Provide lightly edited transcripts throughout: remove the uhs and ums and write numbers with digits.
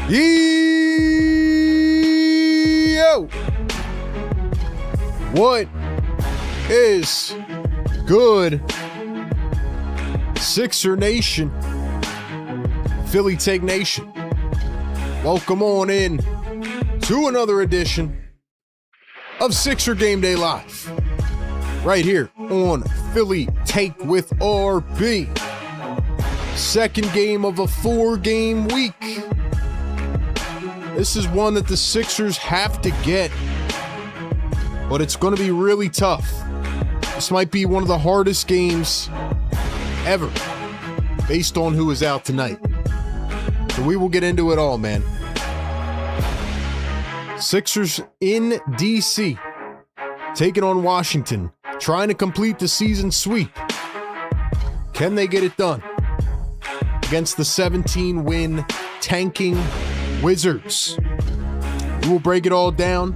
Yo! What is good, Sixer Nation, Philly Take Nation? Welcome on in to another edition of Sixer Game Day Live, right here on Philly Take with RB. Second game of a 4-game week. This is one that the Sixers have to get, but it's going to be really tough. This might be one of the hardest games ever, based on who is out tonight. So we will get into it all, man. Sixers in DC, taking on Washington, trying to complete the season sweep. Can they get it done against the 17-win tanking Wizards? We will break it all down.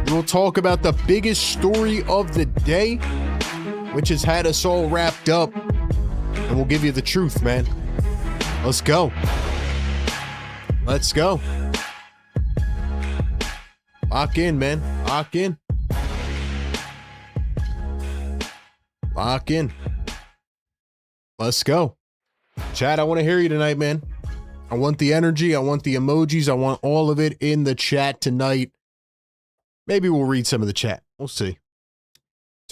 We will talk about the biggest story of the day, which has had us all wrapped up, and we'll give you the truth, man. Let's go. Let's go. Lock in, man. Lock in. Lock in. Let's go. Chad, I want to hear you tonight, man. I want the energy. I want the emojis. I want all of it in the chat tonight. Maybe we'll read some of the chat. We'll see.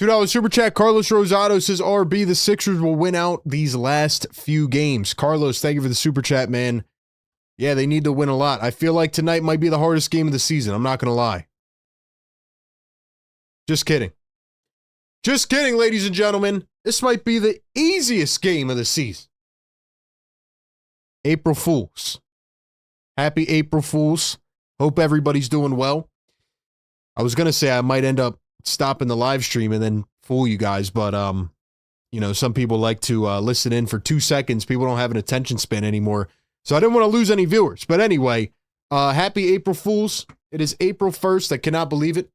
$2 super chat. Carlos Rosado says, RB, the Sixers will win out these last few games. Carlos, thank you for the super chat, man. Yeah, they need to win a lot. I feel like tonight might be the hardest game of the season. I'm not going to lie. Just kidding. Just kidding, ladies and gentlemen. This might be the easiest game of the season. April Fools. Happy April Fools. Hope everybody's doing well. I was going to say I might end up stopping the live stream and then fool you guys, but you know, some people like to listen in for 2 seconds. People don't have an attention span anymore. So I didn't want to lose any viewers. But anyway, happy April Fools. It is April 1st. I cannot believe it.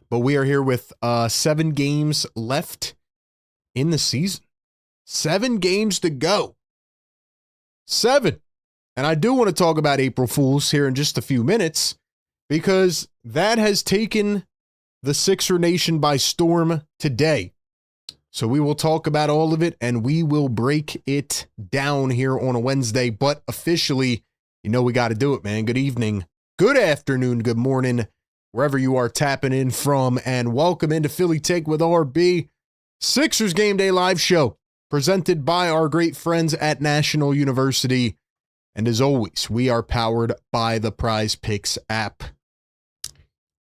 But we are here with 7 games left in the season. 7 games to go. 7. And I do want to talk about April Fools here in just a few minutes, because that has taken the Sixer Nation by storm today. So we will talk about all of it, and we will break it down here on a Wednesday. But officially, you know we got to do it, man. Good evening, good afternoon, good morning, wherever you are tapping in from, and welcome into Philly Take with RB, Sixers Game Day Live Show, presented by our great friends at National University. And as always, we are powered by the Prize Picks app.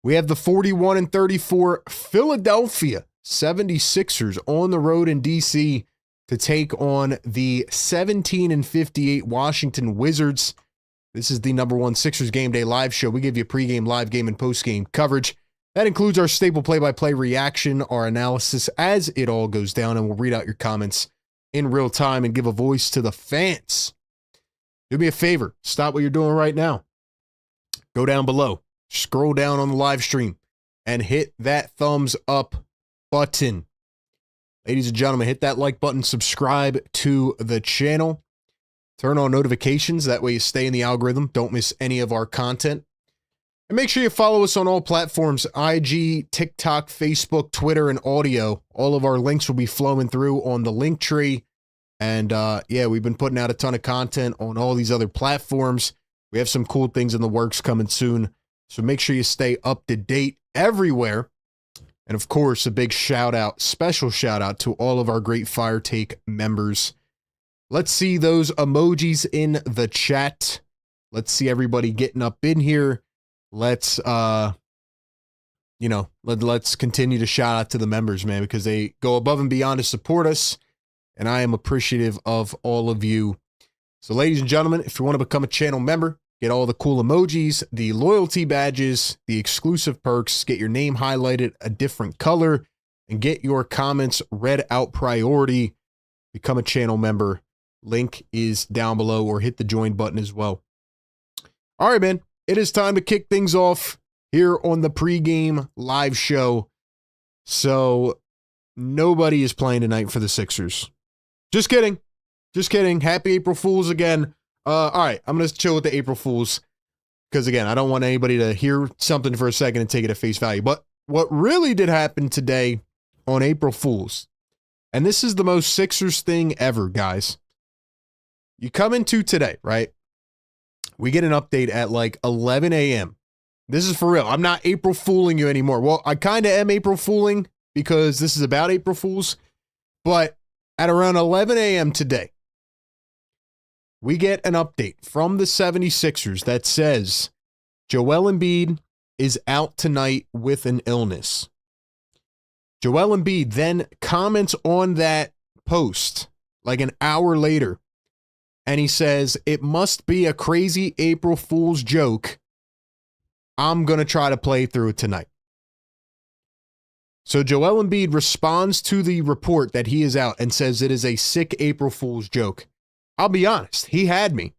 We have the 41-34 Philadelphia 76ers on the road in DC to take on the 17-58 Washington Wizards. This is the #1 Sixers Game Day Live Show. We give you pregame, live game, and postgame coverage. That includes our staple play-by-play reaction, our analysis as it all goes down, and we'll read out your comments in real time and give a voice to the fans. Do me a favor. Stop what you're doing right now. Go down below. Scroll down on the live stream and hit that thumbs up button. Ladies and gentlemen, hit that like button. Subscribe to the channel. Turn on notifications. That way you stay in the algorithm. Don't miss any of our content. And make sure you follow us on all platforms, IG, TikTok, Facebook, Twitter, and audio. All of our links will be flowing through on the link tree. And yeah, we've been putting out a ton of content on all these other platforms. We have some cool things in the works coming soon. So make sure you stay up to date everywhere. And of course, a big shout out, special shout out to all of our great Fire Take members. Let's see those emojis in the chat. Let's see everybody getting up in here. Let's, let's continue to shout out to the members, man, because they go above and beyond to support us. And I am appreciative of all of you. So ladies and gentlemen, if you want to become a channel member, get all the cool emojis, the loyalty badges, the exclusive perks, get your name highlighted a different color, and get your comments read out priority. Become a channel member. Link is down below, or hit the join button as well. All right, man. It is time to kick things off here on the pregame live show. So nobody is playing tonight for the Sixers. Just kidding. Just kidding. Happy April Fools again. All right, I'm going to chill with the April Fools. because again, I don't want anybody to hear something for a second and take it at face value. But what really did happen today on April Fool's, and this is the most Sixers thing ever, guys. You come into today, right? We get an update at like 11 a.m. This is for real. I'm not April Fooling you anymore. Well, I kind of am April Fooling because this is about April Fools. But at around 11 a.m. today, we get an update from the 76ers that says Joel Embiid is out tonight with an illness. Joel Embiid then comments on that post like an hour later, and he says, it must be a crazy April Fool's joke. I'm going to try to play through it tonight. So Joel Embiid responds to the report that he is out and says it is a sick April Fool's joke. I'll be honest, he had me.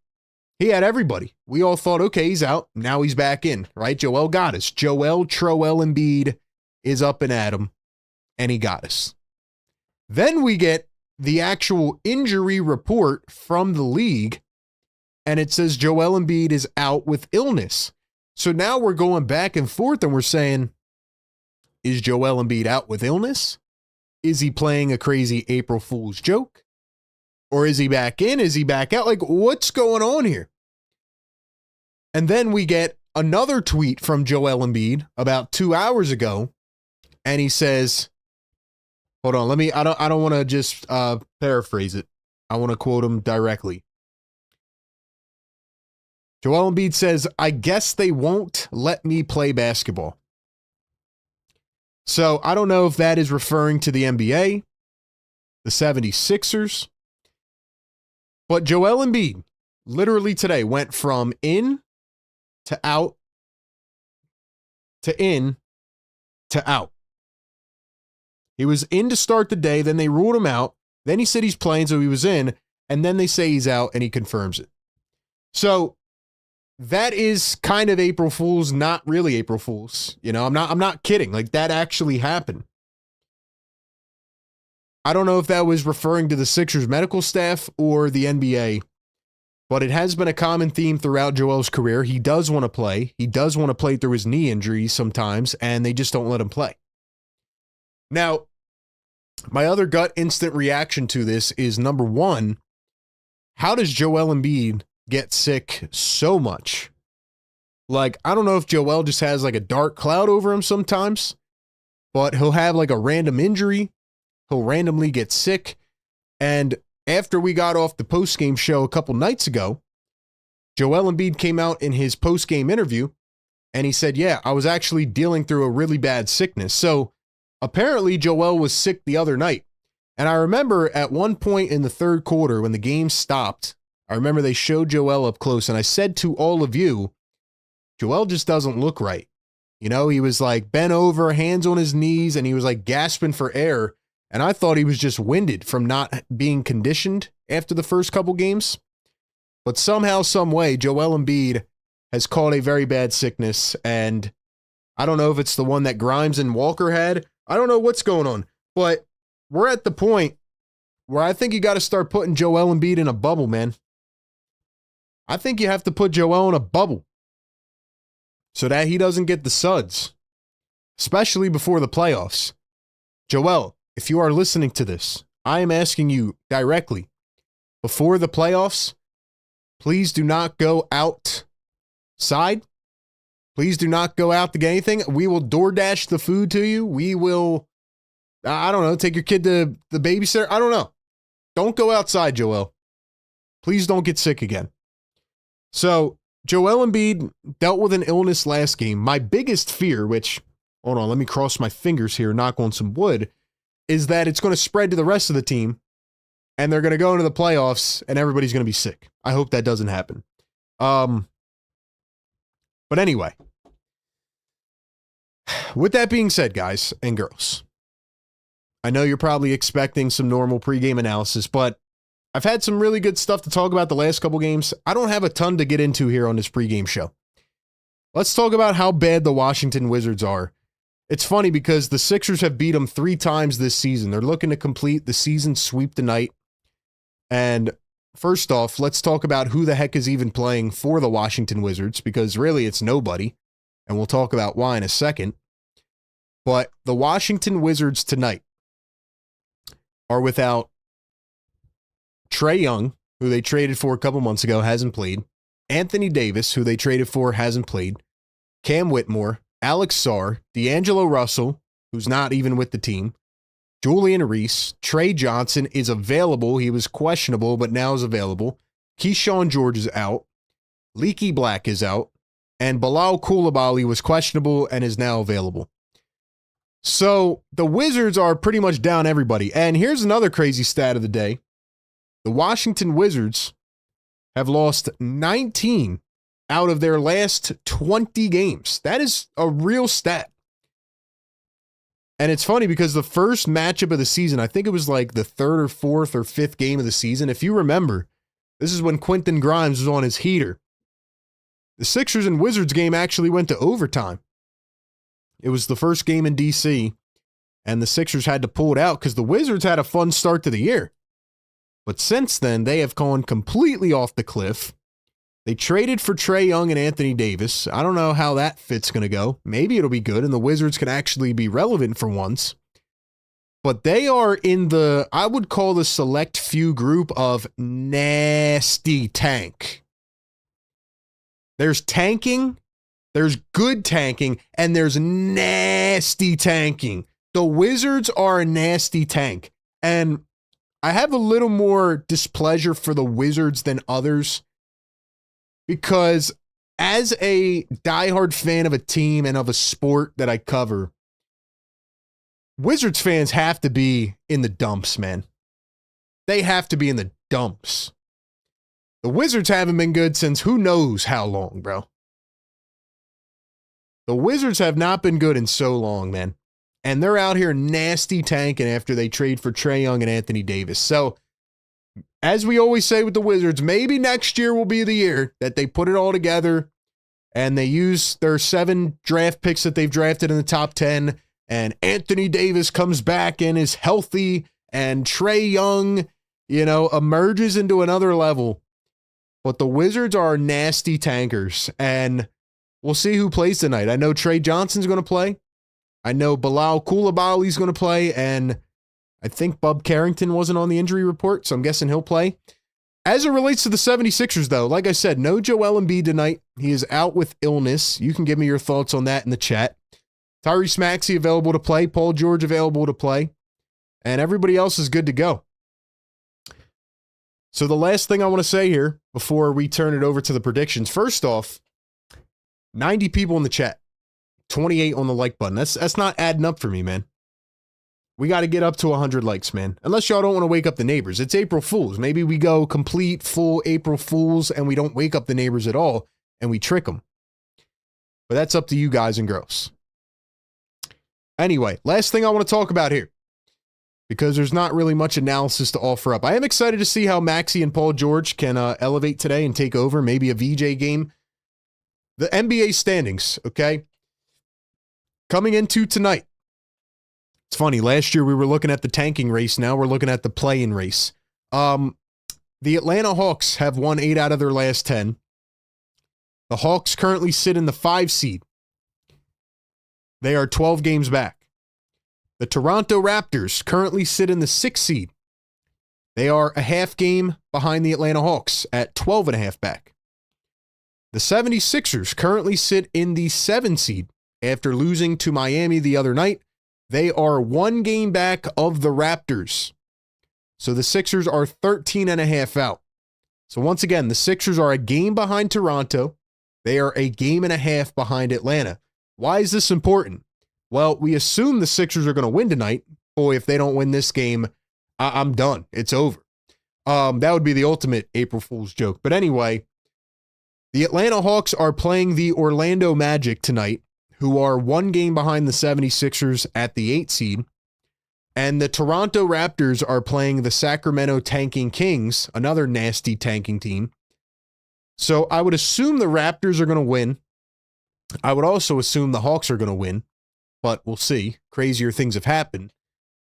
He had everybody. We all thought, okay, he's out. Now he's back in, right? Joel got us. Joel Embiid is up and at him, and he got us. Then we get the actual injury report from the league, and it says Joel Embiid is out with illness. So now we're going back and forth, and we're saying, is Joel Embiid out with illness? Is he playing a crazy April Fool's joke? Or is he back in? Is he back out? Like, what's going on here? And then we get another tweet from Joel Embiid about 2 hours ago, and he says, hold on, I don't want to just paraphrase it. I want to quote him directly. Joel Embiid says, I guess they won't let me play basketball. So I don't know if that is referring to the NBA, the 76ers, but Joel Embiid literally today went from in to out to in to out. He was in to start the day, then they ruled him out, then he said he's playing, so he was in, and then they say he's out, and he confirms it. So that is kind of April Fool's, not really April Fool's. You know, I'm not kidding. Like, that actually happened. I don't know if that was referring to the Sixers medical staff or the NBA, but it has been a common theme throughout Joel's career. He does want to play. He does want to play through his knee injuries sometimes, and they just don't let him play. Now, my other gut instant reaction to this is, number one, how does Joel Embiid get sick so much? Like, I don't know if Joel just has like a dark cloud over him sometimes, but he'll have like a random injury. He'll randomly get sick. And after we got off the postgame show a couple nights ago, Joel Embiid came out in his postgame interview and he said, yeah, I was actually dealing through a really bad sickness. So apparently Joel was sick the other night. And I remember at one point in the third quarter when the game stopped, I remember they showed Joel up close, and I said to all of you, Joel just doesn't look right. You know, he was like bent over, hands on his knees, and he was like gasping for air. And I thought he was just winded from not being conditioned after the first couple games. But somehow, some way, Joel Embiid has caught a very bad sickness. And I don't know if it's the one that Grimes and Walker had. I don't know what's going on. But we're at the point where I think you got to start putting Joel Embiid in a bubble, man. I think you have to put Joel in a bubble so that he doesn't get the suds, especially before the playoffs. Joel, if you are listening to this, I am asking you directly, before the playoffs, please do not go outside. Please do not go out to get anything. We will DoorDash the food to you. We will, I don't know, take your kid to the babysitter. I don't know. Don't go outside, Joel. Please don't get sick again. So, Joel Embiid dealt with an illness last game. My biggest fear, which, hold on, let me cross my fingers here, knock on some wood, is that it's going to spread to the rest of the team, and they're going to go into the playoffs, and everybody's going to be sick. I hope that doesn't happen. But anyway, with that being said, guys and girls, I know you're probably expecting some normal pregame analysis, but I've had some really good stuff to talk about the last couple games. I don't have a ton to get into here on this pregame show. Let's talk about how bad the Washington Wizards are. It's funny because the Sixers have beat them 3 times this season. They're looking to complete the season sweep tonight. And first off, let's talk about who the heck is even playing for the Washington Wizards, because really it's nobody, and we'll talk about why in a second. But the Washington Wizards tonight are without Trae Young, who they traded for a couple months ago, hasn't played. Anthony Davis, who they traded for, hasn't played. Cam Whitmore, Alex Sarr, D'Angelo Russell, who's not even with the team. Julian Reese, Trey Johnson is available. He was questionable, but now is available. Keyshawn George is out. Leaky Black is out. And Bilal Coulibaly was questionable and is now available. So the Wizards are pretty much down everybody. And here's another crazy stat of the day. The Washington Wizards have lost 19 out of their last 20 games. That is a real stat. And it's funny because the first matchup of the season, I think it was like the third or fourth or fifth game of the season. If you remember, this is when Quentin Grimes was on his heater. The Sixers and Wizards game actually went to overtime. It was the first game in DC, and the Sixers had to pull it out because the Wizards had a fun start to the year. But since then, they have gone completely off the cliff. They traded for Trae Young and Anthony Davis. I don't know how that fit's going to go. Maybe it'll be good, and the Wizards can actually be relevant for once. But they are in the, I would call the select few group of nasty tank. There's tanking, there's good tanking, and there's nasty tanking. The Wizards are a nasty tank. And I have a little more displeasure for the Wizards than others because as a diehard fan of a team and of a sport that I cover, Wizards fans have to be in the dumps, man. They have to be in the dumps. The Wizards haven't been good since who knows how long, bro. The Wizards have not been good in so long, man. And they're out here nasty tanking after they trade for Trae Young and Anthony Davis. So, as we always say with the Wizards, maybe next year will be the year that they put it all together and they use their 7 draft picks that they've drafted in the top 10, and Anthony Davis comes back and is healthy, and Trae Young, emerges into another level. But the Wizards are nasty tankers, and we'll see who plays tonight. I know Trey Johnson's going to play. I know Bilal Coulibaly's going to play, and I think Bub Carrington wasn't on the injury report, so I'm guessing he'll play. As it relates to the 76ers, though, like I said, no Joel Embiid tonight. He is out with illness. You can give me your thoughts on that in the chat. Tyrese Maxey available to play. Paul George available to play. And everybody else is good to go. So the last thing I want to say here before we turn it over to the predictions. First off, 90 people in the chat. 28 on the like button. That's not adding up for me, man. We got to get up to 100 likes, man. Unless y'all don't want to wake up the neighbors. It's April Fools. Maybe we go complete full April Fools and we don't wake up the neighbors at all and we trick them. But that's up to you guys and girls. Anyway, last thing I want to talk about here, because there's not really much analysis to offer up. I am excited to see how Maxey and Paul George can elevate today and take over, maybe a VJ game. The NBA standings, okay? Coming into tonight. It's funny, last year we were looking at the tanking race. Now we're looking at the play-in race. The Atlanta Hawks have won 8 out of their last 10. The Hawks currently sit in the 5 seed. They are 12 games back. The Toronto Raptors currently sit in the 6 seed. They are a half game behind the Atlanta Hawks at 12.5 back. The 76ers currently sit in the 7 seed after losing to Miami the other night. They are 1 game back of the Raptors. So the Sixers are 13.5 out. So once again, the Sixers are a game behind Toronto. They are a game and a half behind Atlanta. Why is this important? Well, we assume the Sixers are going to win tonight. Boy, if they don't win this game, I'm done. It's over. That would be the ultimate April Fool's joke. But anyway, the Atlanta Hawks are playing the Orlando Magic tonight, who are 1 game behind the 76ers at the 8 seed. And the Toronto Raptors are playing the Sacramento Tanking Kings, another nasty tanking team. So I would assume the Raptors are going to win. I would also assume the Hawks are going to win, but we'll see. Crazier things have happened.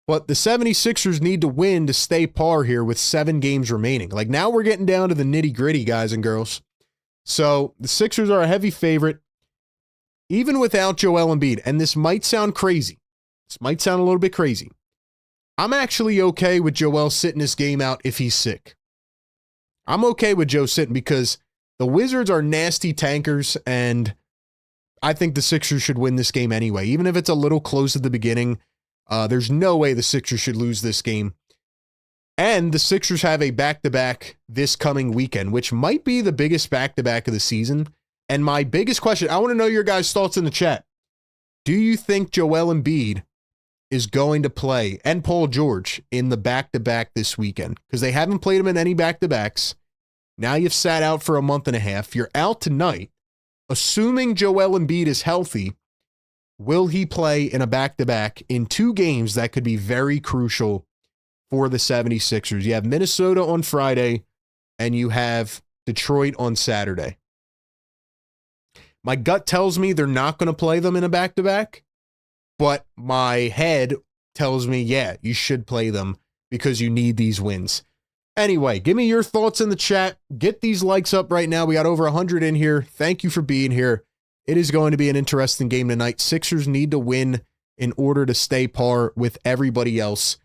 But the 76ers need to win to stay par here with 7 games remaining. Like, now we're getting down to the nitty-gritty, guys and girls. So the Sixers are a heavy favorite, even without Joel Embiid. And this might sound crazy. This might sound a little bit crazy. I'm actually okay with Joel sitting this game out if he's sick. I'm okay with Joe sitting because the Wizards are nasty tankers, and I think the Sixers should win this game anyway. Even if it's a little close at the beginning, there's no way the Sixers should lose this game. And the Sixers have a back-to-back this coming weekend, which might be the biggest back-to-back of the season. And my biggest question, I want to know your guys' thoughts in the chat. Do you think Joel Embiid is going to play, and Paul George, in the back-to-back this weekend? Because they haven't played him in any back-to-backs. Now you've sat out for a month and a half. You're out tonight. Assuming Joel Embiid is healthy, will he play in a back-to-back in 2 games that could be very crucial for the 76ers? You have Minnesota on Friday, and you have Detroit on Saturday. My gut tells me they're not going to play them in a back-to-back, but my head tells me, yeah, you should play them because you need these wins. Anyway, give me your thoughts in the chat. Get these likes up right now. We got over 100 in here. Thank you for being here. It is going to be an interesting game tonight. Sixers need to win in order to stay par with everybody else.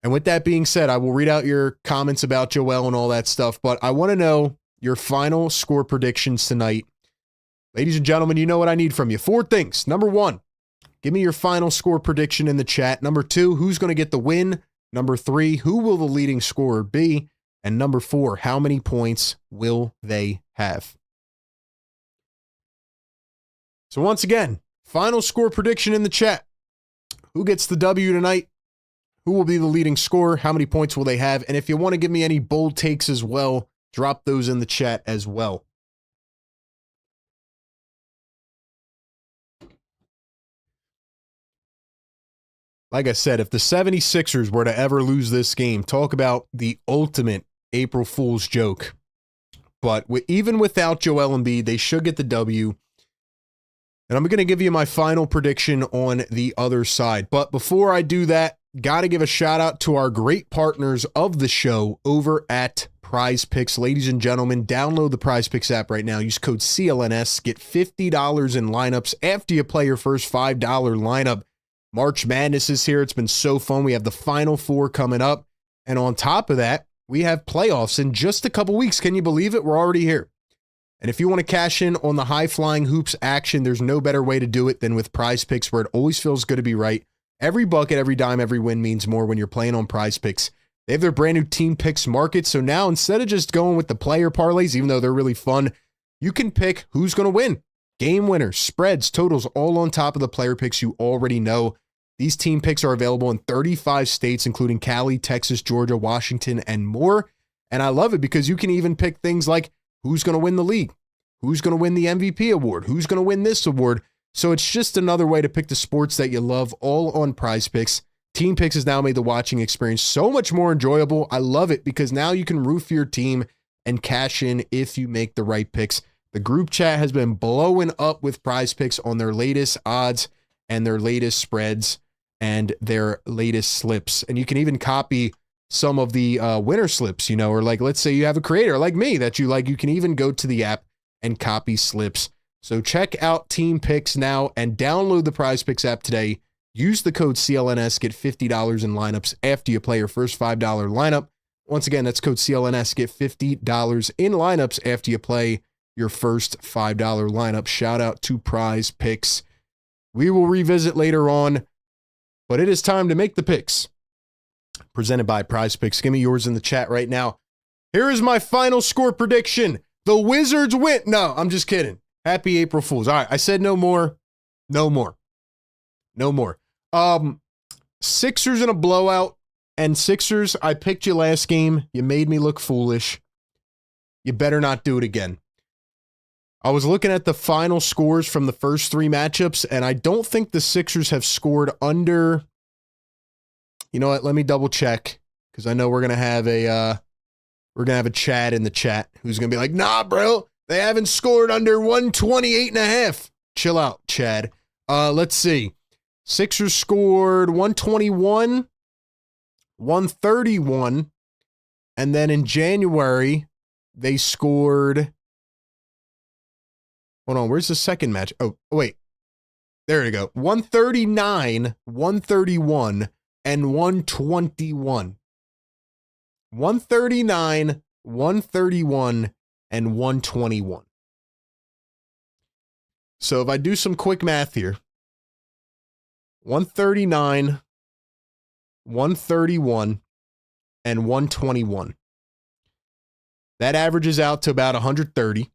And with that being said, I will read out your comments about Joel and all that stuff, but I want to know your final score predictions tonight. Ladies and gentlemen, you know what I need from you. 4 things. Number 1, give me your final score prediction in the chat. Number 2, who's going to get the win? Number 3, who will the leading scorer be? And number 4, how many points will they have? So once again, final score prediction in the chat. Who gets the W tonight? Who will be the leading scorer? How many points will they have? And if you want to give me any bold takes as well, drop those in the chat as well. Like I said, if the 76ers were to ever lose this game, talk about the ultimate April Fool's joke. But even without Joel Embiid, they should get the W. And I'm going to give you my final prediction on the other side. But before I do that, got to give a shout out to our great partners of the show over at Prize Picks. Ladies and gentlemen, download the Prize Picks app right now. Use code CLNS. Get $50 in lineups after you play your first $5 lineup. March Madness is here. It's been so fun. We have the Final Four coming up. And on top of that, we have playoffs in just a couple weeks. Can you believe it? We're already here. And if you want to cash in on the high-flying hoops action, there's no better way to do it than with Prize Picks, where it always feels good to be right. Every bucket, every dime, every win means more when you're playing on Prize Picks. They have their brand new Team Picks market, so now instead of just going with the player parlays, even though they're really fun, you can pick who's going to win. Game winners, spreads, totals, all on top of the player picks you already know. These team picks are available in 35 states, including Cali, Texas, Georgia, Washington, and more. And I love it because you can even pick things like who's going to win the league, who's going to win the MVP award, who's going to win this award. So it's just another way to pick the sports that you love, all on Prize Picks. Team Picks has now made the watching experience so much more enjoyable. I love it because now you can root for your team and cash in if you make the right picks. The group chat has been blowing up with Prize Picks on their latest odds and their latest spreads and their latest slips. And you can even copy some of the winner slips, or like, let's say you have a creator like me that you like, you can even go to the app and copy slips. So check out Team Picks now and download the Prize Picks app today. Use the code CLNS, get $50 in lineups after you play your first $5 lineup. Once again, that's code CLNS, get $50 in lineups after you play your first $5 lineup. Shout out to Prize Picks. We will revisit later on, but it is time to make the picks. Presented by Prize Picks. Give me yours in the chat right now. Here is my final score prediction. The Wizards win. No, I'm just kidding. Happy April Fools. All right, I said no more. No more. No more. Sixers in a blowout. And Sixers, I picked you last game. You made me look foolish. You better not do it again. I was looking at the final scores from the first 3 matchups, and I don't think the Sixers have scored under. You know what? Let me double check, because I know we're gonna have a Chad in the chat who's gonna be like, nah, bro, they haven't scored under 128.5. Chill out, Chad. Let's see. Sixers scored 121 131. And then in January, they scored. Hold on, where's the second match? Oh, wait. There you go. 139, 131, and 121. 139, 131, and 121. So if I do some quick math here, 139, 131, and 121. That averages out to about 130.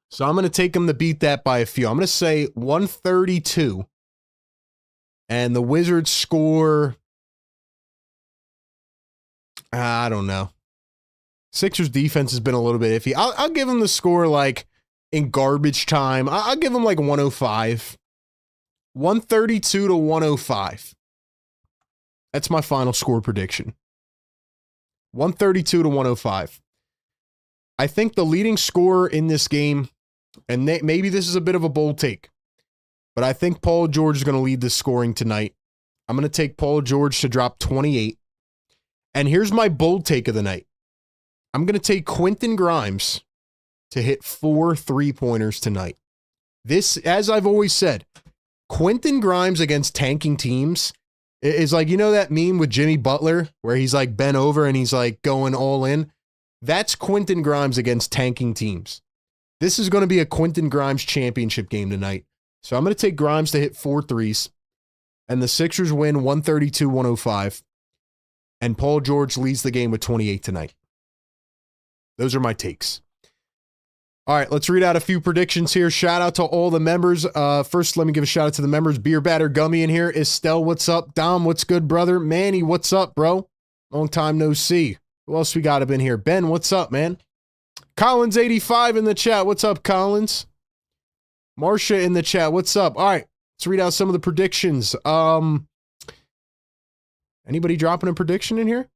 So I'm going to take them to beat that by a few. I'm going to say 132. And the Wizards score, I don't know. Sixers defense has been a little bit iffy. I'll give them the score like in garbage time. I'll give them like 105. 132 to 105. That's my final score prediction. 132 to 105. I think the leading scorer in this game, and maybe this is a bit of a bold take, but I think Paul George is going to lead the scoring tonight. I'm going to take Paul George to drop 28. And here's my bold take of the night. I'm going to take Quentin Grimes to hit 4 3-pointers tonight. This, as I've always said, Quentin Grimes against tanking teams is like, you know that meme with Jimmy Butler where he's like bent over and he's like going all in? That's Quentin Grimes against tanking teams. This is going to be a Quentin Grimes championship game tonight. So I'm going to take Grimes to hit 4 threes, and the Sixers win 132-105, and Paul George leads the game with 28 tonight. Those are my takes. All right, let's read out a few predictions here. Shout out to all the members. First, let me give a shout out to the members. Beer Batter Gummy in here. Estelle, what's up? Dom, what's good, brother? Manny, what's up, bro? Long time no see. Who else we got up in here? Ben, what's up, man? Collins85 in the chat. What's up, Collins? Marcia in the chat. What's up? All right, let's read out some of the predictions. Anybody dropping a prediction in here?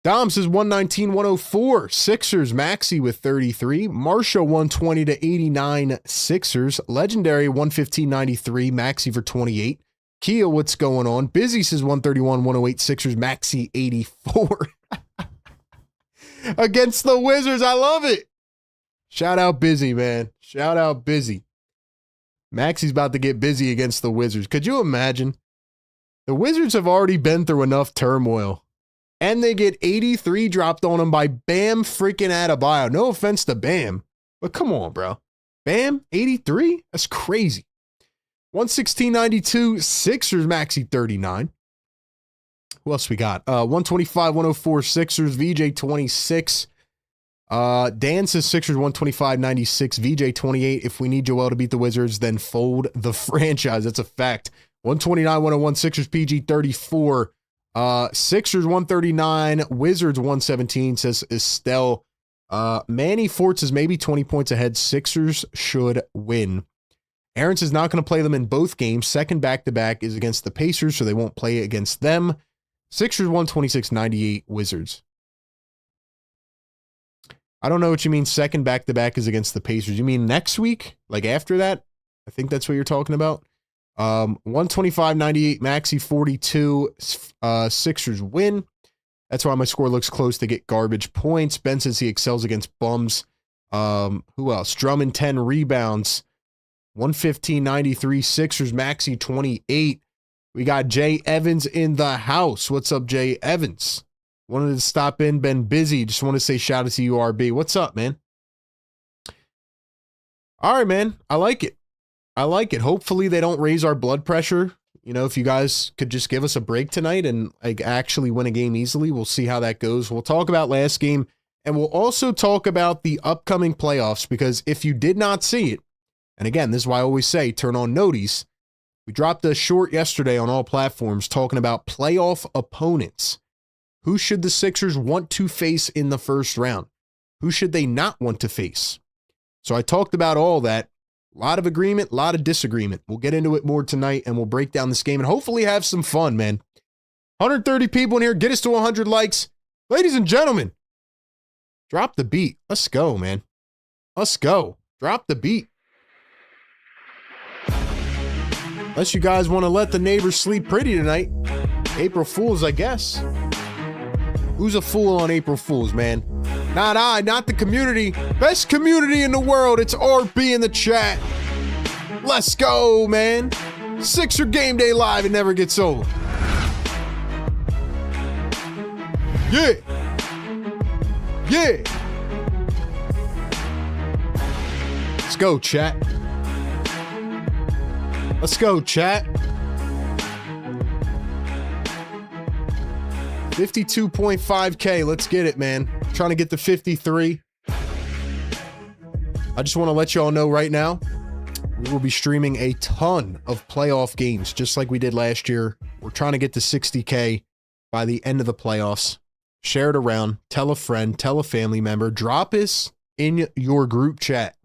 Dom says 119-104. Sixers, Maxi with 33. Marcia 120 to 89. Sixers. Legendary 115-93. Maxi for 28. Kia, what's going on? Busy says 131-108. Sixers, Maxi 84. Against the Wizards. I love it. Shout out Busy, man. Shout out Busy. Maxi's about to get busy against the Wizards. Could you imagine? The Wizards have already been through enough turmoil. And they get 83 dropped on them by Bam freaking Adebayo. No offense to Bam, but come on, bro. Bam, 83? That's crazy. 116-92, Sixers, Maxi 39. Who else we got? 125-104, Sixers, VJ 26. Dan says Sixers 125-96, VJ 28. If we need Joel to beat the Wizards, then fold the franchise. That's a fact. 129-101, Sixers, PG 34. Sixers 139, Wizards 117, says Estelle. Manny Fort says maybe 20 points ahead. Sixers should win. Aaron says not going to play them in both games. Second back-to-back is against the Pacers, so they won't play against them. Sixers 126-98, Wizards. I don't know what you mean second back-to-back is against the Pacers. You mean next week? Like after that? I think that's what you're talking about. 125-98, Maxi 42, Sixers win. That's why my score looks close to get garbage points. Ben says he excels against bums. Who else? Drummond 10 rebounds. 115-93, Sixers, Maxi 28. We got Jay Evans in the house. What's up, Jay Evans? Wanted to stop in, been busy. Just want to say shout out to you, RB. What's up, man? All right, man. I like it. I like it. Hopefully they don't raise our blood pressure. You know, if you guys could just give us a break tonight and like actually win a game easily, we'll see how that goes. We'll talk about last game, and we'll also talk about the upcoming playoffs, because if you did not see it, and again, this is why I always say turn on noties. We dropped a short yesterday on all platforms talking about playoff opponents. Who should the Sixers want to face in the first round? Who should they not want to face? So I talked about all that. A lot of agreement, a lot of disagreement. We'll get into it more tonight, and we'll break down this game and hopefully have some fun, man. 130 people in here. Get us to 100 likes. Ladies and gentlemen, drop the beat. Let's go, man. Let's go. Drop the beat. Unless you guys want to let the neighbors sleep pretty tonight. April Fools, I guess. Who's a fool on April Fools, man? Not I, not the community. Best community in the world. It's RB in the chat. Let's go, man. Sixer Game Day Live. It never gets old. Yeah. Yeah. Let's go, chat. Let's go, chat. 52.5K. Let's get it, man. Trying to get to 53. I just want to let y'all know right now, we will be streaming a ton of playoff games, just like we did last year. We're trying to get to 60K by the end of the playoffs. Share it around. Tell a friend. Tell a family member. Drop us in your group chat.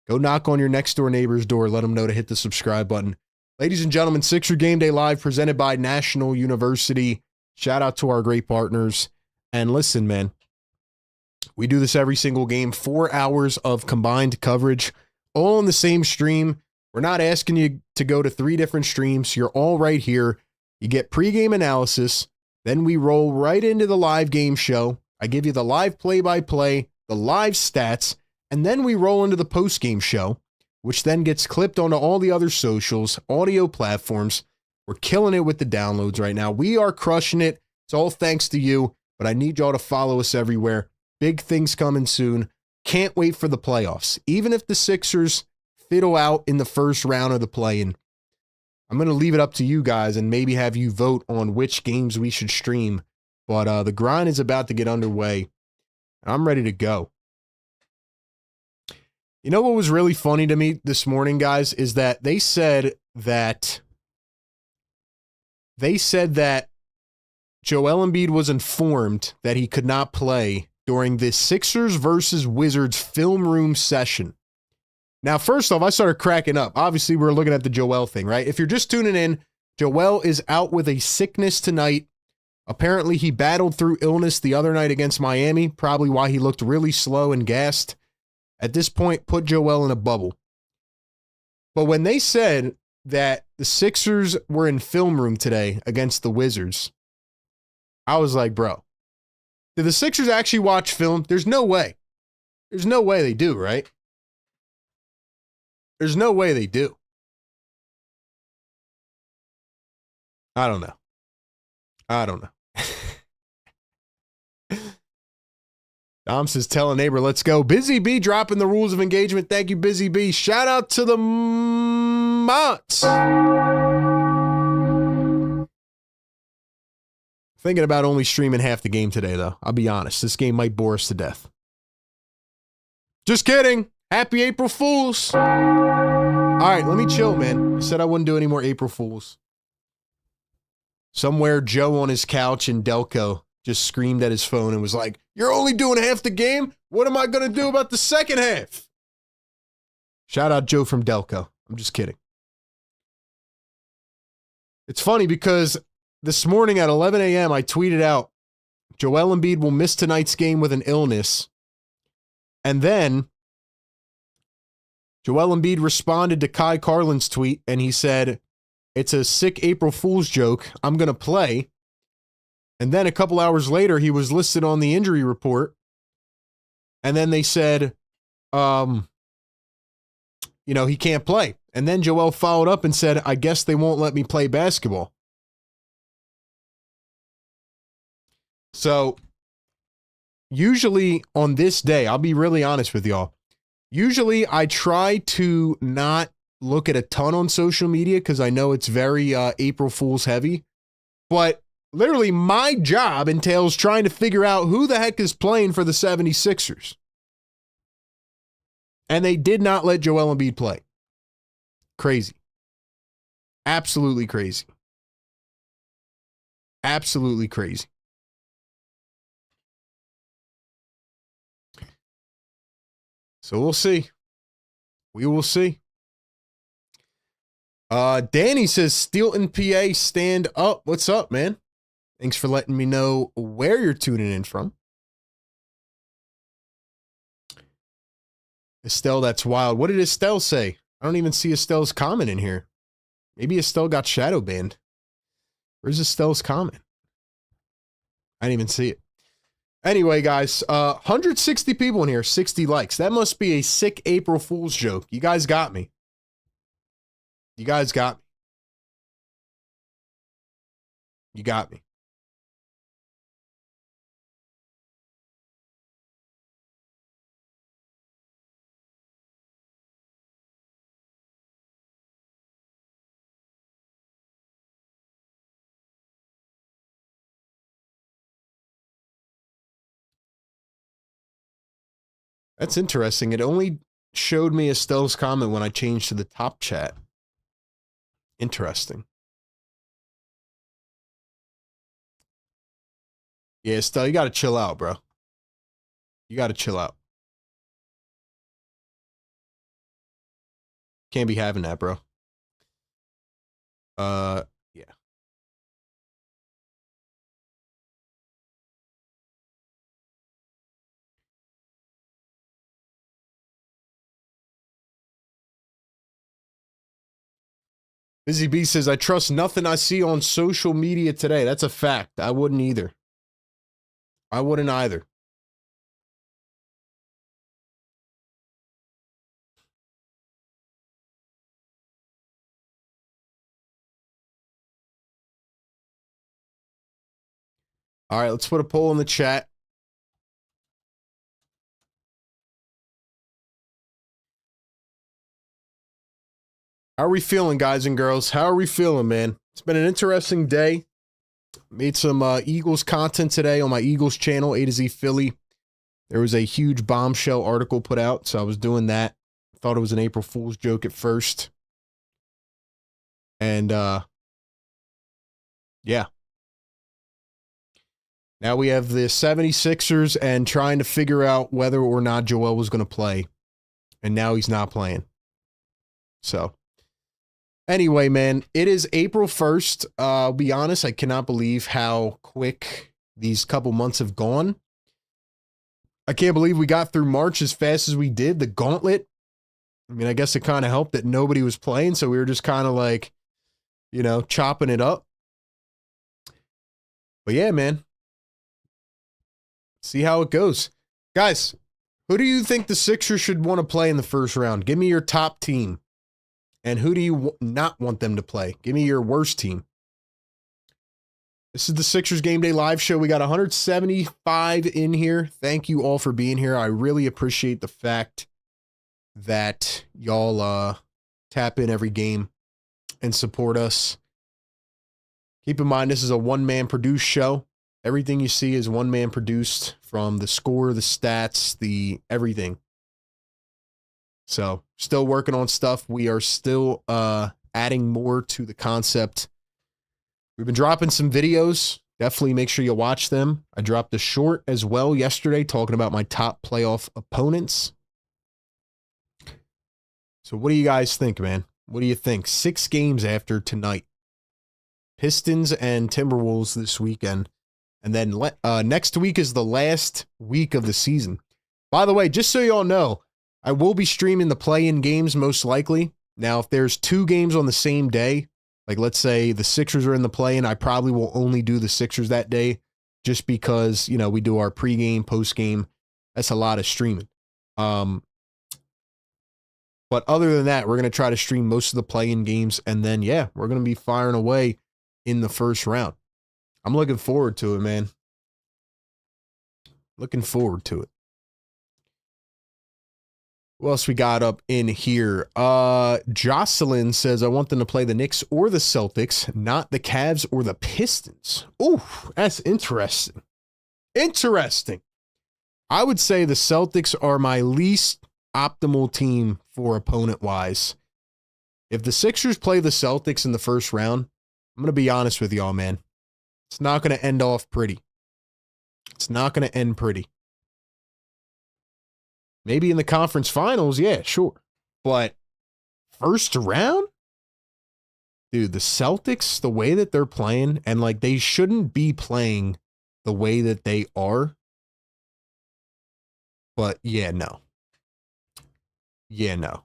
Go knock on your next door neighbor's door. Let them know to hit the subscribe button. Ladies and gentlemen, Sixer Game Day Live presented by National University. Shout out to our great partners. And listen, man, we do this every single game. 4 hours of combined coverage, all on the same stream. We're not asking you to go to 3 different streams. You're all right here. You get pregame analysis. Then we roll right into the live game show. I give you the live play-by-play, the live stats, and then we roll into the postgame show, which then gets clipped onto all the other socials, audio platforms. We're killing it with the downloads right now. We are crushing it. It's all thanks to you, but I need y'all to follow us everywhere. Big things coming soon. Can't wait for the playoffs. Even if the Sixers fiddle out in the first round of the play-in, I'm going to leave it up to you guys and maybe have you vote on which games we should stream. But the grind is about to get underway. I'm ready to go. You know what was really funny to me this morning, guys, is that they said that Joel Embiid was informed that he could not play during this Sixers versus Wizards film room session. Now, first off, I started cracking up. Obviously, we're looking at the Joel thing, right? If you're just tuning in, Joel is out with a sickness tonight. Apparently, he battled through illness the other night against Miami, probably why he looked really slow and gassed. At this point, put Joel in a bubble. But when they said that the Sixers were in film room today against the Wizards, I was like, bro, did the Sixers actually watch film? There's no way. There's no way they do, right? There's no way they do. I don't know. Dom says, tell a neighbor, let's go. Busy B dropping the rules of engagement. Thank you, Busy B. Shout out to the Mots. Thinking about only streaming half the game today, though. I'll be honest. This game might bore us to death. Just kidding. Happy April Fools. All right, let me chill, man. I said I wouldn't do any more April Fools. Somewhere, Joe on his couch in Delco just screamed at his phone and was like, you're only doing half the game? What am I going to do about the second half? Shout out Joe from Delco. I'm just kidding. It's funny because this morning at 11 a.m., I tweeted out, Joel Embiid will miss tonight's game with an illness. And then Joel Embiid responded to Kai Carlin's tweet, and he said, it's a sick April Fool's joke. I'm going to play. And then a couple hours later, he was listed on the injury report. And then they said, he can't play. And then Joel followed up and said, I guess they won't let me play basketball. So usually on this day, I'll be really honest with y'all. Usually I try to not look at a ton on social media because I know it's very April Fool's heavy. But literally my job entails trying to figure out who the heck is playing for the 76ers. And they did not let Joel Embiid play. Crazy. Absolutely crazy. Absolutely crazy. So we'll see. We will see. Danny says, Steelton, PA, stand up. What's up, man? Thanks for letting me know where you're tuning in from. Estelle, that's wild. What did Estelle say? I don't even see Estelle's comment in here. Maybe Estelle got shadow banned. Where's Estelle's comment? I didn't even see it. Anyway, guys, 160 people in here, 60 likes. That must be a sick April Fool's joke. You guys got me. You guys got me. You got me. That's interesting. It only showed me Estelle's comment when I changed to the top chat. Interesting. Yeah, Estelle, you got to chill out, bro. You got to chill out. Can't be having that, bro. Yeah. Busy B says, I trust nothing I see on social media today. That's a fact. I wouldn't either. I wouldn't either. All right, let's put a poll in the chat. How are we feeling, guys and girls? How are we feeling, man? It's been an interesting day. Made some Eagles content today on my Eagles channel, A to Z Philly. There was a huge bombshell article put out, so I was doing that. Thought it was an April Fool's joke at first. And, yeah. Now we have the 76ers and trying to figure out whether or not Joel was going to play. And now he's not playing. So, anyway, man, it is April 1st. I'll be honest, I cannot believe how quick these couple months have gone. I can't believe we got through March as fast as we did. The gauntlet. I mean, I guess it kind of helped that nobody was playing, so we were just kind of like, you know, chopping it up. But yeah, man. See how it goes. Guys, who do you think the Sixers should want to play in the first round? Give me your top team. And who do you not want them to play? Give me your worst team. This is the Sixers Game Day Live Show. We got 175 in here. Thank you all for being here. I really appreciate the fact that y'all tap in every game and support us. Keep in mind, this is a one-man produced show. Everything you see is one-man produced, from the score, the stats, the everything. So, still working on stuff. We are still adding more to the concept. We've been dropping some videos. Definitely make sure you watch them. I dropped a short as well yesterday talking about my top playoff opponents. So what do you guys think, man? What do you think? 6 games after tonight. Pistons and Timberwolves this weekend. And then next week is the last week of the season. By the way, just so you all know, I will be streaming the play-in games most likely. Now, if there's 2 games on the same day, like let's say the Sixers are in the play-in, I probably will only do the Sixers that day just because, you know, we do our pregame, postgame. That's a lot of streaming. But other than that, we're going to try to stream most of the play-in games. And then, yeah, we're going to be firing away in the first round. I'm looking forward to it, man. Looking forward to it. What else we got up in here? Jocelyn says, I want them to play the Knicks or the Celtics, not the Cavs or the Pistons. Ooh, that's interesting. Interesting. I would say the Celtics are my least optimal team for opponent-wise. If the Sixers play the Celtics in the first round, I'm going to be honest with y'all, man. It's not going to end off pretty. It's not going to end pretty. Maybe in the conference finals, yeah, sure. But first round? Dude, the Celtics, the way that they're playing, and like they shouldn't be playing the way that they are. But yeah, no. Yeah, no.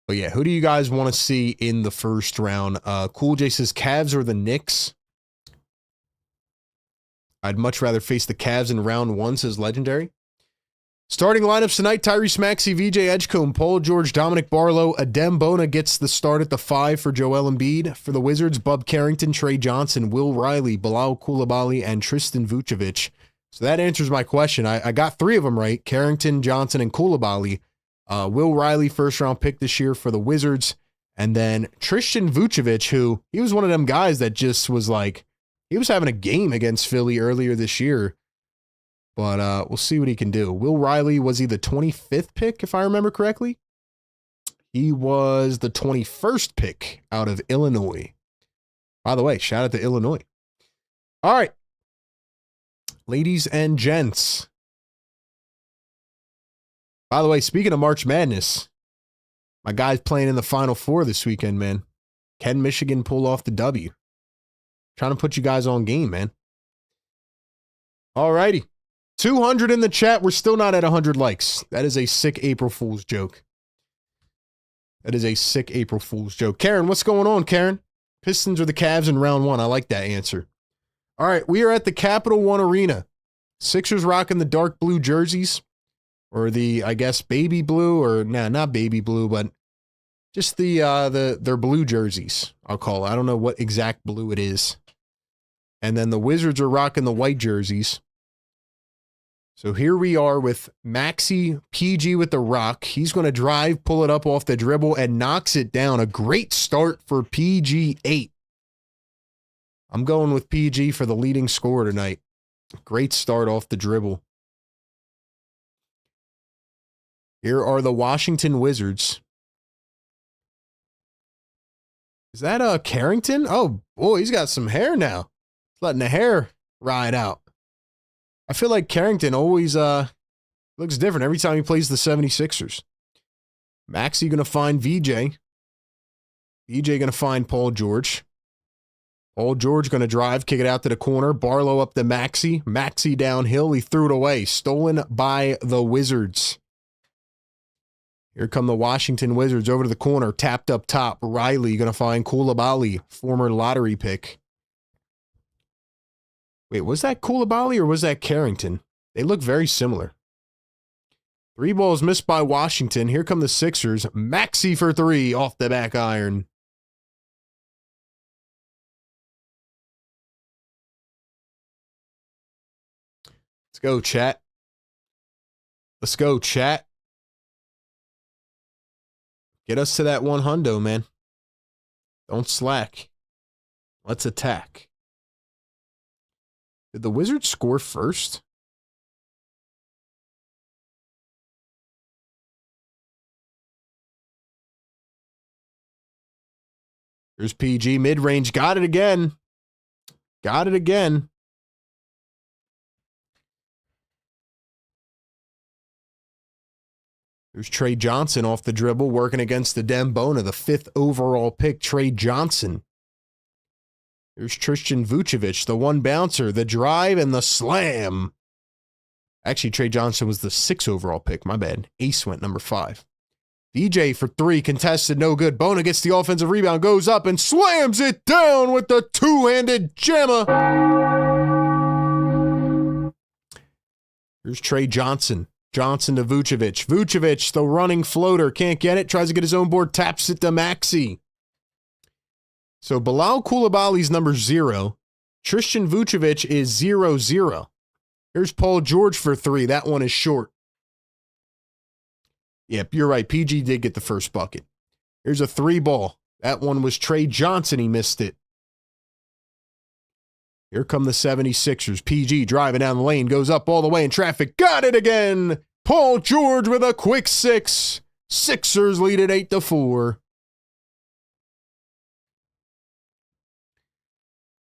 But yeah, who do you guys want to see in the first round? Cool J says Cavs or the Knicks. I'd much rather face the Cavs in round 1, says Legendary. Starting lineups tonight, Tyrese Maxey, VJ Edgecombe, Paul George, Dominic Barlow, Adem Bona gets the start at the 5 for Joel Embiid. For the Wizards, Bub Carrington, Trey Johnson, Will Riley, Bilal Coulibaly, and Tristan Vucevic. So that answers my question. I got 3 of them right, Carrington, Johnson, and Coulibaly. Will Riley, first-round pick this year for the Wizards. And then Tristan Vucevic, who, he was one of them guys that just was like, he was having a game against Philly earlier this year. But we'll see what he can do. Will Riley, was he the 25th pick, if I remember correctly? He was the 21st pick out of Illinois. By the way, shout out to Illinois. All right. Ladies and gents. By the way, speaking of March Madness, my guy's playing in the Final Four this weekend, man. Can Michigan pull off the W? Trying to put you guys on game, man. All righty. 200 in the chat. We're still not at 100 likes. That is a sick April Fool's joke. That is a sick April Fool's joke. Karen, what's going on, Karen? Pistons or the Cavs in round 1? I like that answer. All right, we are at the Capital One Arena. Sixers rocking the dark blue jerseys. Or the, I guess, baby blue, or nah, not baby blue, but just their blue jerseys, I'll call it. I don't know what exact blue it is. And then the Wizards are rocking the white jerseys. So here we are with Maxey, PG with the rock. He's going to drive, pull it up off the dribble, and knocks it down. A great start for PG8. I'm going with PG for the leading scorer tonight. Great start off the dribble. Here are the Washington Wizards. Is that Carrington? Oh, boy, he's got some hair now. He's letting the hair ride out. I feel like Carrington always looks different every time he plays the 76ers. Maxey going to find VJ. VJ going to find Paul George. Paul George going to drive, kick it out to the corner. Barlow up to Maxey. Maxey downhill. He threw it away. Stolen by the Wizards. Here come the Washington Wizards over to the corner. Tapped up top. Riley going to find Coulibaly, former lottery pick. Wait, was that Coulibaly or was that Carrington? They look very similar. 3 balls missed by Washington. Here come the Sixers. Maxey for 3 off the back iron. Let's go, chat. Let's go, chat. Get us to that 100, man. Don't slack. Let's attack. Did the Wizards score first? Here's PG, mid-range. Got it again. Got it again. There's Trey Johnson off the dribble, working against the Adem Bona, the 5th overall pick, Trey Johnson. Here's Tristan Vucevic, the one bouncer, the drive, and the slam. Actually, Trey Johnson was the 6th overall pick. My bad. Ace went number 5. VJ for 3, contested, no good. Bona gets the offensive rebound, goes up, and slams it down with the two-handed jammer. Here's Trey Johnson. Johnson to Vucevic. Vucevic, the running floater, can't get it, tries to get his own board, taps it to Maxey. So Bilal Coulibaly's number 0. Tristan Vucevic is 0-0. Here's Paul George for 3. That one is short. Yep, you're right. PG did get the first bucket. Here's a 3 ball. That one was Trey Johnson. He missed it. Here come the 76ers. PG driving down the lane. Goes up all the way in traffic. Got it again. Paul George with a quick 6. Sixers lead at 8-4.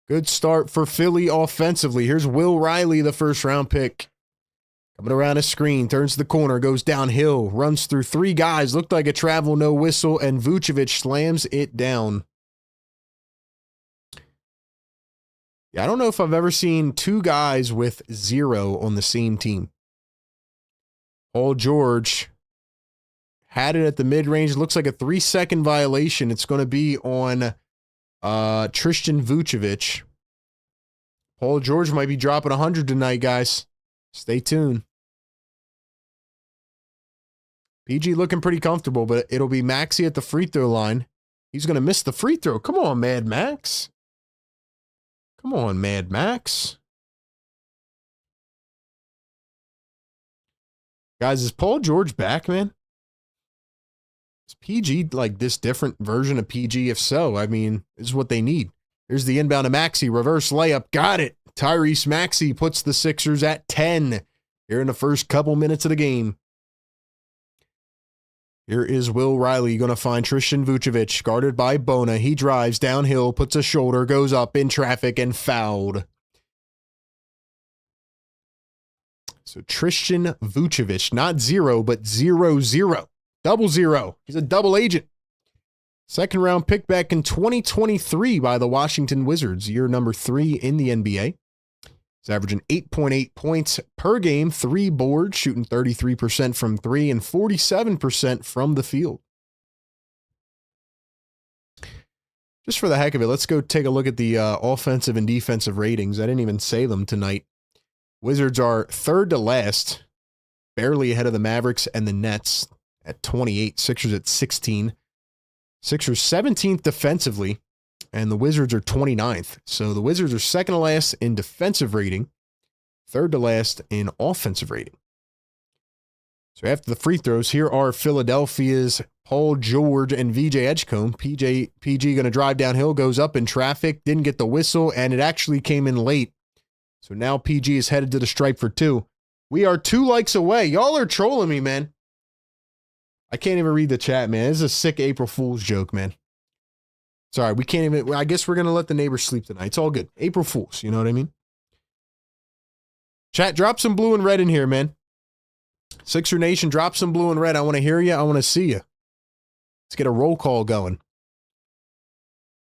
Good start for Philly offensively. Here's Will Riley, the first-round pick. Coming around a screen, turns the corner, goes downhill, runs through 3 guys, looked like a travel, no whistle, and Vucevic slams it down. Yeah, I don't know if I've ever seen 2 guys with 0 on the same team. Paul George Had it at the mid-range. Looks like a 3-second violation. It's going to be on Tristan Vucevic. Paul George might be dropping 100 tonight, guys. Stay tuned. PG looking pretty comfortable, but it'll be Maxey at the free throw line. He's going to miss the free throw. Come on, Mad Max. Come on, Mad Max. Guys, is Paul George back, man? Is PG like this different version of PG? If so, I mean, this is what they need. Here's the inbound to Maxey. Reverse layup. Got it. Tyrese Maxey puts the Sixers at 10 here in the first couple minutes of the game. Here is Will Riley going to find Tristan Vucevic, guarded by Bona. He drives downhill, puts a shoulder, goes up in traffic, and fouled. So Tristan Vucevic, not 0, but 0-0. Double 0. He's a double agent. Second round pick back in 2023 by the Washington Wizards, year number 3 in the NBA. He's averaging 8.8 points per game, 3 boards, shooting 33% from 3 and 47% from the field. Just for the heck of it, let's go take a look at the offensive and defensive ratings. I didn't even say them tonight. Wizards are third to last, barely ahead of the Mavericks and the Nets at 28. Sixers at 16. Sixers 17th defensively, and the Wizards are 29th. So the Wizards are second to last in defensive rating, third to last in offensive rating. So after the free throws, here are Philadelphia's Paul George and VJ Edgecombe. PG going to drive downhill, goes up in traffic, didn't get the whistle, and it actually came in late. So now PG is headed to the stripe for 2. We are 2 likes away. Y'all are trolling me, man. I can't even read the chat, man. This is a sick April Fool's joke, man. Sorry, we can't even. I guess we're going to let the neighbors sleep tonight. It's all good. April Fools, you know what I mean? Chat, drop some blue and red in here, man. Sixer Nation, drop some blue and red. I want to hear you. I want to see you. Let's get a roll call going.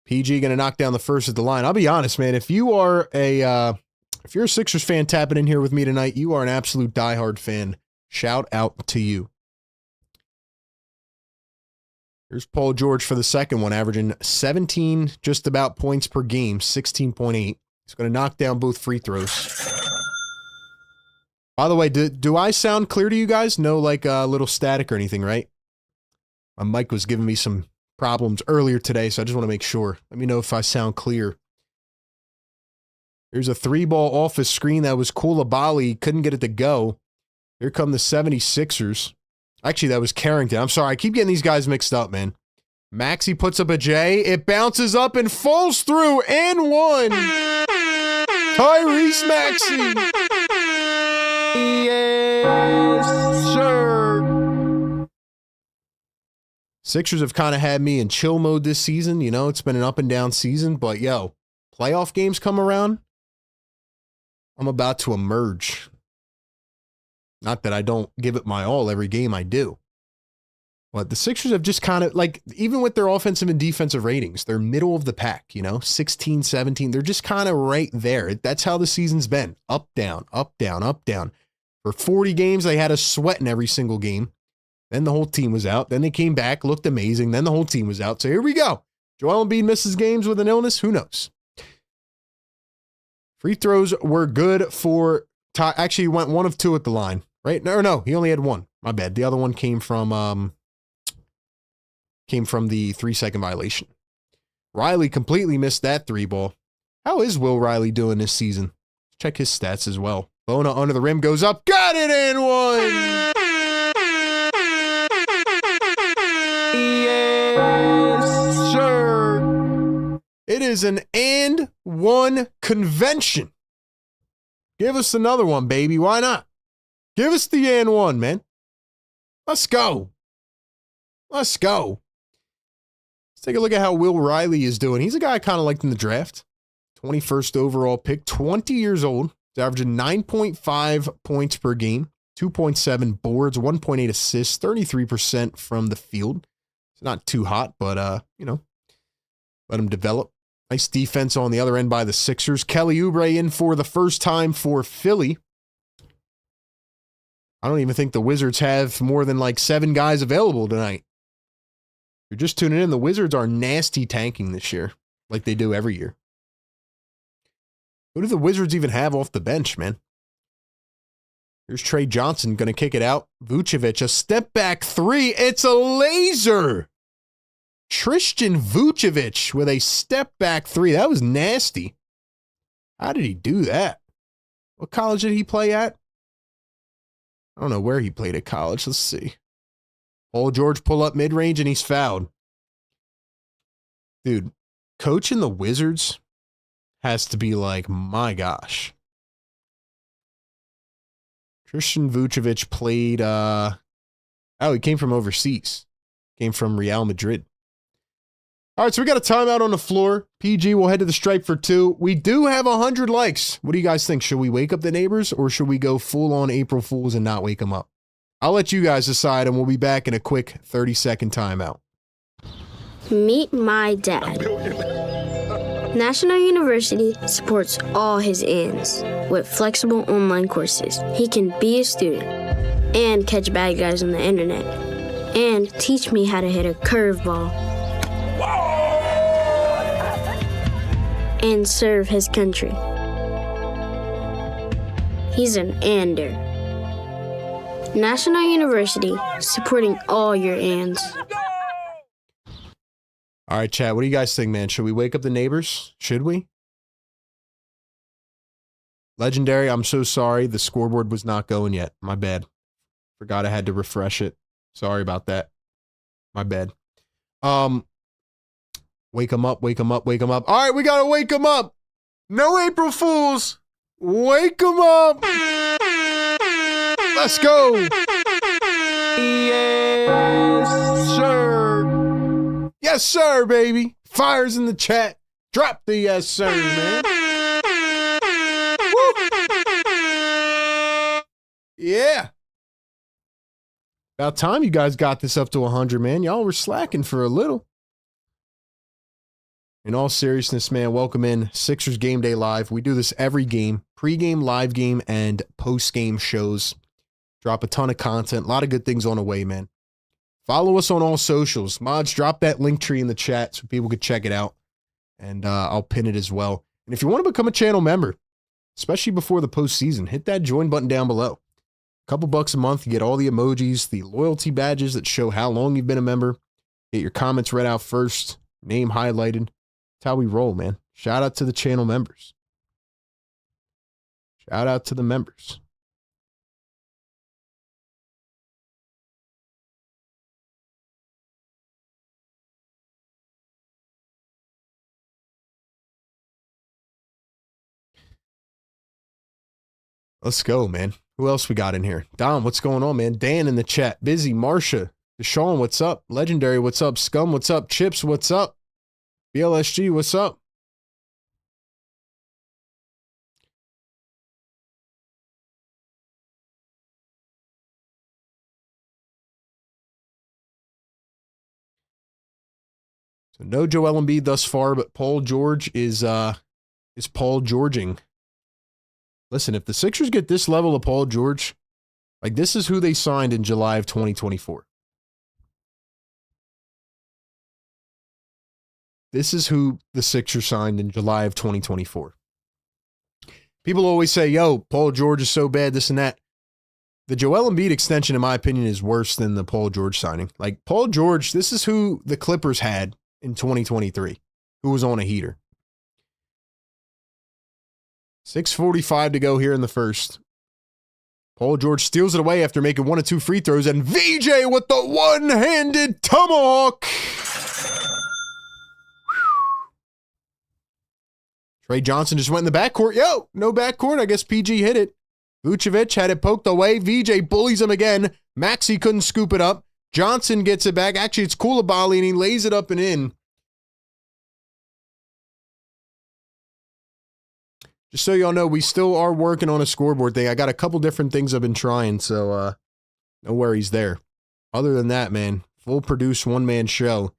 PG going to knock down the first at the line. I'll be honest, man. If you are if you're a Sixers fan tapping in here with me tonight, you are an absolute diehard fan. Shout out to you. Here's Paul George for the second one, averaging 17 just about points per game, 16.8. He's going to knock down both free throws. By the way, do I sound clear to you guys? No, like a little static or anything, right? My mic was giving me some problems earlier today, so I just want to make sure. Let me know if I sound clear. Here's a 3-ball office screen that was Koulibaly. Couldn't get it to go. Here come the 76ers. Actually, that was Carrington. I'm sorry. I keep getting these guys mixed up, man. Maxey puts up a J. It bounces up and falls through and 1. Tyrese Maxey. Yes, sir. Sixers have kind of had me in chill mode this season. You know, it's been an up and down season. But, yo, playoff games come around. I'm about to emerge. Not that I don't give it my all every game I do. But the Sixers have just kind of, like, even with their offensive and defensive ratings, they're middle of the pack, you know, 16, 17. They're just kind of right there. That's how the season's been. Up, down, up, down, up, down. For 40 games, they had us sweating every single game. Then the whole team was out. Then they came back, looked amazing. Then the whole team was out. So here we go. Joel Embiid misses games with an illness. Who knows? Free throws were good for Ty. Actually, he went 1 of 2 at the line, right? No, he only had 1. My bad. The other one came from the 3-second violation. Riley completely missed that 3-ball. How is Will Riley doing this season? Check his stats as well. Bona under the rim goes up. Got it and 1. Yes, sir. It is an and 1 convention. Give us another one, baby. Why not? Give us the and 1, man. Let's go. Let's go. Let's take a look at how Will Riley is doing. He's a guy I kind of liked in the draft. 21st overall pick, 20 years old. He's averaging 9.5 points per game, 2.7 boards, 1.8 assists, 33% from the field. It's not too hot, but, you know, let him develop. Nice defense on the other end by the Sixers. Kelly Oubre in for the first time for Philly. I don't even think the Wizards have more than like 7 guys available tonight. If you're just tuning in, the Wizards are nasty tanking this year, like they do every year. Who do the Wizards even have off the bench, man? Here's Trey Johnson going to kick it out. Vucevic, a step back 3. It's a laser. Tristan Vucevic with a step back 3. That was nasty. How did he do that? What college did he play at? I don't know where he played at college. Let's see. Paul George pull up mid-range and he's fouled. Dude, coaching the Wizards has to be like, my gosh. Tristan Vucevic played, he came from overseas. Came from Real Madrid. All right, so we got a timeout on the floor. PG will head to the stripe for 2. We do have 100 likes. What do you guys think? Should we wake up the neighbors or should we go full on April Fools and not wake them up? I'll let you guys decide and we'll be back in a quick 30-second timeout. Meet my dad. National University supports all his ends with flexible online courses. He can be a student and catch bad guys on the internet and teach me how to hit a curveball. And serve his country. He's an ander. National University, supporting all your ands. All right, chat, what do you guys think, man? Should we wake up the neighbors? Should we? Legendary, I'm so sorry. The scoreboard was not going yet. My bad. Forgot I had to refresh it. Sorry about that. My bad. Wake them up, wake them up, wake them up. All right, we got to wake them up. No April Fools. Wake them up. Let's go. Yes, sir. Yes, sir, baby. Fires in the chat. Drop the yes, sir, man. Woo. Yeah. About time you guys got this up to 100, man. Y'all were slacking for a little. In all seriousness, man, welcome in Sixers Game Day Live. We do this every game, pregame, live game, and post-game shows. Drop a ton of content, a lot of good things on the way, man. Follow us on all socials. Mods, drop that link tree in the chat so people could check it out, and I'll pin it as well. And if you want to become a channel member, especially before the postseason, hit that join button down below. A couple bucks a month, you get all the emojis, the loyalty badges that show how long you've been a member. Get your comments read out first, name highlighted. That's how we roll, man. Shout out to the channel members. Shout out to the members. Let's go, man. Who else we got in here? Dom, what's going on, man? Dan in the chat. Busy. Marsha. Deshaun, what's up? Legendary, what's up? Scum, what's up? Chips, what's up? BLSG, what's up? So no Joel Embiid thus far, but Paul George is Paul Georging. Listen, if the Sixers get this level of Paul George, like this is who they signed in July of 2024. This is who the Sixers signed in July of 2024. People always say, yo, Paul George is so bad, this and that. The Joel Embiid extension, in my opinion, is worse than the Paul George signing. Like, Paul George, this is who the Clippers had in 2023, who was on a heater. 6:45 to go here in the first. Paul George steals it away after making 1 of 2 free throws, and VJ with the one-handed tomahawk. Trey Johnson just went in the backcourt. Yo, no backcourt. I guess PG hit it. Vucevic had it poked away. VJ bullies him again. Maxey couldn't scoop it up. Johnson gets it back. Actually, it's Koulibaly, and he lays it up and in. Just so y'all know, we still are working on a scoreboard thing. I got a couple different things I've been trying, so no worries there. Other than that, man, full produce one-man show.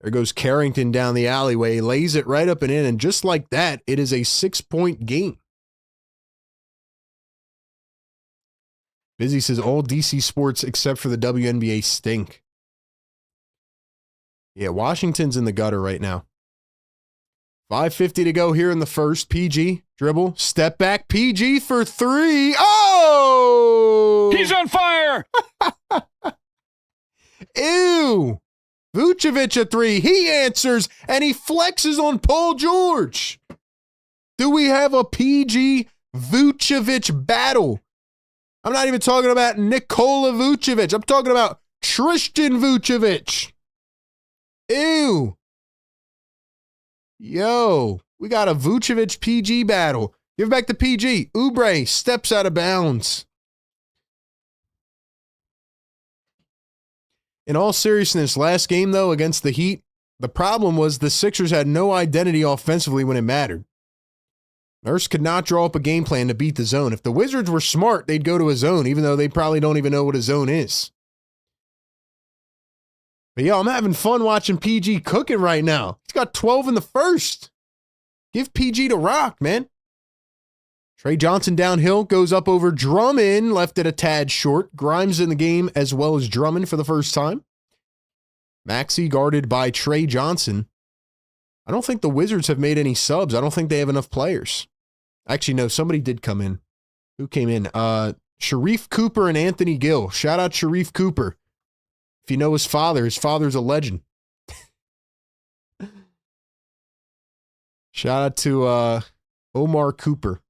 There goes Carrington down the alleyway, lays it right up and in, and just like that, it is a 6-point game. Busy says all DC sports except for the WNBA stink. Yeah, Washington's in the gutter right now. 5:50 to go here in the first. PG, dribble, step back. PG for three. Oh! He's on fire! Ew! Vucevic a three. He answers, and he flexes on Paul George. Do we have a PG Vucevic battle? I'm not even talking about Nikola Vucevic. I'm talking about Tristan Vucevic. Ew. Yo, we got a Vucevic PG battle. Give back to PG. Oubre steps out of bounds. In all seriousness, last game, though, against the Heat, the problem was the Sixers had no identity offensively when it mattered. Nurse could not draw up a game plan to beat the zone. If the Wizards were smart, they'd go to a zone, even though they probably don't even know what a zone is. But yo, I'm having fun watching PG cooking right now. He's got 12 in the first. Give PG to rock, man. Trey Johnson downhill, goes up over Drummond, left it a tad short. Grimes in the game as well as Drummond for the first time. Maxey guarded by Trey Johnson. I don't think the Wizards have made any subs. I don't think they have enough players. Actually, no, somebody did come in. Who came in? Sharif Cooper and Anthony Gill. Shout out Sharif Cooper. If you know his father's a legend. Shout out to Omar Cooper.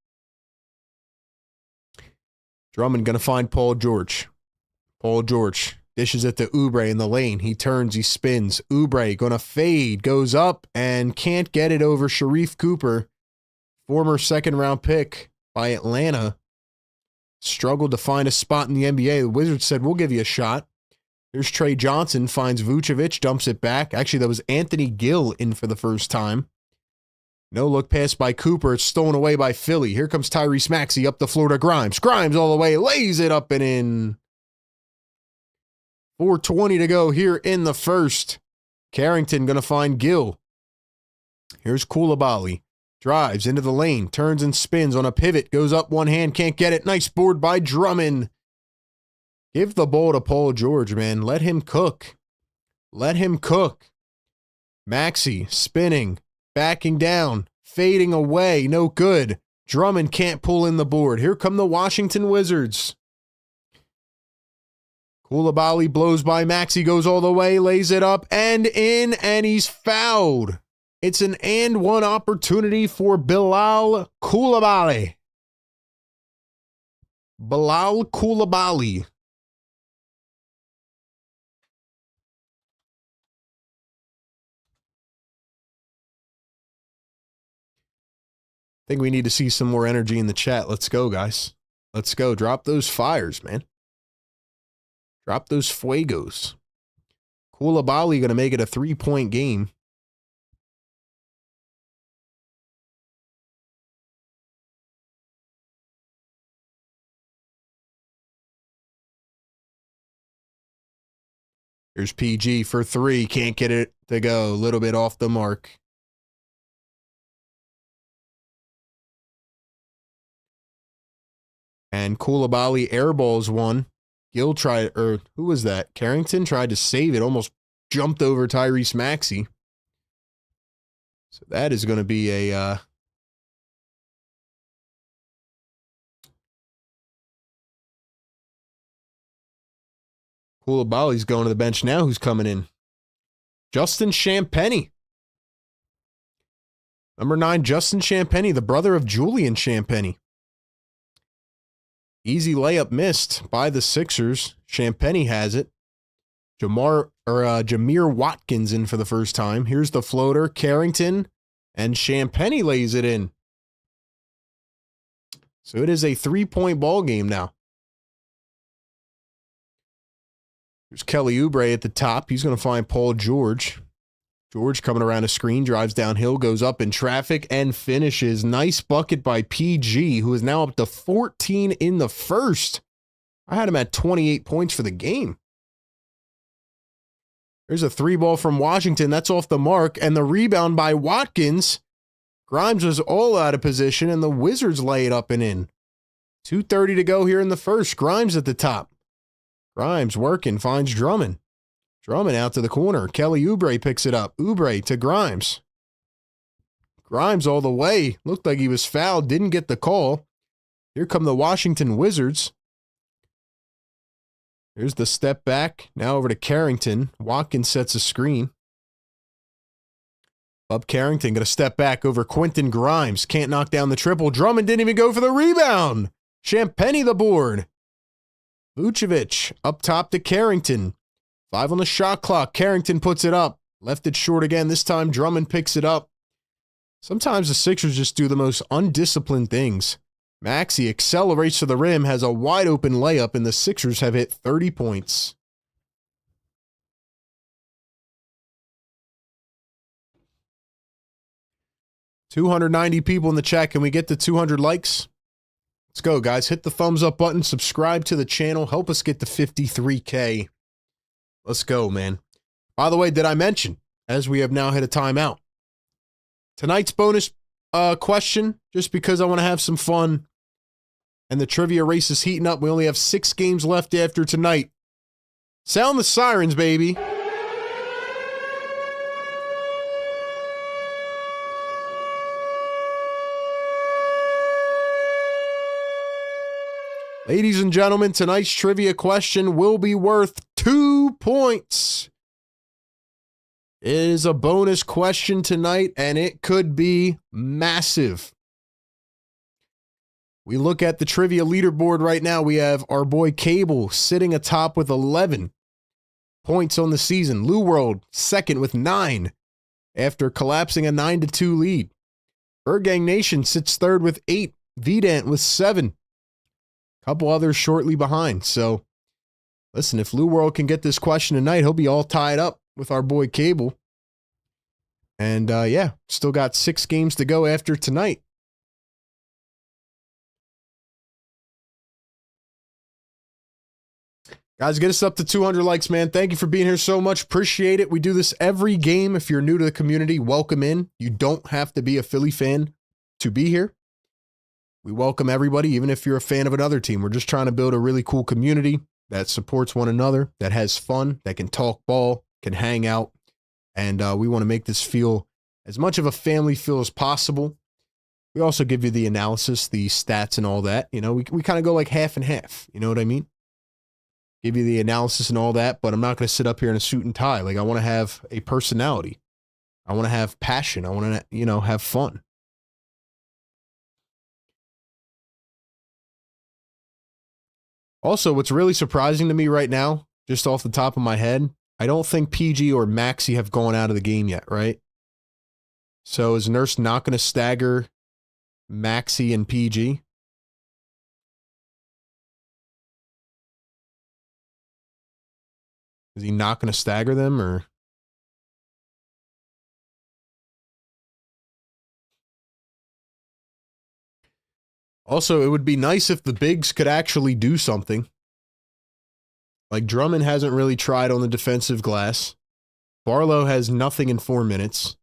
Drummond going to find Paul George. Paul George dishes it to Oubre in the lane. He turns, he spins. Oubre going to fade, goes up, and can't get it over Sharif Cooper. Former second-round pick by Atlanta. Struggled to find a spot in the NBA. The Wizards said, we'll give you a shot. Here's Trey Johnson, finds Vucevic, dumps it back. Actually, that was Anthony Gill in for the first time. No look pass by Cooper. It's stolen away by Philly. Here comes Tyrese Maxey up the floor to Grimes. Grimes all the way, lays it up and in. 4:20 to go here in the first. Carrington going to find Gill. Here's Koulibaly. Drives into the lane, turns and spins on a pivot. Goes up one hand, can't get it. Nice board by Drummond. Give the ball to Paul George, man. Let him cook. Let him cook. Maxey spinning. Backing down, fading away, no good. Drummond can't pull in the board. Here come the Washington Wizards. Koulibaly blows by Maxey, goes all the way, lays it up and in, and he's fouled. It's an and one opportunity for Bilal Koulibaly. Bilal Koulibaly. I think we need to see some more energy in the chat. Let's go, guys. Let's go. Drop those fires, man. Drop those fuegos. Koulibaly going to make it a 3-point game. Here's PG for three. Can't get it to go. A little bit off the mark. And Koulibaly airballs one. Gill tried, or who was that? Carrington tried to save it. Almost jumped over Tyrese Maxey. So that is going to be a... Koulibaly's going to the bench now. Who's coming in? Justin Champagnie. Number 9, Justin Champagnie, the brother of Julian Champagnie. Easy layup missed by the Sixers. Champagnie has it. Jameer Watkins in for the first time. Here's the floater. Carrington and Champagnie lays it in. So it is a 3-point ball game now. There's Kelly Oubre at the top. He's going to find Paul George. George coming around a screen, drives downhill, goes up in traffic, and finishes. Nice bucket by PG, who is now up to 14 in the first. I had him at 28 points for the game. There's a 3-ball from Washington. That's off the mark. And the rebound by Watkins. Grimes was all out of position, and the Wizards lay it up and in. 2:30 to go here in the first. Grimes at the top. Grimes working, finds Drummond. Drummond out to the corner. Kelly Oubre picks it up. Oubre to Grimes. Grimes all the way. Looked like he was fouled. Didn't get the call. Here come the Washington Wizards. Here's the step back. Now over to Carrington. Watkins sets a screen. Bub Carrington going to step back over Quentin Grimes. Can't knock down the triple. Drummond didn't even go for the rebound. Champagny the board. Vucevic up top to Carrington. 5 on the shot clock. Carrington puts it up. Left it short again. This time Drummond picks it up. Sometimes the Sixers just do the most undisciplined things. Maxey accelerates to the rim, has a wide open layup, and the Sixers have hit 30 points. $290 people in the chat. Can we get to 200 likes? Let's go, guys. Hit the thumbs up button. Subscribe to the channel. Help us get to 53K. Let's go, man. By the way, did I mention, as we have now hit a timeout, tonight's bonus question, just because I want to have some fun, and the trivia race is heating up. We only have 6 games left after tonight. Sound the sirens, baby. Ladies and gentlemen, tonight's trivia question will be worth 2 points. It is a bonus question tonight, and it could be massive. We look at the trivia leaderboard right now. We have our boy Cable sitting atop with 11 points on the season. Lou World second with 9 after collapsing a 9-2 lead. Pregame Nation sits third with 8. Vidant with 7. Couple others shortly behind. So, listen, if Lou World can get this question tonight, he'll be all tied up with our boy Cable. And, yeah, still got 6 games to go after tonight. Guys, get us up to 200 likes, man. Thank you for being here so much. Appreciate it. We do this every game. If you're new to the community, welcome in. You don't have to be a Philly fan to be here. We welcome everybody, even if you're a fan of another team. We're just trying to build a really cool community that supports one another, that has fun, that can talk ball, can hang out. And we want to make this feel as much of a family feel as possible. We also give you the analysis, the stats and all that. You know, we kind of go like half and half. You know what I mean? Give you the analysis and all that, but I'm not going to sit up here in a suit and tie. Like, I want to have a personality. I want to have passion. I want to, you know, have fun. Also, what's really surprising to me right now, just off the top of my head, I don't think PG or Maxey have gone out of the game yet, right? So is Nurse not going to stagger Maxey and PG? Is he not going to stagger them, or? Also, it would be nice if the bigs could actually do something. Like, Drummond hasn't really tried on the defensive glass. Barlow has nothing in 4 minutes.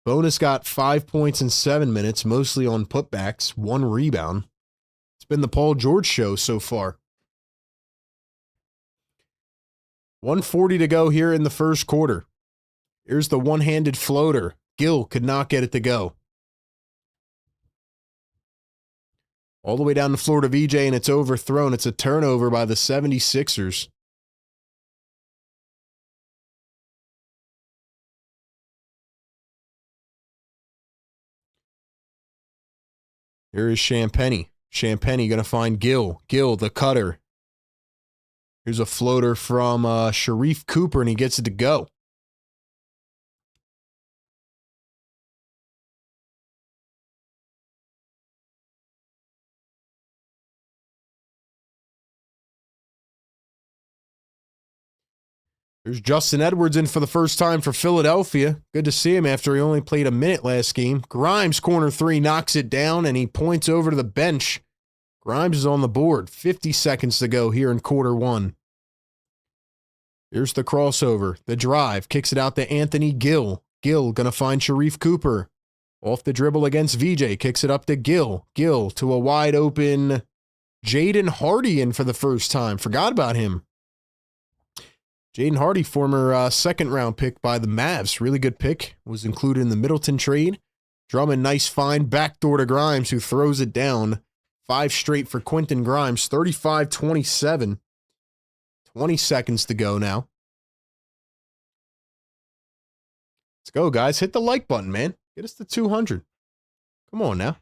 Bonus got 5 points in 7 minutes, mostly on putbacks, 1 rebound. It's been the Paul George show so far. 1:40 to go here in the first quarter. Here's the one-handed floater. Gill could not get it to go. All the way down the floor to VJ, and it's overthrown. It's a turnover by the 76ers. Here is Champagny. Champagny going to find Gill. Gill, the cutter. Here's a floater from Sharif Cooper, and he gets it to go. There's Justin Edwards in for the first time for Philadelphia. Good to see him after he only played a minute last game. Grimes, corner 3, knocks it down, and he points over to the bench. Grimes is on the board. 50 seconds to go here in quarter 1. Here's the crossover. The drive. Kicks it out to Anthony Gill. Gill going to find Sharif Cooper. Off the dribble against VJ. Kicks it up to Gill. Gill to a wide open Jaden Hardy in for the first time. Forgot about him. Jaden Hardy, former second-round pick by the Mavs. Really good pick. Was included in the Middleton trade. Drummond, nice find. Backdoor to Grimes, who throws it down. 5 straight for Quentin Grimes. 35-27. 20 seconds to go now. Let's go, guys. Hit the like button, man. Get us to 200. Come on now.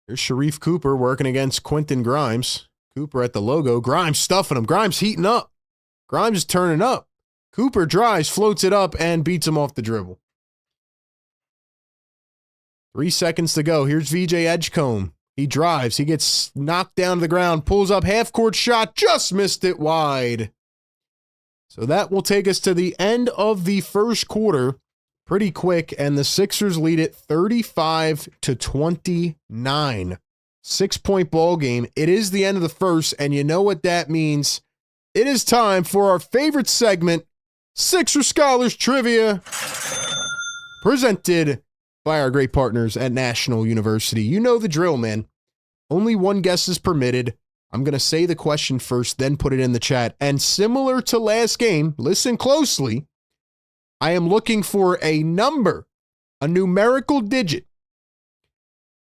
Here's Sharif Cooper working against Quentin Grimes. Cooper at the logo. Grimes stuffing him. Grimes heating up. Grimes is turning up. Cooper drives, floats it up, and beats him off the dribble. 3 seconds to go. Here's VJ Edgecombe. He drives. He gets knocked down to the ground. Pulls up. Half-court shot. Just missed it wide. So that will take us to the end of the first quarter pretty quick, and the Sixers lead it 35-29. 6-point ball game. It is the end of the first, and you know what that means. It is time for our favorite segment, Sixer Scholars Trivia, presented by our great partners at National University. You know the drill, man. Only one guess is permitted. I'm going to say the question first, then put it in the chat. And similar to last game, listen closely, I am looking for a number, a numerical digit.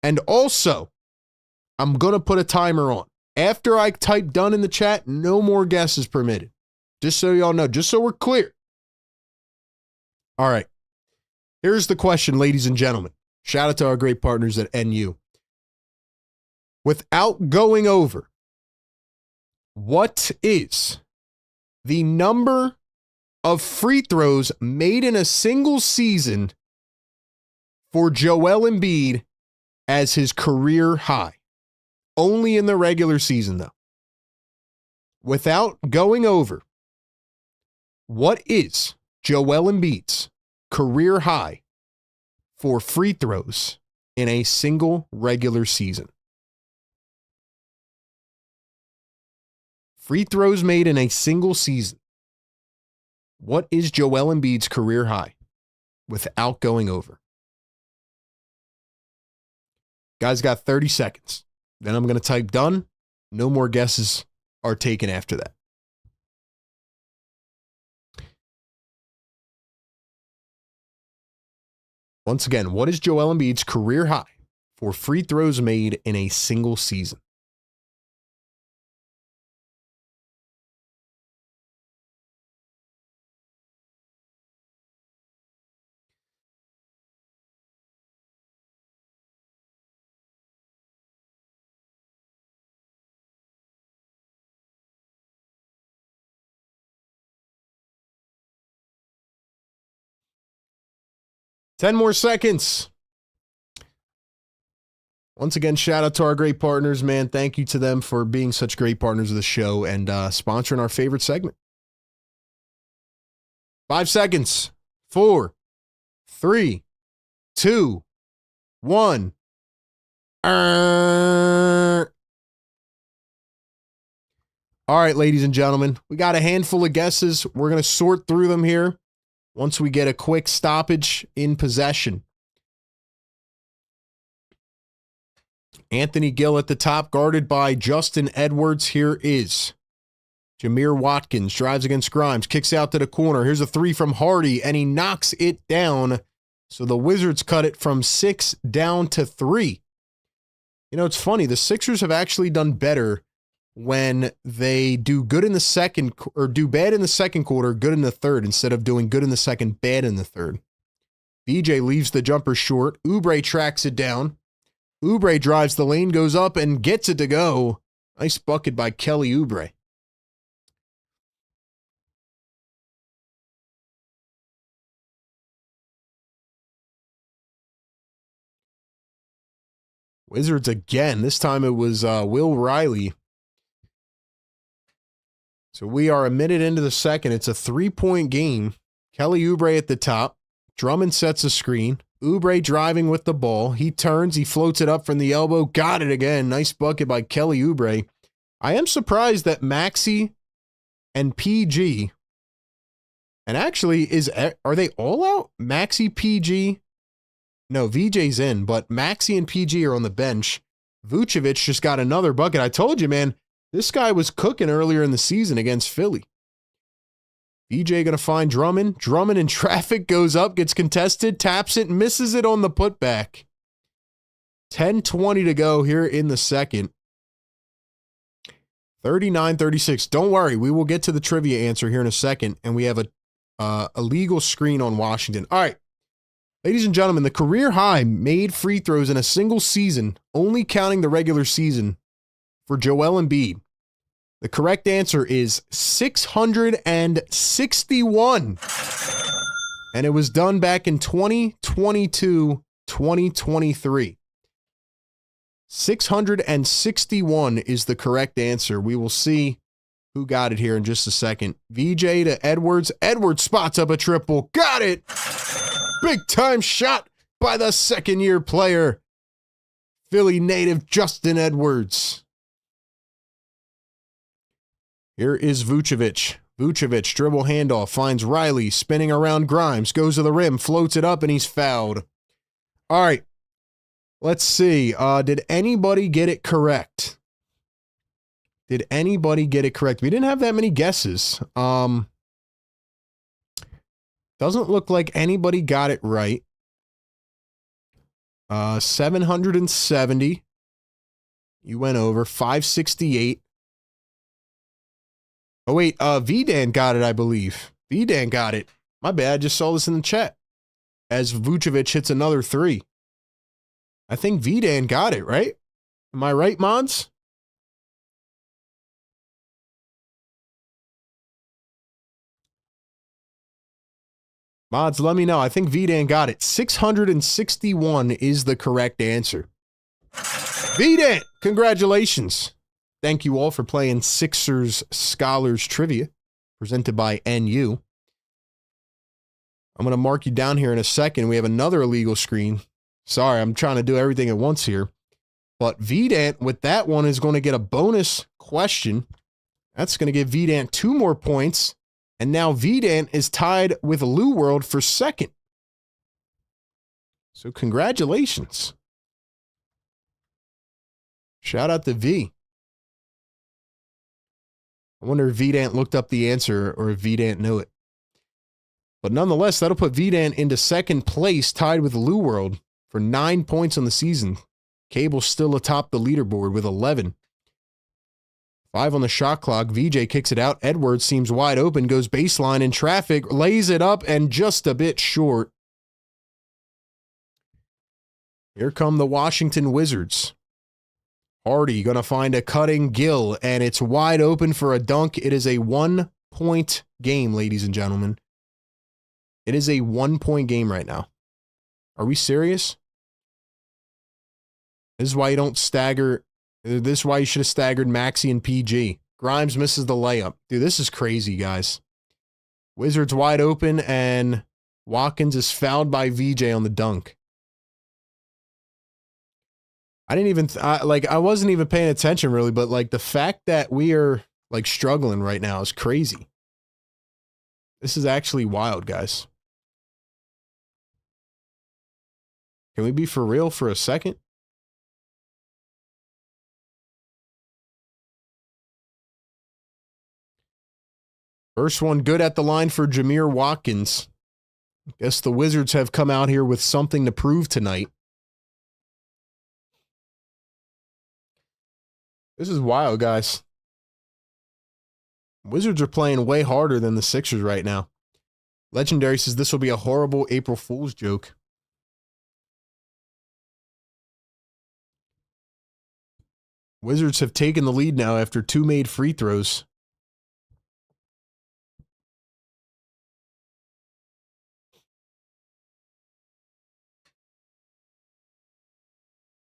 And also, I'm going to put a timer on. After I type done in the chat, no more guesses permitted. Just so y'all know, just so we're clear. All right. Here's the question, ladies and gentlemen. Shout out to our great partners at NU. Without going over, what is the number of free throws made in a single season for Joel Embiid as his career high? Only in the regular season, though. Without going over, what is Joel Embiid's career high for free throws in a single regular season? Free throws made in a single season. What is Joel Embiid's career high without going over? Guys got 30 seconds. Then I'm going to type done. No more guesses are taken after that. Once again, what is Joel Embiid's career high for free throws made in a single season? Ten more seconds. Once again, shout out to our great partners, man. Thank you to them for being such great partners of the show and sponsoring our favorite segment. 5 seconds. 4, 3, 2, 1. All right, ladies and gentlemen, we got a handful of guesses. We're going to sort through them here once we get a quick stoppage in possession. Anthony Gill at the top, guarded by Justin Edwards. Here is Jameer Watkins, drives against Grimes, kicks out to the corner. Here's a 3 from Hardy, and he knocks it down. So the Wizards cut it from 6 down to 3. You know, it's funny. The Sixers have actually done better when they do good in the second, or do bad in the second quarter, good in the third, instead of doing good in the second, bad in the third. BJ leaves the jumper short. Oubre tracks it down. Oubre drives the lane, goes up, and gets it to go. Nice bucket by Kelly Oubre. Wizards again. This time it was Will Riley. So we are a minute into the second. It's a 3-point game. Kelly Oubre at the top. Drummond sets a screen. Oubre driving with the ball. He turns. He floats it up from the elbow. Got it again. Nice bucket by Kelly Oubre. I am surprised that Maxey and PG, and actually, are they all out? Maxey, PG? No, VJ's in, but Maxey and PG are on the bench. Vucevic just got another bucket. I told you, man, this guy was cooking earlier in the season against Philly. VJ going to find Drummond. Drummond in traffic, goes up, gets contested, taps it, misses it on the putback. 10:20 to go here in the second. 39-36. Don't worry, we will get to the trivia answer here in a second, and we have a legal screen on Washington. All right, ladies and gentlemen, the career high made free throws in a single season, only counting the regular season, for Joel Embiid. The correct answer is 661. And it was done back in 2022-2023. 661 is the correct answer. We will see who got it here in just a second. VJ to Edwards. Edwards spots up a triple. Got it! Big time shot by the second-year player, Philly native Justin Edwards. Here is Vucevic. Vucevic, dribble handoff, finds Riley, spinning around Grimes, goes to the rim, floats it up, and he's fouled. All right. Let's see. Did anybody get it correct? Did anybody get it correct? We didn't have that many guesses. Doesn't look like anybody got it right. 770. You went over. 568. Oh, wait. VDan got it, I believe. VDan got it. My bad. I just saw this in the chat. As Vucevic hits another three. I think VDan got it, right? Am I right, mods? Mods, let me know. I think VDan got it. 661 is the correct answer. VDan, congratulations. Thank you all for playing Sixers Scholars Trivia, presented by NU. I'm going to mark you down here in a second. We have another illegal screen. Sorry, I'm trying to do everything at once here. But VDant with that one is going to get a bonus question. That's going to give VDant 2 more points. And now VDant is tied with Lou World for second. So congratulations. Shout out to V. I wonder if VDant looked up the answer or if VDant knew it. But nonetheless, that'll put VDant into second place, tied with Lou World for 9 points on the season. Cable still atop the leaderboard with 11. 5 on the shot clock. VJ kicks it out. Edwards seems wide open, goes baseline in traffic, lays it up, and just a bit short. Here come the Washington Wizards. Hardy going to find a cutting Gill, and it's wide open for a dunk. It is a 1-point game, ladies and gentlemen. It is a 1-point game right now. Are we serious? This is why you don't stagger. This is why you should have staggered Maxey and PG. Grimes misses the layup. Dude, this is crazy, guys. Wizards wide open, and Watkins is fouled by VJ on the dunk. I didn't even, I wasn't even paying attention really, but like the fact that we are like struggling right now is crazy. This is actually wild, guys. Can we be for real for a second? First one good at the line for Jameer Watkins. Guess the Wizards have come out here with something to prove tonight. This is wild, guys. Wizards are playing way harder than the Sixers right now. Legendary says this will be a horrible April Fool's joke. Wizards have taken the lead now after 2 made free throws.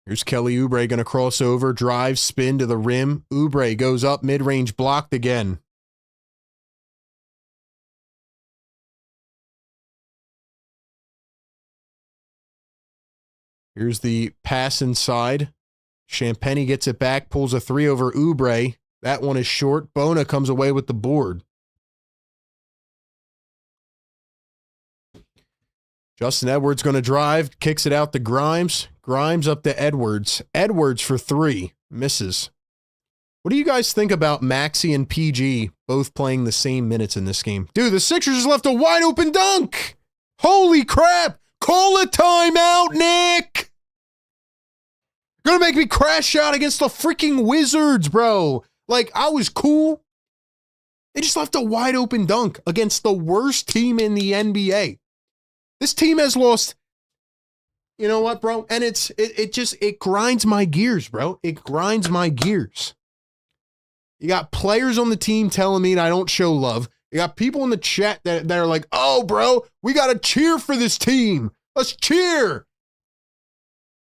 Here's Kelly Oubre going to cross over, drive, spin to the rim. Oubre goes up, mid-range, blocked again. Here's the pass inside. Champagny gets it back, pulls a 3 over Oubre. That one is short. Bona comes away with the board. Justin Edwards going to drive, kicks it out to Grimes. Grimes up to Edwards. Edwards for 3, misses. What do you guys think about Maxey and PG both playing the same minutes in this game? Dude, the Sixers just left a wide open dunk. Holy crap. Call a timeout, Nick. Gonna make me crash out against the freaking Wizards, bro. Like, I was cool. They just left a wide open dunk against the worst team in the NBA. This team has lost. You know what, bro? And it grinds my gears, bro. It grinds my gears. You got players on the team telling me that I don't show love. You got people in the chat that are like, oh, bro, we got to cheer for this team. Let's cheer.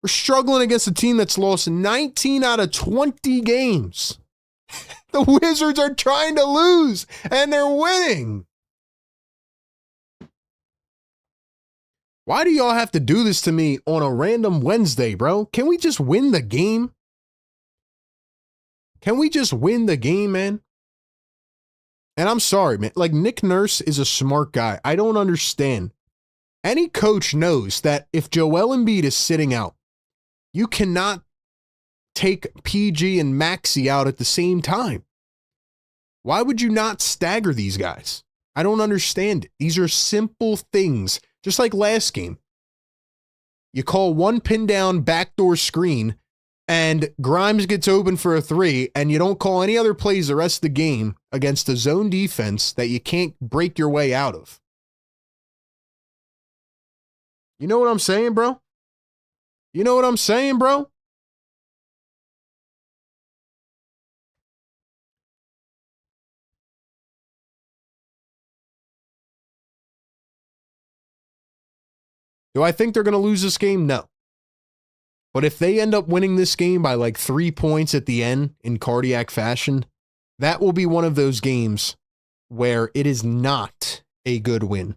We're struggling against a team that's lost 19 out of 20 games. The Wizards are trying to lose, and they're winning. Why do y'all have to do this to me on a random Wednesday, bro? Can we just win the game? Can we just win the game, man? And I'm sorry, man. Like, Nick Nurse is a smart guy. I don't understand. Any coach knows that if Joel Embiid is sitting out, you cannot take PG and Maxey out at the same time. Why would you not stagger these guys? I don't understand it. These are simple things. Just like last game. You call one pin down backdoor screen and Grimes gets open for a 3 and you don't call any other plays the rest of the game against a zone defense that you can't break your way out of. You know what I'm saying, bro? You know what I'm saying, bro? Do I think they're going to lose this game? No. But if they end up winning this game by like 3 points at the end in cardiac fashion, that will be one of those games where it is not a good win.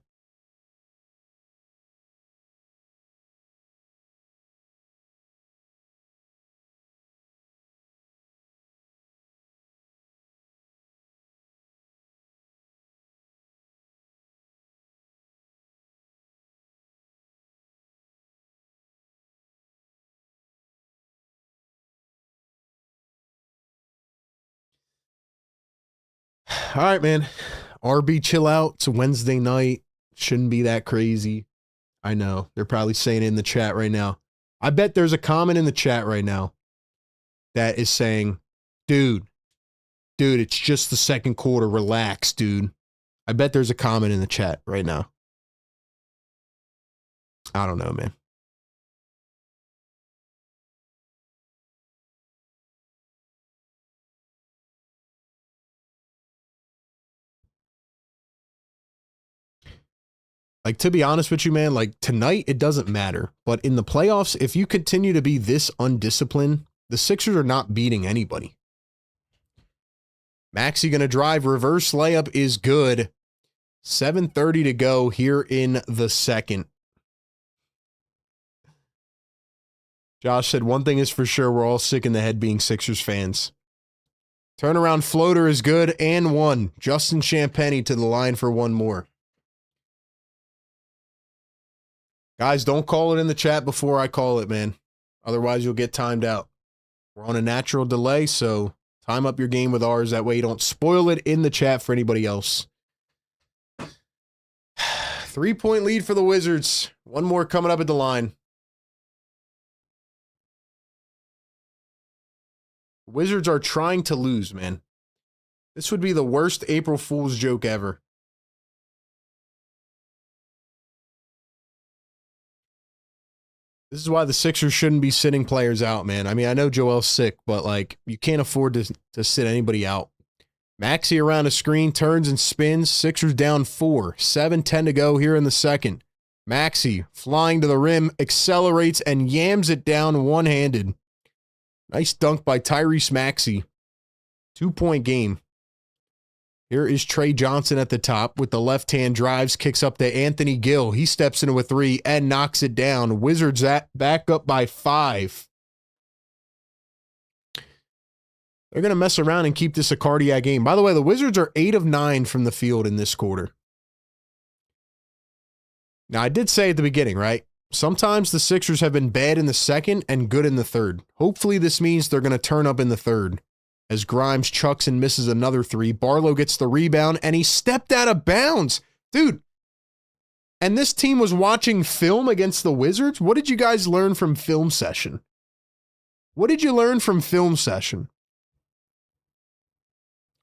All right, man. RB chill out. It's a Wednesday night. Shouldn't be that crazy. I know. They're probably saying it in the chat right now. I bet there's a comment in the chat right now that is saying, dude, it's just the second quarter. Relax, dude. I bet there's a comment in the chat right now. I don't know, man. Like, to be honest with you, man, like tonight, it doesn't matter. But in the playoffs, if you continue to be this undisciplined, the Sixers are not beating anybody. Maxey going to drive. Reverse layup is good. 7:30 to go here in the second. Josh said, one thing is for sure, we're all sick in the head being Sixers fans. Turnaround floater is good and one. Justin Champagnie to the line for one more. Guys, don't call it in the chat before I call it, man. Otherwise, you'll get timed out. We're on a natural delay, so time up your game with ours. That way you don't spoil it in the chat for anybody else. 3-point lead for the Wizards. One more coming up at the line. Wizards are trying to lose, man. This would be the worst April Fool's joke ever. This is why the Sixers shouldn't be sitting players out, man. I mean, I know Joel's sick, but, like, you can't afford to sit anybody out. Maxey around a screen, turns and spins. Sixers down 4. 7:10 to go here in the second. Maxey flying to the rim, accelerates, and yams it down one-handed. Nice dunk by Tyrese Maxey. 2-point game. Here is Trey Johnson at the top with the left-hand drives, kicks up to Anthony Gill. He steps into a 3 and knocks it down. Wizards back up by 5. They're going to mess around and keep this a cardiac game. By the way, the Wizards are 8 of 9 from the field in this quarter. Now, I did say at the beginning, right? Sometimes the Sixers have been bad in the second and good in the third. Hopefully this means they're going to turn up in the third. As Grimes chucks and misses another three, Barlow gets the rebound, and he stepped out of bounds. Dude, and this team was watching film against the Wizards? What did you guys learn from film session? What did you learn from film session?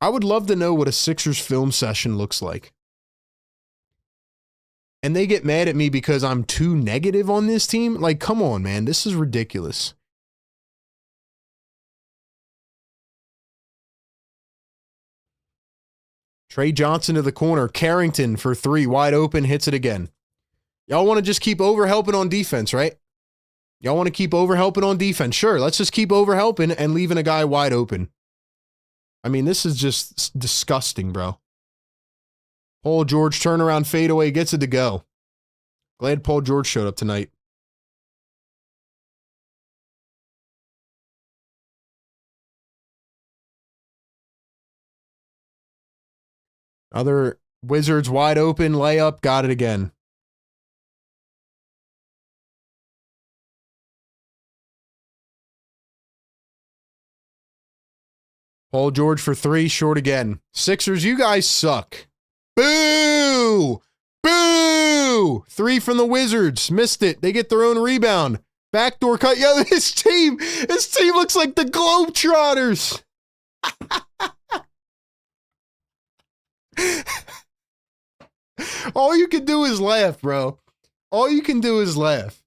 I would love to know what a Sixers film session looks like. And they get mad at me because I'm too negative on this team? Like, come on, man. This is ridiculous. Trey Johnson to the corner. Carrington for three. Wide open. Hits it again. Y'all want to just keep over-helping on defense, right? Y'all want to keep over-helping on defense? Sure, let's just keep over-helping and leaving a guy wide open. I mean, this is just disgusting, bro. Paul George turnaround fadeaway gets it to go. Glad Paul George showed up tonight. Other Wizards wide open layup, got it again. Paul George for three, short again. Sixers, you guys suck. Boo! Boo! Three from the Wizards. Missed it. They get their own rebound. Backdoor cut. Yo, this team looks like the Globetrotters. All you can do is laugh, bro. All you can do is laugh.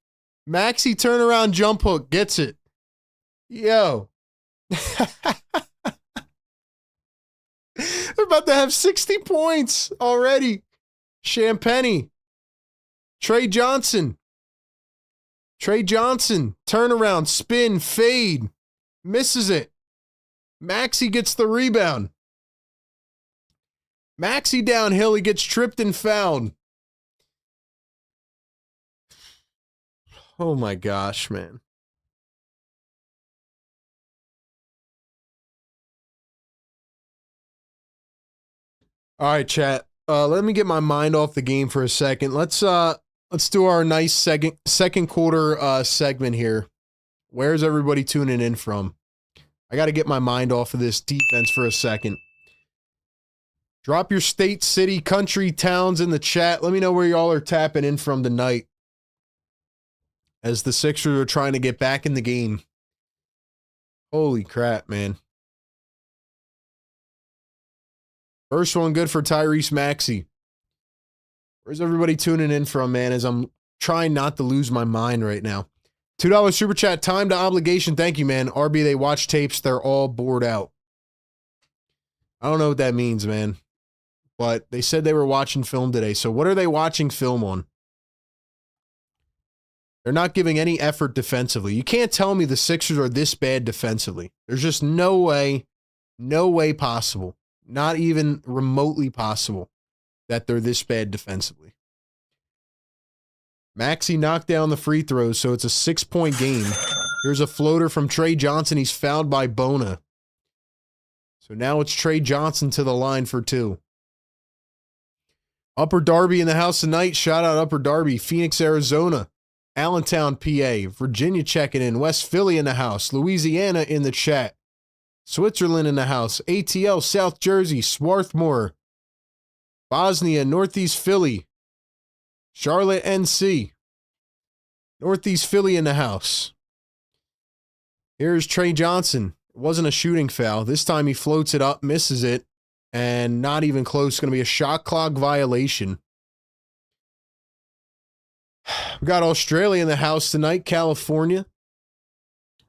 Maxey turnaround jump hook. Gets it. Yo. They're about to have 60 points already. Champagny. Trey Johnson. Trey Johnson. Turnaround, spin, fade. Misses it. Maxey gets the rebound. Maxey downhill. He gets tripped and fouled. Oh my gosh, man. All right, chat. Let me get my mind off the game for a second. Let's do our nice second quarter segment here. Where's everybody tuning in from? I got to get my mind off of this defense for a second. Drop your state, city, country, towns in the chat. Let me know where y'all are tapping in from tonight as the Sixers are trying to get back in the game. Holy crap, man. First one good for Tyrese Maxey. Where's everybody tuning in from, man, as I'm trying not to lose my mind right now. $2 super chat, time to obligation. Thank you, man. RB, they watch tapes. They're all bored out. I don't know what that means, man. But they said they were watching film today. So what are they watching film on? They're not giving any effort defensively. You can't tell me the Sixers are this bad defensively. There's just no way possible. Not even remotely possible that they're this bad defensively. Maxey knocked down the free throws, so it's a 6-point game. Here's a floater from Trey Johnson. He's fouled by Bona. So now it's Trey Johnson to the line for two. Upper Darby in the house tonight. Shout out Upper Darby. Phoenix, Arizona. Allentown, PA. Virginia checking in. West Philly in the house. Louisiana in the chat. Switzerland in the house. ATL, South Jersey. Swarthmore. Bosnia, Northeast Philly. Charlotte, NC. Northeast Philly in the house. Here's Trey Johnson. It wasn't a shooting foul. This time he floats it up, misses it, and not even close. It's going to be a shot clock violation. We got Australia in the house tonight. California.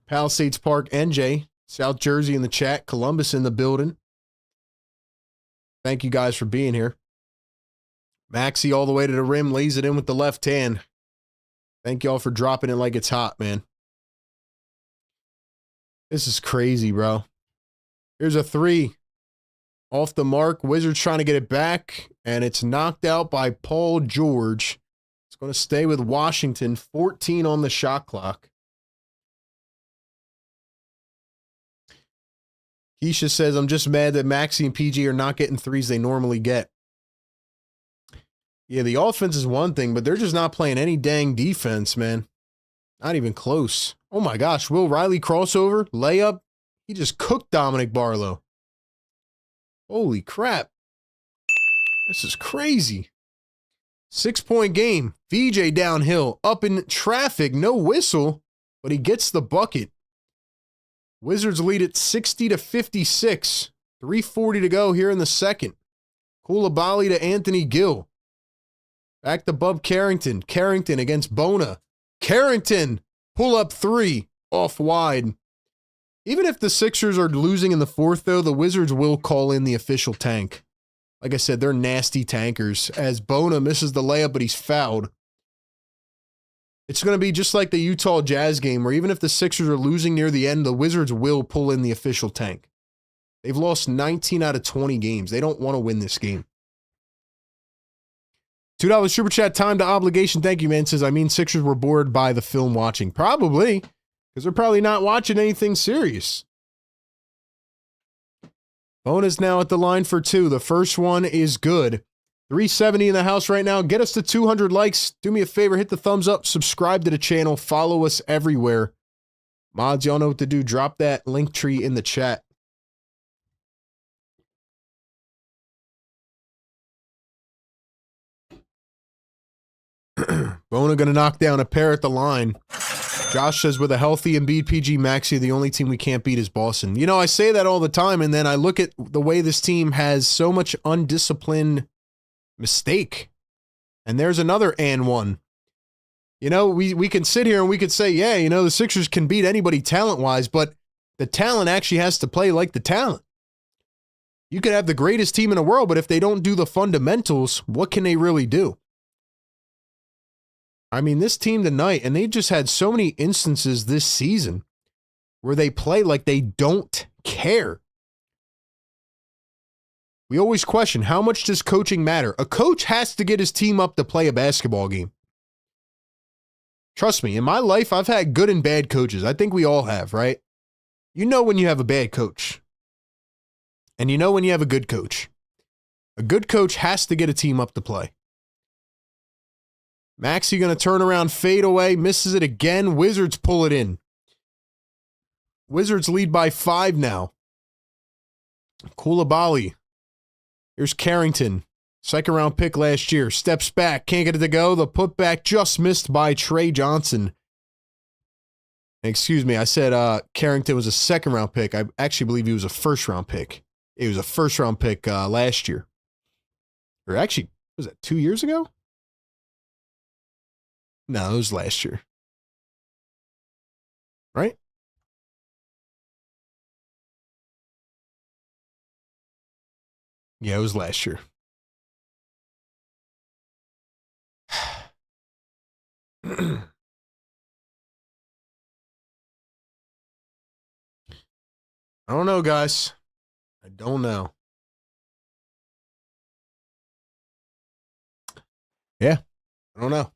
Palisades Park, NJ. South Jersey in the chat. Columbus in the building. Thank you guys for being here. Maxey all the way to the rim, lays it in with the left hand. Thank y'all for dropping it like it's hot, man. This is crazy, bro. Here's a three. Off the mark. Wizards trying to get it back, and it's knocked out by Paul George. It's going to stay with Washington. 14 on the shot clock. Keisha says, I'm just mad that Maxey and PG are not getting threes they normally get. Yeah, the offense is one thing, but they're just not playing any dang defense, man. Not even close. Oh my gosh, Will Riley crossover, layup. He just cooked Dominic Barlow. Holy crap. This is crazy. 6-point game. VJ downhill, up in traffic, no whistle, but he gets the bucket. Wizards lead it 60-56. 3:40 to go here in the second. Koulibaly to Anthony Gill. Back to Bub Carrington. Carrington against Bona. Carrington, pull up three, off wide. Even if the Sixers are losing in the fourth, though, the Wizards will call in the official tank. Like I said, they're nasty tankers. As Bona misses the layup, but he's fouled. It's going to be just like the Utah Jazz game, where even if the Sixers are losing near the end, the Wizards will pull in the official tank. They've lost 19 out of 20 games. They don't want to win this game. $2 super chat, time to obligation. Thank you, man. Says, I mean, Sixers were bored by the film watching. Probably, because they're probably not watching anything serious. Bona's now at the line for two. The first one is good. 370 in the house right now. Get us to 200 likes. Do me a favor, hit the thumbs up, subscribe to the channel, follow us everywhere. Mods, y'all know what to do. Drop that link tree in the chat. Bona going to knock down a pair at the line. Josh says, with a healthy Embiid, PG, Maxey, the only team we can't beat is Boston. You know, I say that all the time, and then I look at the way this team has so much undisciplined mistake. And there's another and one. You know, we can sit here and we could say, yeah, you know, the Sixers can beat anybody talent-wise, but the talent actually has to play like the talent. You could have the greatest team in the world, but if they don't do the fundamentals, what can they really do? I mean, this team tonight, and they just had so many instances this season where they play like they don't care. We always question, how much does coaching matter? A coach has to get his team up to play a basketball game. Trust me, in my life, I've had good and bad coaches. I think we all have, right? You know when you have a bad coach. And you know when you have a good coach. A good coach has to get a team up to play. Maxey going to turn around, fade away, misses it again. Wizards pull it in. Wizards lead by 5 now. Koulibaly. Here's Carrington. Second round pick last year. Steps back. Can't get it to go. The putback just missed by Trey Johnson. Excuse me. I said Carrington was a second round pick. I actually believe he was a first round pick. He was a first round pick last year. Or actually, was that 2 years ago? No, it was last year. Right? Yeah, it was last year. I don't know, guys. I don't know. Yeah, I don't know.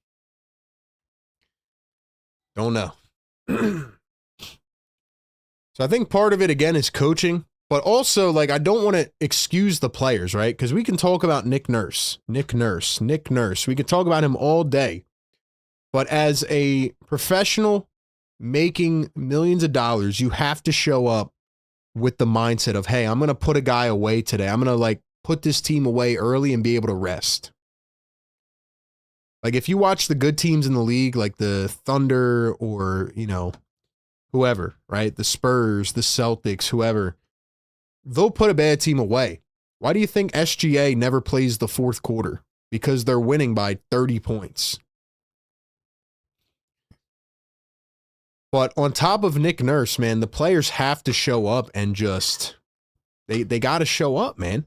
Don't know. So I think part of it, again, is coaching. But also, like, I don't want to excuse the players, right? Because we can talk about Nick Nurse. We can talk about him all day. But as a professional making millions of dollars, you have to show up with the mindset of, hey, I'm going to put a guy away today. I'm going to, like, put this team away early and be able to rest. Like, if you watch the good teams in the league, like the Thunder or, you know, whoever, right? The Spurs, the Celtics, whoever, they'll put a bad team away. Why do you think SGA never plays the fourth quarter? Because they're winning by 30 points. But on top of Nick Nurse, man, the players have to show up and just, they got to show up, man.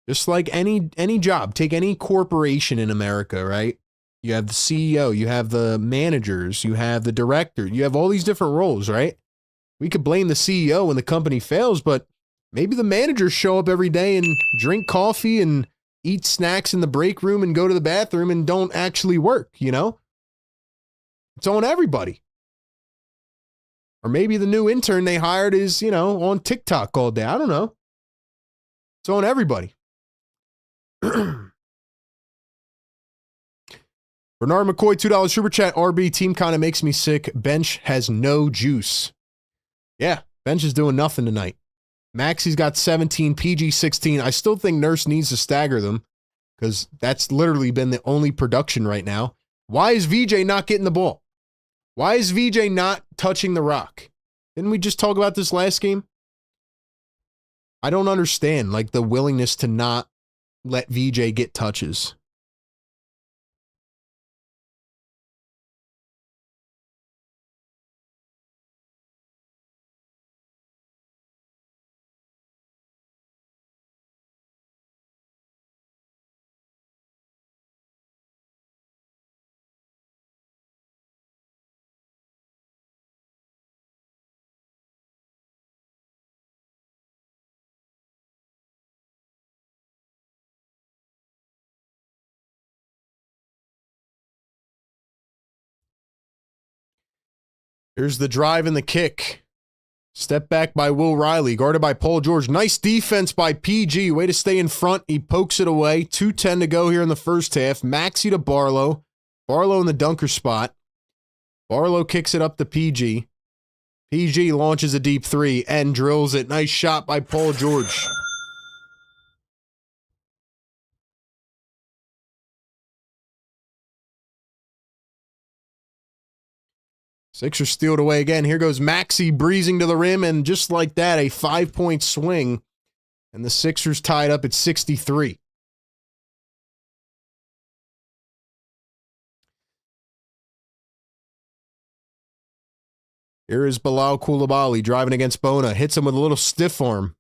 Just like any job, take any corporation in America, right? You have the CEO, you have the managers, you have the director, you have all these different roles, right? We could blame the CEO when the company fails, but maybe the managers show up every day and drink coffee and eat snacks in the break room and go to the bathroom and don't actually work, you know? It's on everybody. Or maybe the new intern they hired is, you know, on TikTok all day. I don't know. It's on everybody. Bernard McCoy, $2 super chat. RB team kind of makes me sick. Bench has no juice. Yeah, bench is doing nothing tonight. Maxie's got 17, PG 16. I still think Nurse needs to stagger them because that's literally been the only production right now. Why is VJ not getting the ball? Why is VJ not touching the rock? Didn't we just talk about this last game? I don't understand, like, the willingness to not let VJ get touches. Here's the drive and the kick. Step back by Will Riley, guarded by Paul George. Nice defense by PG. Way to stay in front. He pokes it away. 2:10 to go here in the first half. Maxey to Barlow. Barlow in the dunker spot. Barlow kicks it up to PG. PG launches a deep three and drills it. Nice shot by Paul George. Sixers steal it away again. Here goes Maxey breezing to the rim, and just like that, a 5-point swing. And the Sixers tied up at 63. Here is Bilal Coulibaly driving against Bona. Hits him with a little stiff arm.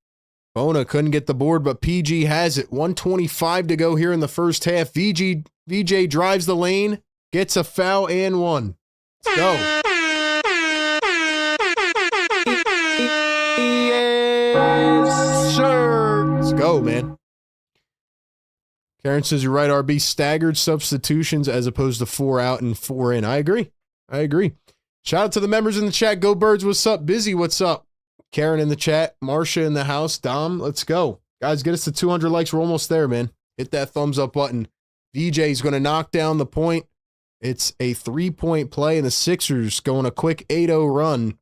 Bona couldn't get the board, but PG has it. 1:25 to go here in the first half. VJ drives the lane, gets a foul and one. Let's go. Yes, sir. Let's go, man. Karen says you're right, RB. Staggered substitutions as opposed to 4 out and 4 in. I agree. Shout out to the members in the chat. Go Birds, what's up? Busy, what's up? Karen in the chat. Marsha in the house. Dom, let's go. Guys, get us to 200 likes. We're almost there, man. Hit that thumbs up button. VJ's going to knock down the point. It's a 3-point play, and the Sixers going a quick 8-0 run.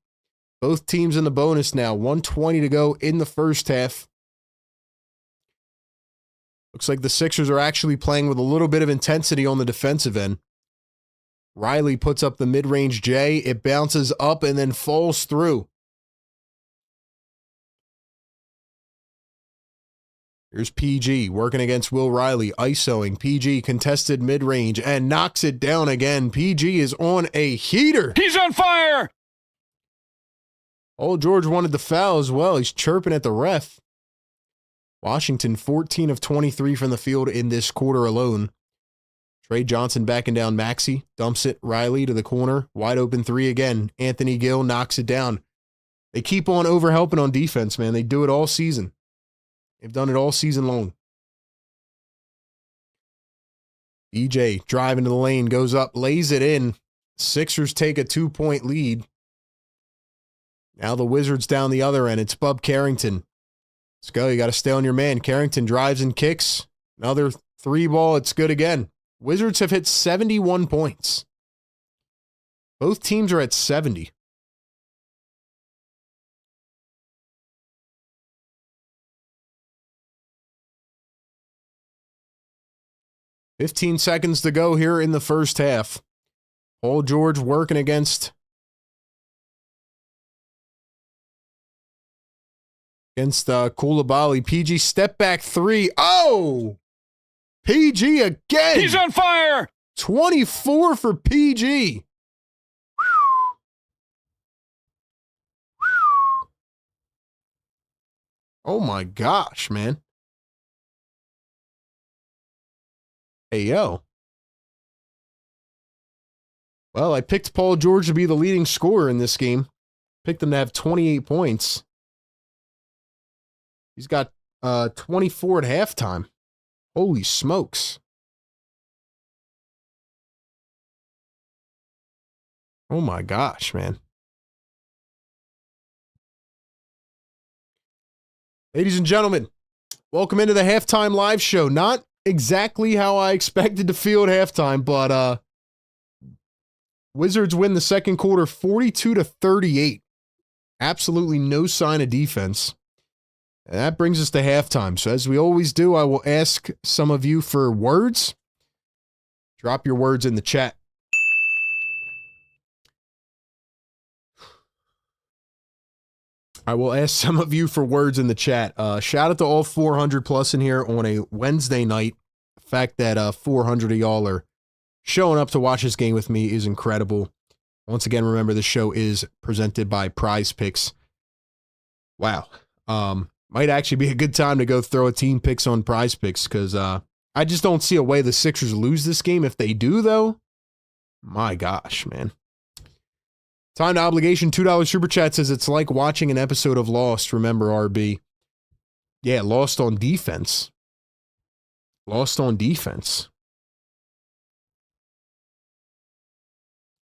Both teams in the bonus now. 1:20 to go in the first half. Looks like the Sixers are actually playing with a little bit of intensity on the defensive end. Riley puts up the mid-range J. It bounces up and then falls through. Here's PG working against Will Riley, isoing. PG contested mid-range and knocks it down again. PG is on a heater. He's on fire! Old George wanted the foul as well. He's chirping at the ref. Washington 14 of 23 from the field in this quarter alone. Trey Johnson backing down Maxey, dumps it. Riley to the corner, wide open three again. Anthony Gill knocks it down. They keep on overhelping on defense, man. They do it all season. They've done it all season long. EJ driving to the lane, goes up, lays it in. Sixers take a 2-point lead. Now the Wizards down the other end. It's Bub Carrington. Let's go. You got to stay on your man. Carrington drives and kicks. Another 3-ball. It's good again. Wizards have hit 71 points. Both teams are at 70. $15 seconds to go here in the first half. Paul George working against Coulibaly. PG step back three. Oh! PG again. He's on fire. 24 for PG. Oh my gosh, man. Hey, yo. Well, I picked Paul George to be the leading scorer in this game. Picked him to have 28 points. He's got 24 at halftime. Holy smokes. Oh my gosh, man. Ladies and gentlemen, welcome into the halftime live show. Not exactly how I expected to feel at halftime, but Wizards win the second quarter 42-38. Absolutely no sign of defense. And that brings us to halftime. So as we always do, I will ask some of you for words. Drop your words in the chat. I will ask some of you for words in the chat. Shout out to all 400 plus in here on a Wednesday night. The fact that 400 of y'all are showing up to watch this game with me is incredible. Once again, remember the show is presented by Prize Picks. Wow. Might actually be a good time to go throw a team picks on Prize Picks because I just don't see a way the Sixers lose this game. If they do, though, my gosh, man. Time to obligation, $2 super chat says it's like watching an episode of Lost. Remember, RB. Yeah, Lost on defense. Lost on defense.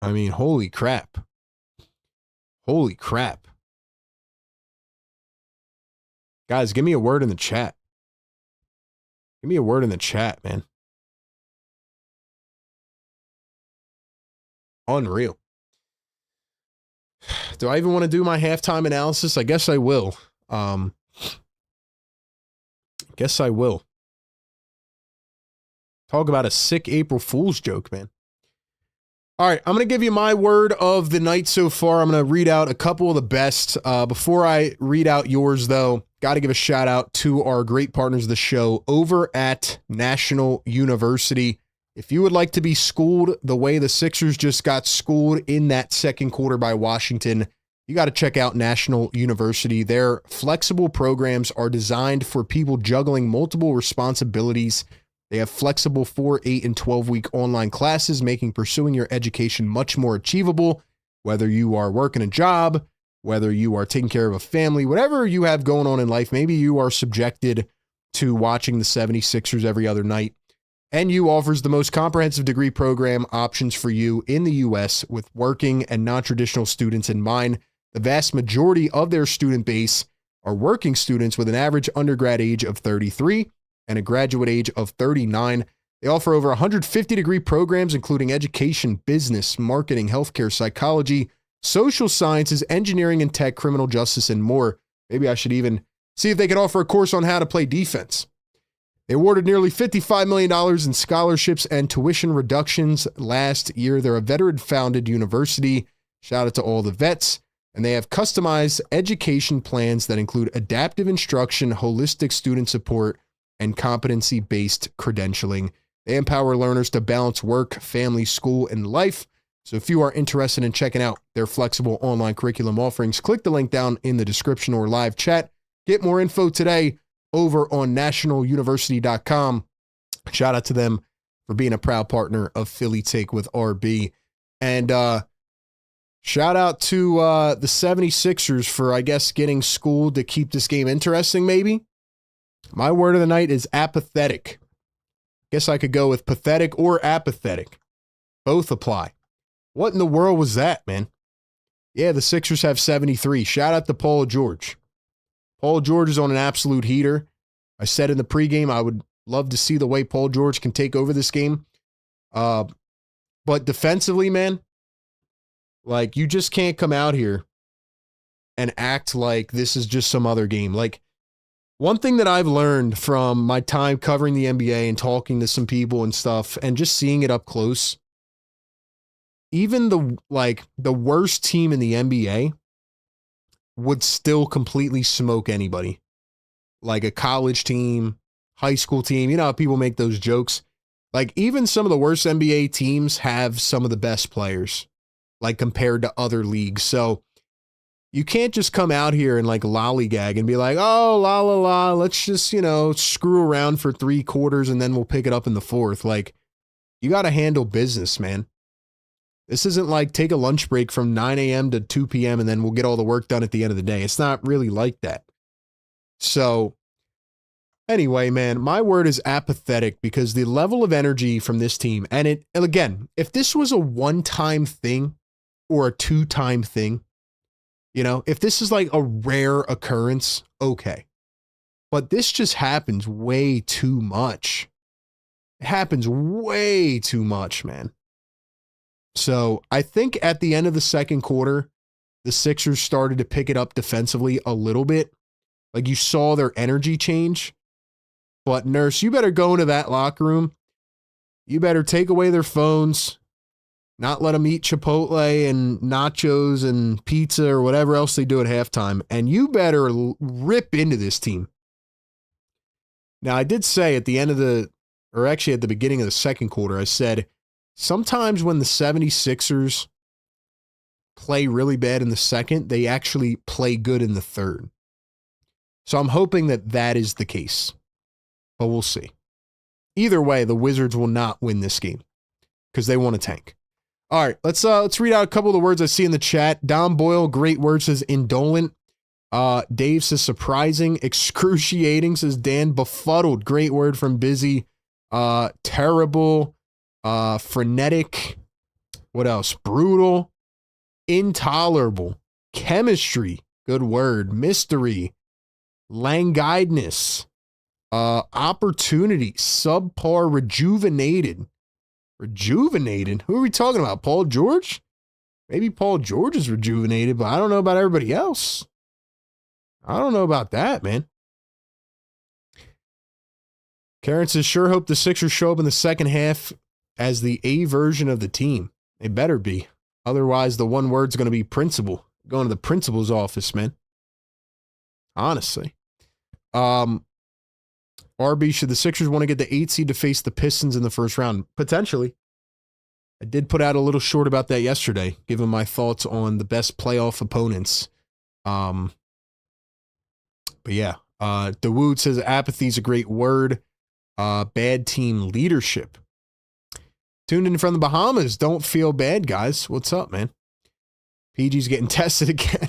I mean, holy crap. Holy crap. Guys, give me a word in the chat. Give me a word in the chat, man. Unreal. Do I even want to do my halftime analysis? I guess I will. Guess I will. Talk about a sick April Fool's joke, man. All right, I'm going to give you my word of the night so far. I'm going to read out a couple of the best. Before I read out yours, though, got to give a shout out to our great partners of the show over at National University. If you would like to be schooled the way the Sixers just got schooled in that second quarter by Washington, you got to check out National University. Their flexible programs are designed for people juggling multiple responsibilities. They have flexible 4, 8, and 12-week online classes, making pursuing your education much more achievable, whether you are working a job, whether you are taking care of a family, whatever you have going on in life. Maybe you are subjected to watching the 76ers every other night. NU offers the most comprehensive degree program options for you in the U.S. with working and non-traditional students in mind. The vast majority of their student base are working students with an average undergrad age of 33 and a graduate age of 39. They offer over 150 degree programs, including education, business, marketing, healthcare, psychology, social sciences, engineering and tech, criminal justice, and more. Maybe I should even see if they can offer a course on how to play defense. They awarded nearly $55 million in scholarships and tuition reductions last year. They're a veteran-founded university. Shout out to all the vets. And they have customized education plans that include adaptive instruction, holistic student support, and competency-based credentialing. They empower learners to balance work, family, school, and life. So if you are interested in checking out their flexible online curriculum offerings, click the link down in the description or live chat. Get more info today over on nationaluniversity.com. Shout out to them for being a proud partner of Philly Take with RB. And shout out to the 76ers for, I guess, getting schooled to keep this game interesting, maybe. My word of the night is apathetic. Guess I could go with pathetic or apathetic. Both apply. What in the world was that, man? Yeah, the Sixers have 73. Shout out to Paul George. Paul George is on an absolute heater. I said in the pregame, I would love to see the way Paul George can take over this game. But defensively, man, like, you just can't come out here and act like this is just some other game. Like, one thing that I've learned from my time covering the NBA and talking to some people and stuff and just seeing it up close, even the worst team in the NBA would still completely smoke anybody. Like a college team, high school team, you know how people make those jokes? Like, even some of the worst NBA teams have some of the best players, like, compared to other leagues. So you can't just come out here and like lollygag and be like, oh, la, la, la, let's just, screw around for 3 quarters and then we'll pick it up in the fourth. Like, you got to handle business, man. This isn't like take a lunch break from 9 a.m. to 2 p.m. and then we'll get all the work done at the end of the day. It's not really like that. So anyway, man, my word is apathetic because the level of energy from this team, and again, if this was a one-time thing or a 2-time thing, if this is like a rare occurrence, okay. But this just happens way too much. It happens way too much, man. So I think at the end of the second quarter, the Sixers started to pick it up defensively a little bit. Like you saw their energy change. But Nurse, you better go into that locker room. You better take away their phones, not let them eat Chipotle and nachos and pizza or whatever else they do at halftime. And you better rip into this team. Now, I did say at the end of at the beginning of the second quarter, I said, sometimes when the 76ers play really bad in the second, they actually play good in the third. So I'm hoping that that is the case, but we'll see. Either way, the Wizards will not win this game because they want to tank. All right, let's read out a couple of the words I see in the chat. Don Boyle, great word, says indolent. Dave says surprising. Excruciating, says Dan. Befuddled, great word from Busy. Terrible. Frenetic. What else? Brutal. Intolerable. Chemistry, good word. Mystery. Languidness. Opportunity. Subpar. Rejuvenated. Rejuvenated? Who are we talking about? Paul George? Maybe Paul George is rejuvenated, but I don't know about everybody else. I don't know about that, man. Karen says, sure hope the Sixers show up in the second half as the A version of the team. They better be. Otherwise, the one word's going to be principal. Going to the principal's office, man. Honestly. RB, should the Sixers want to get the 8 seed to face the Pistons in the first round? Potentially. I did put out a little short about that yesterday, giving my thoughts on the best playoff opponents. But yeah, DeWood says apathy is a great word. Bad team leadership. Tuned in from the Bahamas. Don't feel bad, guys. What's up, man? PG's getting tested again.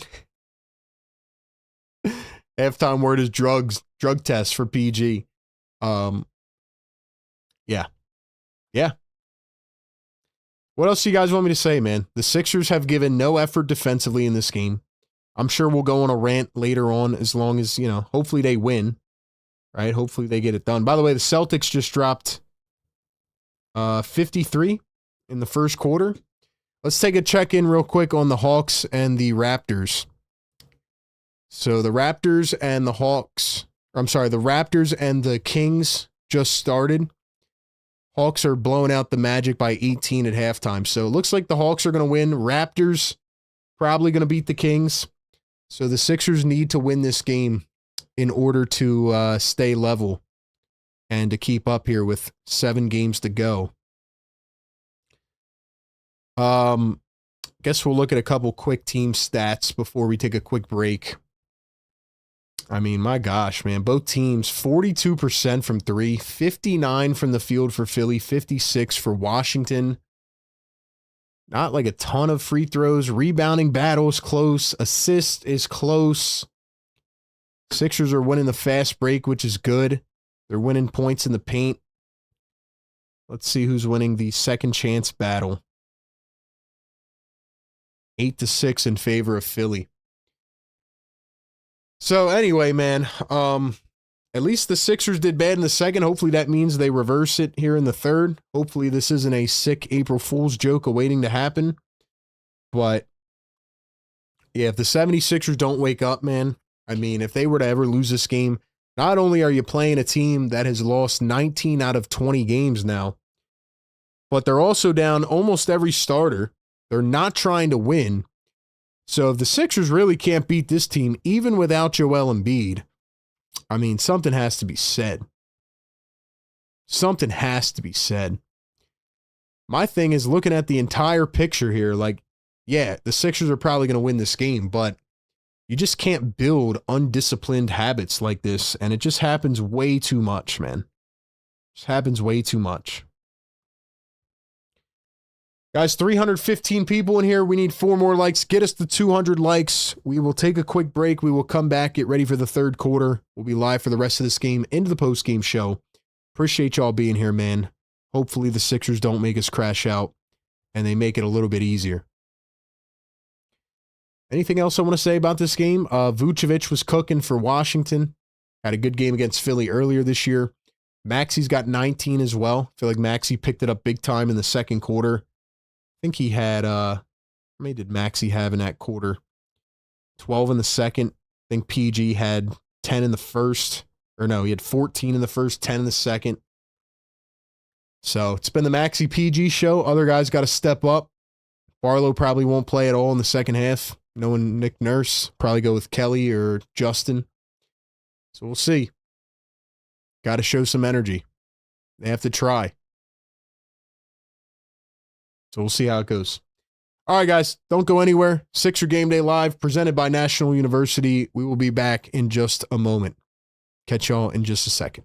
Halftime word is drugs. Drug test for PG. Yeah. What else do you guys want me to say, man? The Sixers have given no effort defensively in this game. I'm sure we'll go on a rant later on as long as, hopefully they win, right? Hopefully they get it done. By the way, the Celtics just dropped 53 in the first quarter. Let's take a check-in real quick on the Hawks and the Raptors. So the Raptors and the Raptors and the Kings just started. Hawks are blowing out the Magic by 18 at halftime. So it looks like the Hawks are going to win. Raptors probably going to beat the Kings. So the Sixers need to win this game in order to stay level and to keep up here with 7 games to go. Guess we'll look at a couple quick team stats before we take a quick break. I mean, my gosh, man. Both teams, 42% from 3, 59 from the field for Philly, 56 for Washington. Not like a ton of free throws. Rebounding battle is close. Assist is close. Sixers are winning the fast break, which is good. They're winning points in the paint. Let's see who's winning the second chance battle. 8-6 in favor of Philly. So anyway, man, at least the Sixers did bad in the second. Hopefully that means they reverse it here in the third. Hopefully this isn't a sick April Fool's joke awaiting to happen. But yeah, if the 76ers don't wake up, man, I mean, if they were to ever lose this game, not only are you playing a team that has lost 19 out of 20 games now, but they're also down almost every starter. They're not trying to win. So if the Sixers really can't beat this team, even without Joel Embiid, I mean, something has to be said. Something has to be said. My thing is looking at the entire picture here, like, yeah, the Sixers are probably going to win this game, but you just can't build undisciplined habits like this, and it just happens way too much, man. It just happens way too much. Guys, 315 people in here. We need 4 more likes. Get us to 200 likes. We will take a quick break. We will come back, get ready for the third quarter. We'll be live for the rest of this game into the post-game show. Appreciate y'all being here, man. Hopefully the Sixers don't make us crash out and they make it a little bit easier. Anything else I want to say about this game? Vucevic was cooking for Washington. Had a good game against Philly earlier this year. Maxi's got 19 as well. I feel like Maxi picked it up big time in the second quarter. I think he had, how many did Maxi have in that quarter? 12 in the second. I think PG had 10 in the first. Or no, he had 14 in the first, 10 in the second. So it's been the Maxi PG show. Other guys got to step up. Barlow probably won't play at all in the second half. Knowing Nick Nurse, probably go with Kelly or Justin. So we'll see. Got to show some energy. They have to try. So we'll see how it goes. All right, guys, don't go anywhere. Sixer Game Day Live, presented by National University. We will be back in just a moment. Catch y'all in just a second.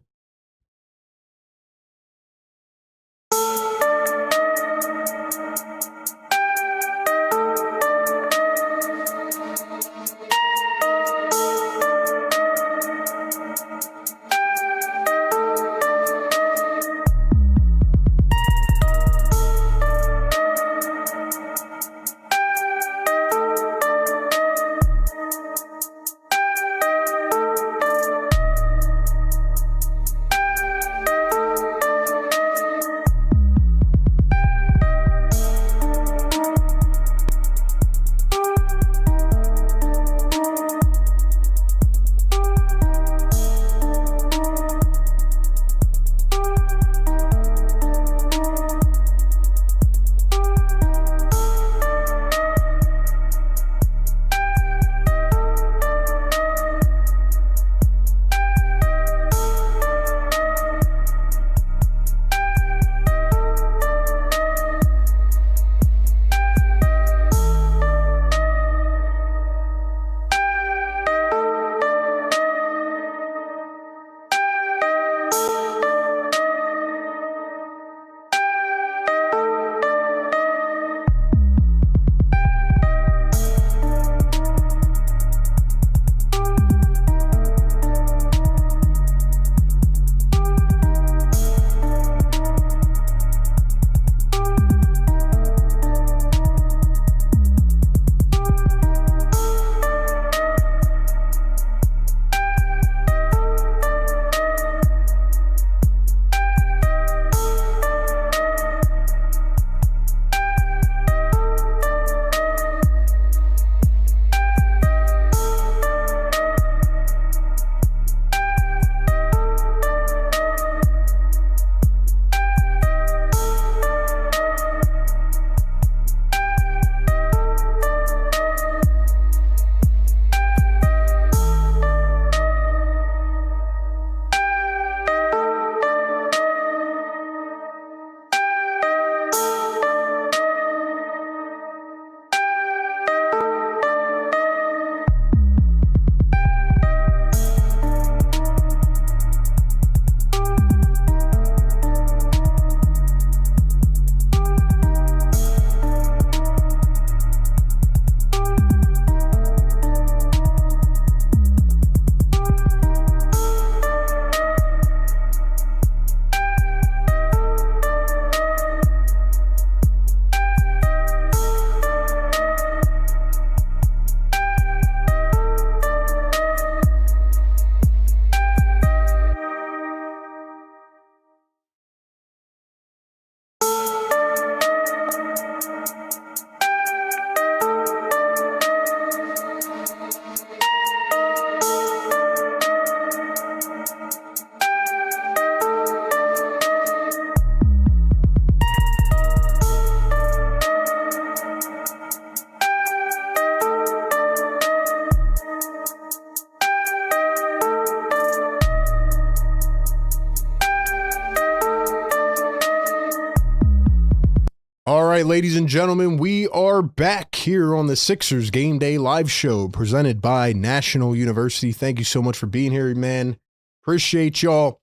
All right, ladies and gentlemen, we are back here on the Sixers Game Day Live Show presented by National University. Thank you so much for being here, man. Appreciate y'all.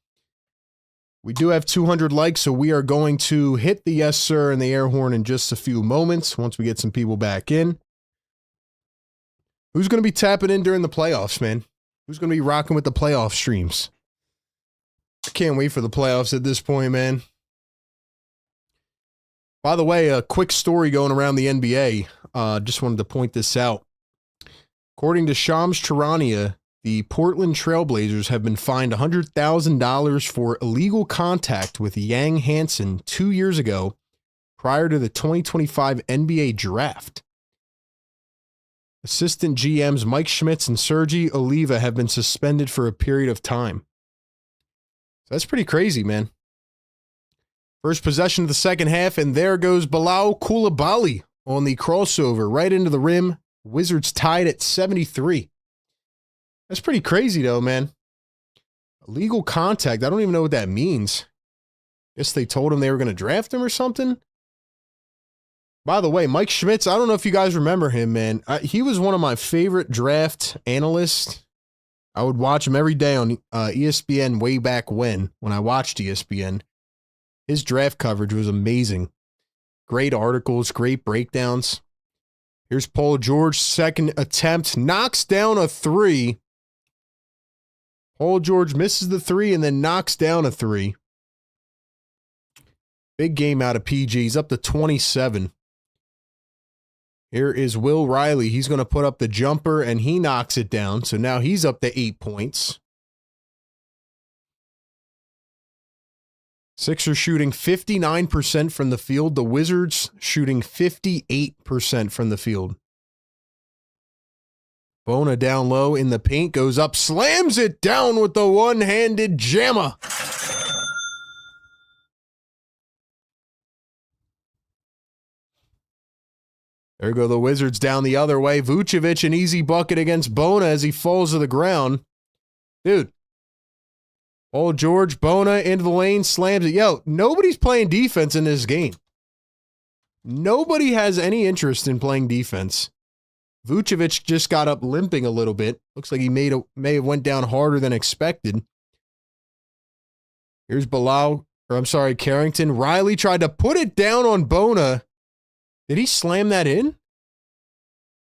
We do have 200 likes, so we are going to hit the yes, sir, and the air horn in just a few moments once we get some people back in. Who's going to be tapping in during the playoffs, man? Who's going to be rocking with the playoff streams? I can't wait for the playoffs at this point, man. By the way, a quick story going around the NBA. Just wanted to point this out. According to Shams Charania, The Portland Trailblazers have been fined $100,000 for illegal contact with Yang Hansen 2 years ago prior to the 2025 NBA draft. Assistant GMs Mike Schmitz and Sergi Oliva have been suspended for a period of time. So that's pretty crazy, man. First possession of the second half, and there goes Bilal Coulibaly on the crossover right into the rim. Wizards tied at 73. That's pretty crazy, though, man. Illegal contact. I don't even know what that means. Guess they told him they were going to draft him or something. By the way, Mike Schmitz, I don't know if you guys remember him, man. He was one of my favorite draft analysts. I would watch him every day on ESPN way back when I watched ESPN. His draft coverage was amazing. Great articles, great breakdowns. Here's Paul George, second attempt, knocks down a three. Paul George misses the three and then knocks down a three. Big game out of PG. He's up to 27. Here is Will Riley. He's going to put up the jumper, and he knocks it down. So now he's up to 8 points. Sixers shooting 59% from the field. The Wizards shooting 58% from the field. Bona down low in the paint, goes up, slams it down with the one-handed jammer. There go the Wizards down the other way. Vucevic, an easy bucket against Bona as he falls to the ground. Dude. Paul George, Bona into the lane, slams it. Yo, nobody's playing defense in this game. Nobody has any interest in playing defense. Vucevic just got up limping a little bit. Looks like he may have went down harder than expected. Here's Carrington. Riley tried to put it down on Bona. Did he slam that in?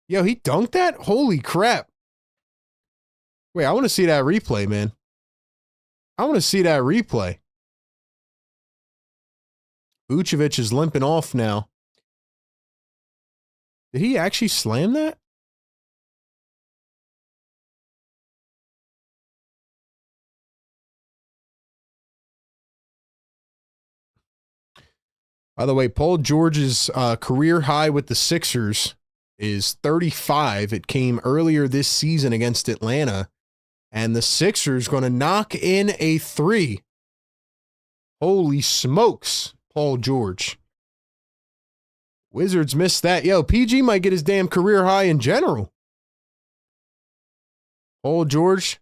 Yo, he dunked that? Holy crap. Wait, I want to see that replay, man. I want to see that replay. Vucevic is limping off now. Did he actually slam that? By the way, Paul George's career high with the Sixers is 35. It came earlier this season against Atlanta. And the Sixers going to knock in a three. Holy smokes, Paul George. Wizards missed that. Yo, PG might get his damn career high in general. Paul George,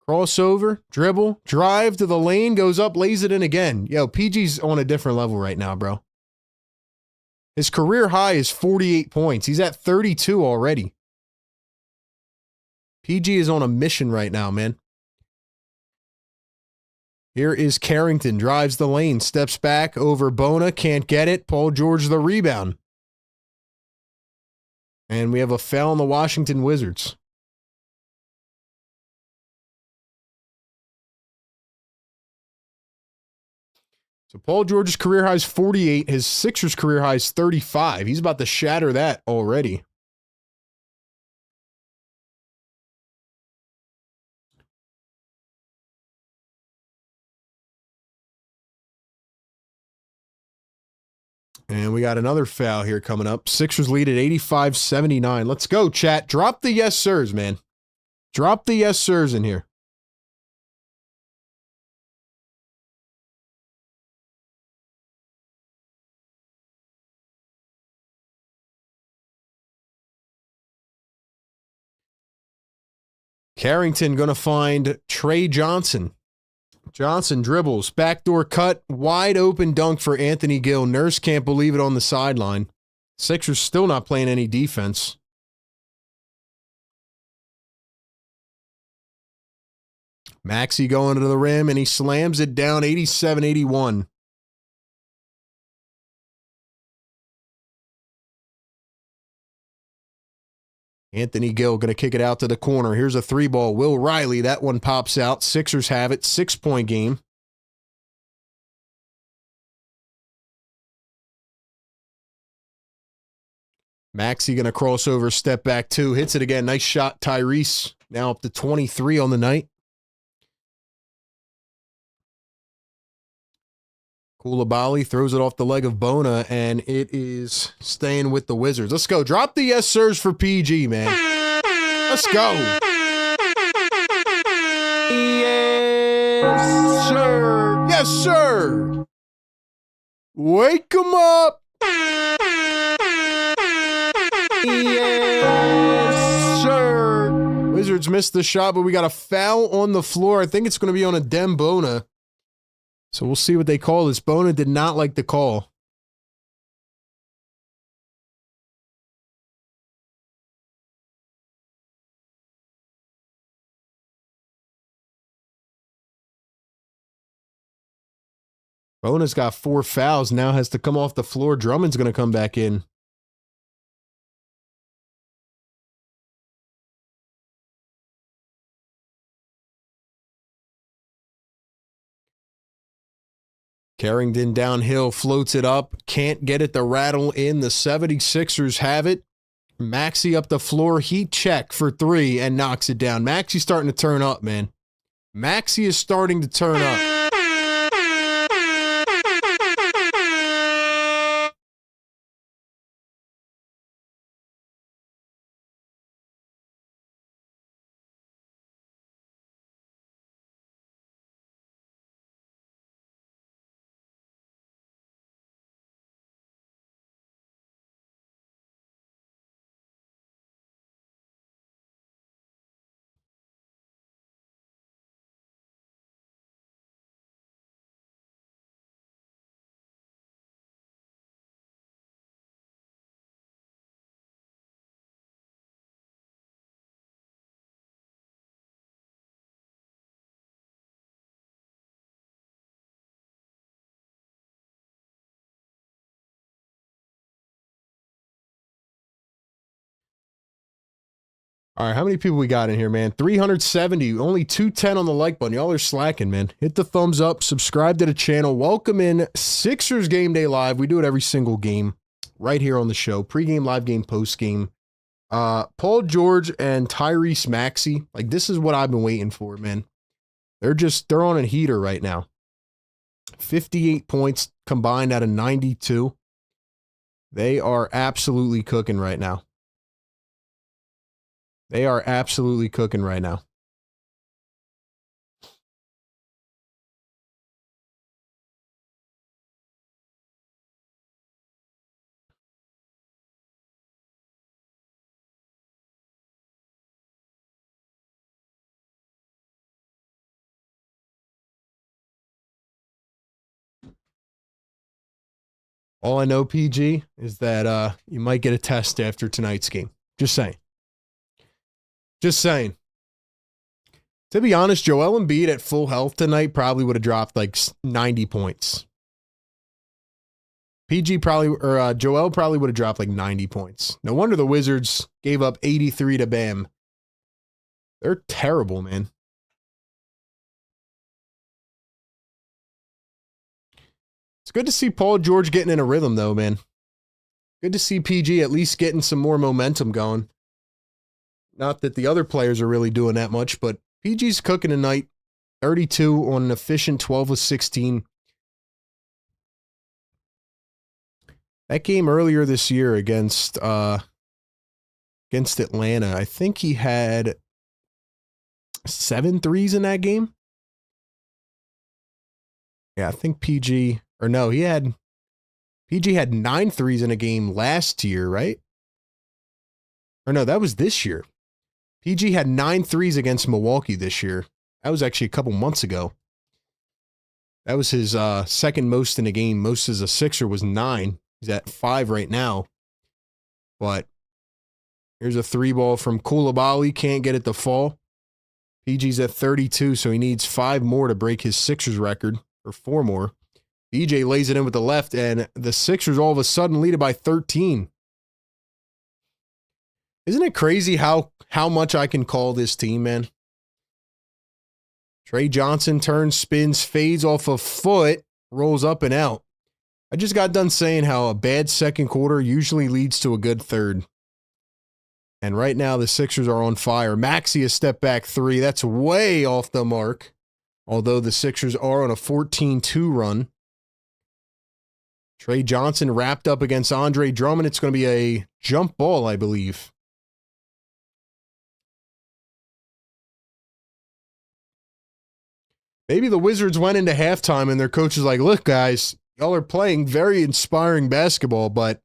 crossover, dribble, drive to the lane, goes up, lays it in again. Yo, PG's on a different level right now, bro. His career high is 48 points. He's at 32 already. PG is on a mission right now, man. Here is Carrington, drives the lane, steps back over Bona, can't get it. Paul George the rebound. And we have a foul on the Washington Wizards. So Paul George's career high is 48. His Sixers career high is 35. He's about to shatter that already. And we got another foul here coming up. Sixers lead at 85-79. Let's go, chat. Drop the yes sirs, man. Drop the yes sirs in here. Carrington going to find Trey Johnson. Johnson dribbles, backdoor cut, wide open dunk for Anthony Gill. Nurse can't believe it on the sideline. Sixers still not playing any defense. Maxey going to the rim, and he slams it down 87-81. Anthony Gill going to kick it out to the corner. Here's a three ball. Will Riley, that one pops out. Sixers have it. 6-point game. Maxey going to cross over, step back two. Hits it again. Nice shot, Tyrese. Now up to 23 on the night. Koulibaly throws it off the leg of Bona, and it is staying with the Wizards. Let's go. Drop the yes sirs for PG, man. Let's go. Yes, sir. Yes, sir. Wake him up. Yes, sir. Wizards missed the shot, but we got a foul on the floor. I think it's going to be on a Dem Bona. So we'll see what they call this. Bona did not like the call. Bona's got 4 fouls, now has to come off the floor. Drummond's going to come back in. Carrington downhill, floats it up, can't get it to rattle in. The 76ers have it. Maxey up the floor, heat check for 3 and knocks it down. Maxey's starting to turn up, man. Maxey is starting to turn up. All right, how many people we got in here, man? 370, only 210 on the like button. Y'all are slacking, man. Hit the thumbs up, subscribe to the channel. Welcome in Sixers Game Day Live. We do it every single game right here on the show. Pre-game, live game, post-game. Paul George and Tyrese Maxey. Like, this is what I've been waiting for, man. They're on a heater right now. 58 points combined out of 92. They are absolutely cooking right now. They are absolutely cooking right now. All I know, PG, is that you might get a test after tonight's game. Just saying. Just saying. To be honest, Joel Embiid at full health tonight probably would have dropped like 90 points. PG probably, or Joel probably would have dropped like 90 points. No wonder the Wizards gave up 83 to Bam. They're terrible, man. It's good to see Paul George getting in a rhythm, though, man. Good to see PG at least getting some more momentum going. Not that the other players are really doing that much, but PG's cooking tonight. 32 on an efficient 12 of 16. That game earlier this year against Atlanta, I think he had 7 threes in that game. Yeah, I think PG had 9 threes in a game last year, right? Or no, that was this year. PG had 9 threes against Milwaukee this year. That was actually a couple months ago. That was his second most in a game. Most as a Sixer was 9. He's at 5 right now. But here's a 3-ball from Koulibaly. Can't get it to fall. PG's at 32, so he needs 5 more to break his Sixers record, or 4 more. DJ lays it in with the left, and the Sixers all of a sudden lead it by 13. Isn't it crazy how much I can call this team, man? Trey Johnson turns, spins, fades off a foot, rolls up and out. I just got done saying how a bad second quarter usually leads to a good third. And right now, the Sixers are on fire. Maxey a step back three. That's way off the mark. Although the Sixers are on a 14-2 run. Trey Johnson wrapped up against Andre Drummond. It's going to be a jump ball, I believe. Maybe the Wizards went into halftime and their coach is like, look, guys, y'all are playing very inspiring basketball, but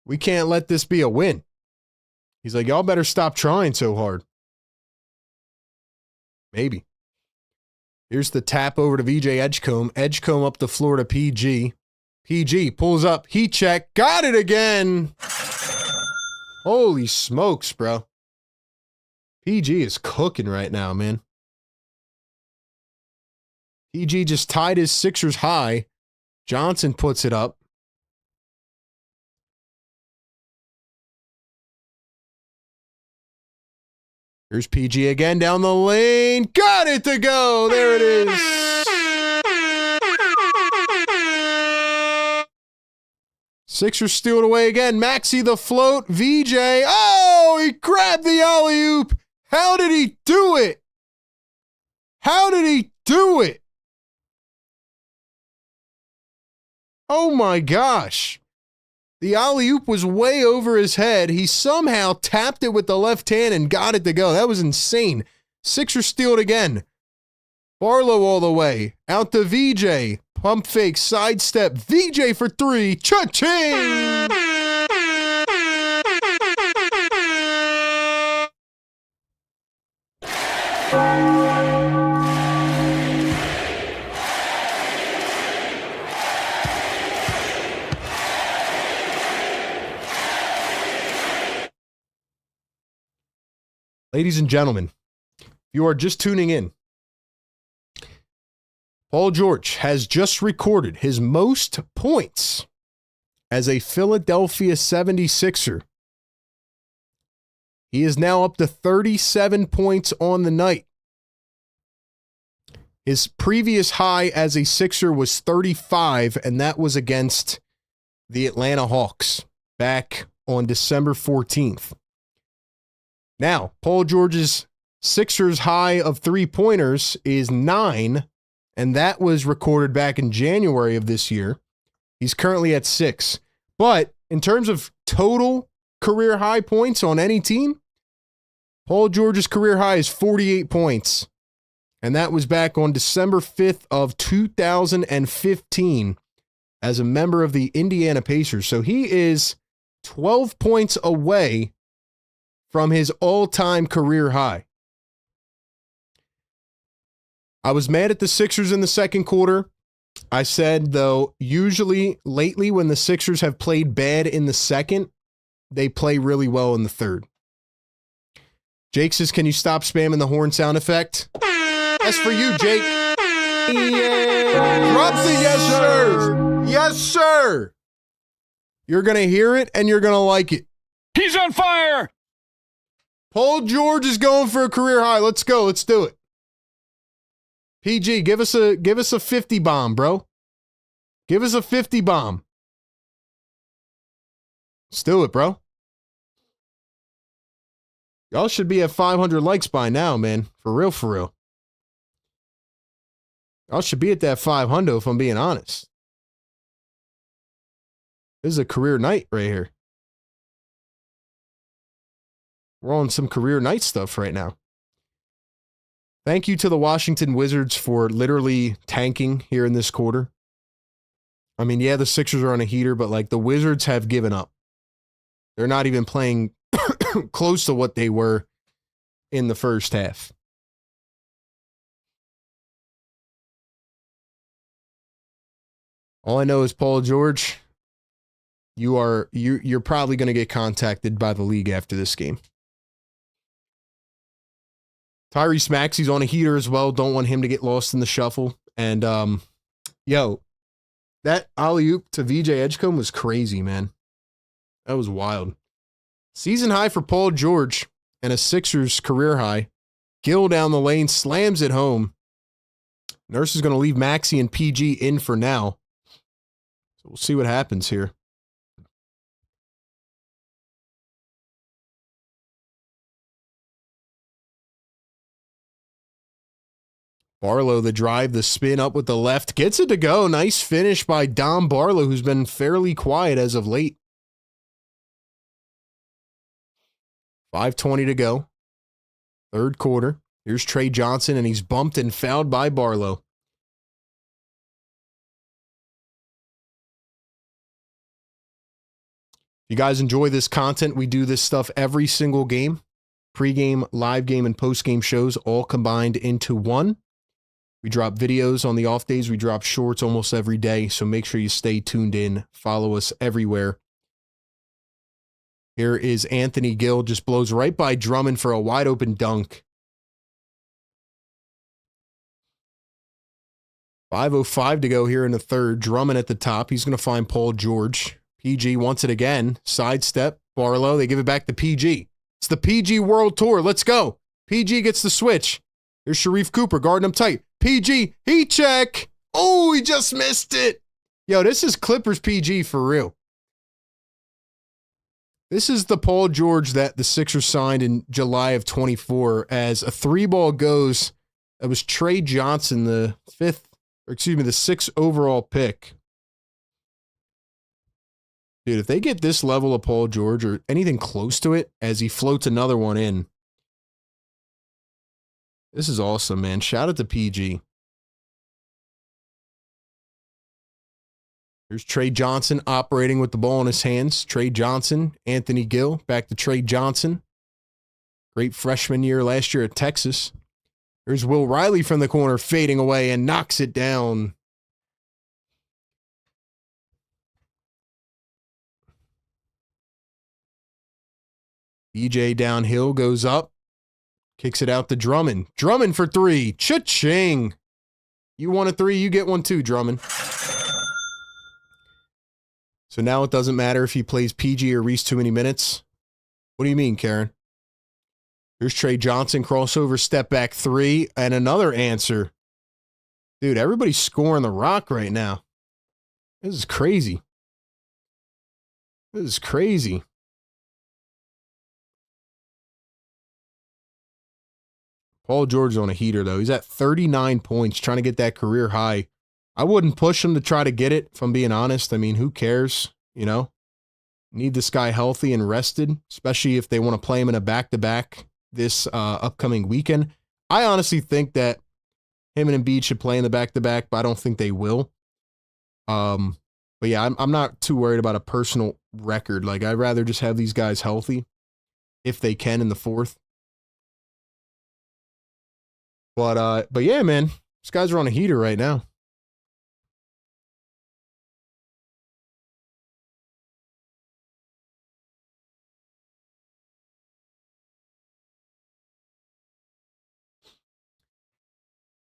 we can't let this be a win. He's like, y'all better stop trying so hard. Maybe. Here's the tap over to VJ Edgecombe. Edgecombe up the floor to PG. PG pulls up. Heat check. Got it again. Holy smokes, bro. PG is cooking right now, man. PG just tied his Sixers high. Johnson puts it up. Here's PG again down the lane. Got it to go. There it is. Sixers steal it away again. Maxey the float. VJ. Oh, he grabbed the alley-oop. How did he do it? How did he do it? Oh my gosh. The alley-oop was way over his head. He somehow tapped it with the left hand and got it to go. That was insane. Sixers steal it again. Barlow all the way. Out to VJ. Pump fake, sidestep. VJ for three. Cha-ching! Ladies and gentlemen, if you are just tuning in, Paul George has just recorded his most points as a Philadelphia 76er. He is now up to 37 points on the night. His previous high as a Sixer was 35, and that was against the Atlanta Hawks back on December 14th. Now, Paul George's Sixers high of three-pointers is 9, and that was recorded back in January of this year. He's currently at 6. But in terms of total career high points on any team, Paul George's career high is 48 points, and that was back on December 5th of 2015 as a member of the Indiana Pacers. So he is 12 points away from his all-time career high. I was mad at the Sixers in the second quarter. I said, though, usually lately when the Sixers have played bad in the second, they play really well in the third. Jake says, can you stop spamming the horn sound effect? That's for you, Jake. Yeah. Drops the yes, sir. Yes, sir. You're going to hear it and you're going to like it. He's on fire. Paul George is going for a career high. Let's go. Let's do it. PG, give us a 50 bomb, bro. Give us a 50 bomb. Let's do it, bro. Y'all should be at 500 likes by now, man. For real, for real. Y'all should be at that 500 if I'm being honest. This is a career night right here. We're on some career night stuff right now. Thank you to the Washington Wizards for literally tanking here in this quarter. I mean, yeah, the Sixers are on a heater, but like the Wizards have given up. They're not even playing close to what they were in the first half. All I know is, Paul George, you're probably going to get contacted by the league after this game. Tyrese Maxey's on a heater as well. Don't want him to get lost in the shuffle. And, that alley-oop to VJ Edgecombe was crazy, man. That was wild. Season high for Paul George and a Sixers career high. Gill down the lane, slams it home. Nurse is going to leave Maxey and PG in for now. So we'll see what happens here. Barlow, the drive, the spin up with the left. Gets it to go. Nice finish by Dom Barlow, who's been fairly quiet as of late. 5:20 to go. Third quarter. Here's Trey Johnson, and he's bumped and fouled by Barlow. If you guys enjoy this content, we do this stuff every single game. Pre-game, live game, and post-game shows all combined into one. We drop videos on the off days. We drop shorts almost every day, so make sure you stay tuned in. Follow us everywhere. Here is Anthony Gill, just blows right by Drummond for a wide open dunk. 5:05 to go here in the third. Drummond at the top. He's going to find Paul George. PG wants it again. Sidestep. Barlow. They give it back to PG. It's the PG World Tour. Let's go. PG gets the switch. Here's Sharif Cooper guarding him tight. PG, heat check. Oh, he just missed it. Yo, this is Clippers PG for real. This is the Paul George that the Sixers signed in July of 24. As a 3-ball goes, it was Trey Johnson, the 6th overall pick. Dude, if they get this level of Paul George or anything close to it as he floats another one in, this is awesome, man. Shout out to PG. Here's Trey Johnson operating with the ball in his hands. Trey Johnson, Anthony Gill, back to Trey Johnson. Great freshman year last year at Texas. Here's Will Riley from the corner fading away and knocks it down. DJ downhill goes up. Kicks it out to Drummond. Drummond for 3. Cha-ching. You want a 3, you get one too, Drummond. So now it doesn't matter if he plays PG or Reese too many minutes. What do you mean, Karen? Here's Trey Johnson, crossover, step back 3, and another answer. Dude, everybody's scoring the rock right now. This is crazy. This is crazy. Paul George is on a heater, though. He's at 39 points, trying to get that career high. I wouldn't push him to try to get it, if I'm being honest. I mean, who cares, you know? Need this guy healthy and rested, especially if they want to play him in a back-to-back this upcoming weekend. I honestly think that him and Embiid should play in the back-to-back, but I don't think they will. But yeah, I'm not too worried about a personal record. Like, I'd rather just have these guys healthy if they can in the fourth. But yeah, man, these guys are on a heater right now.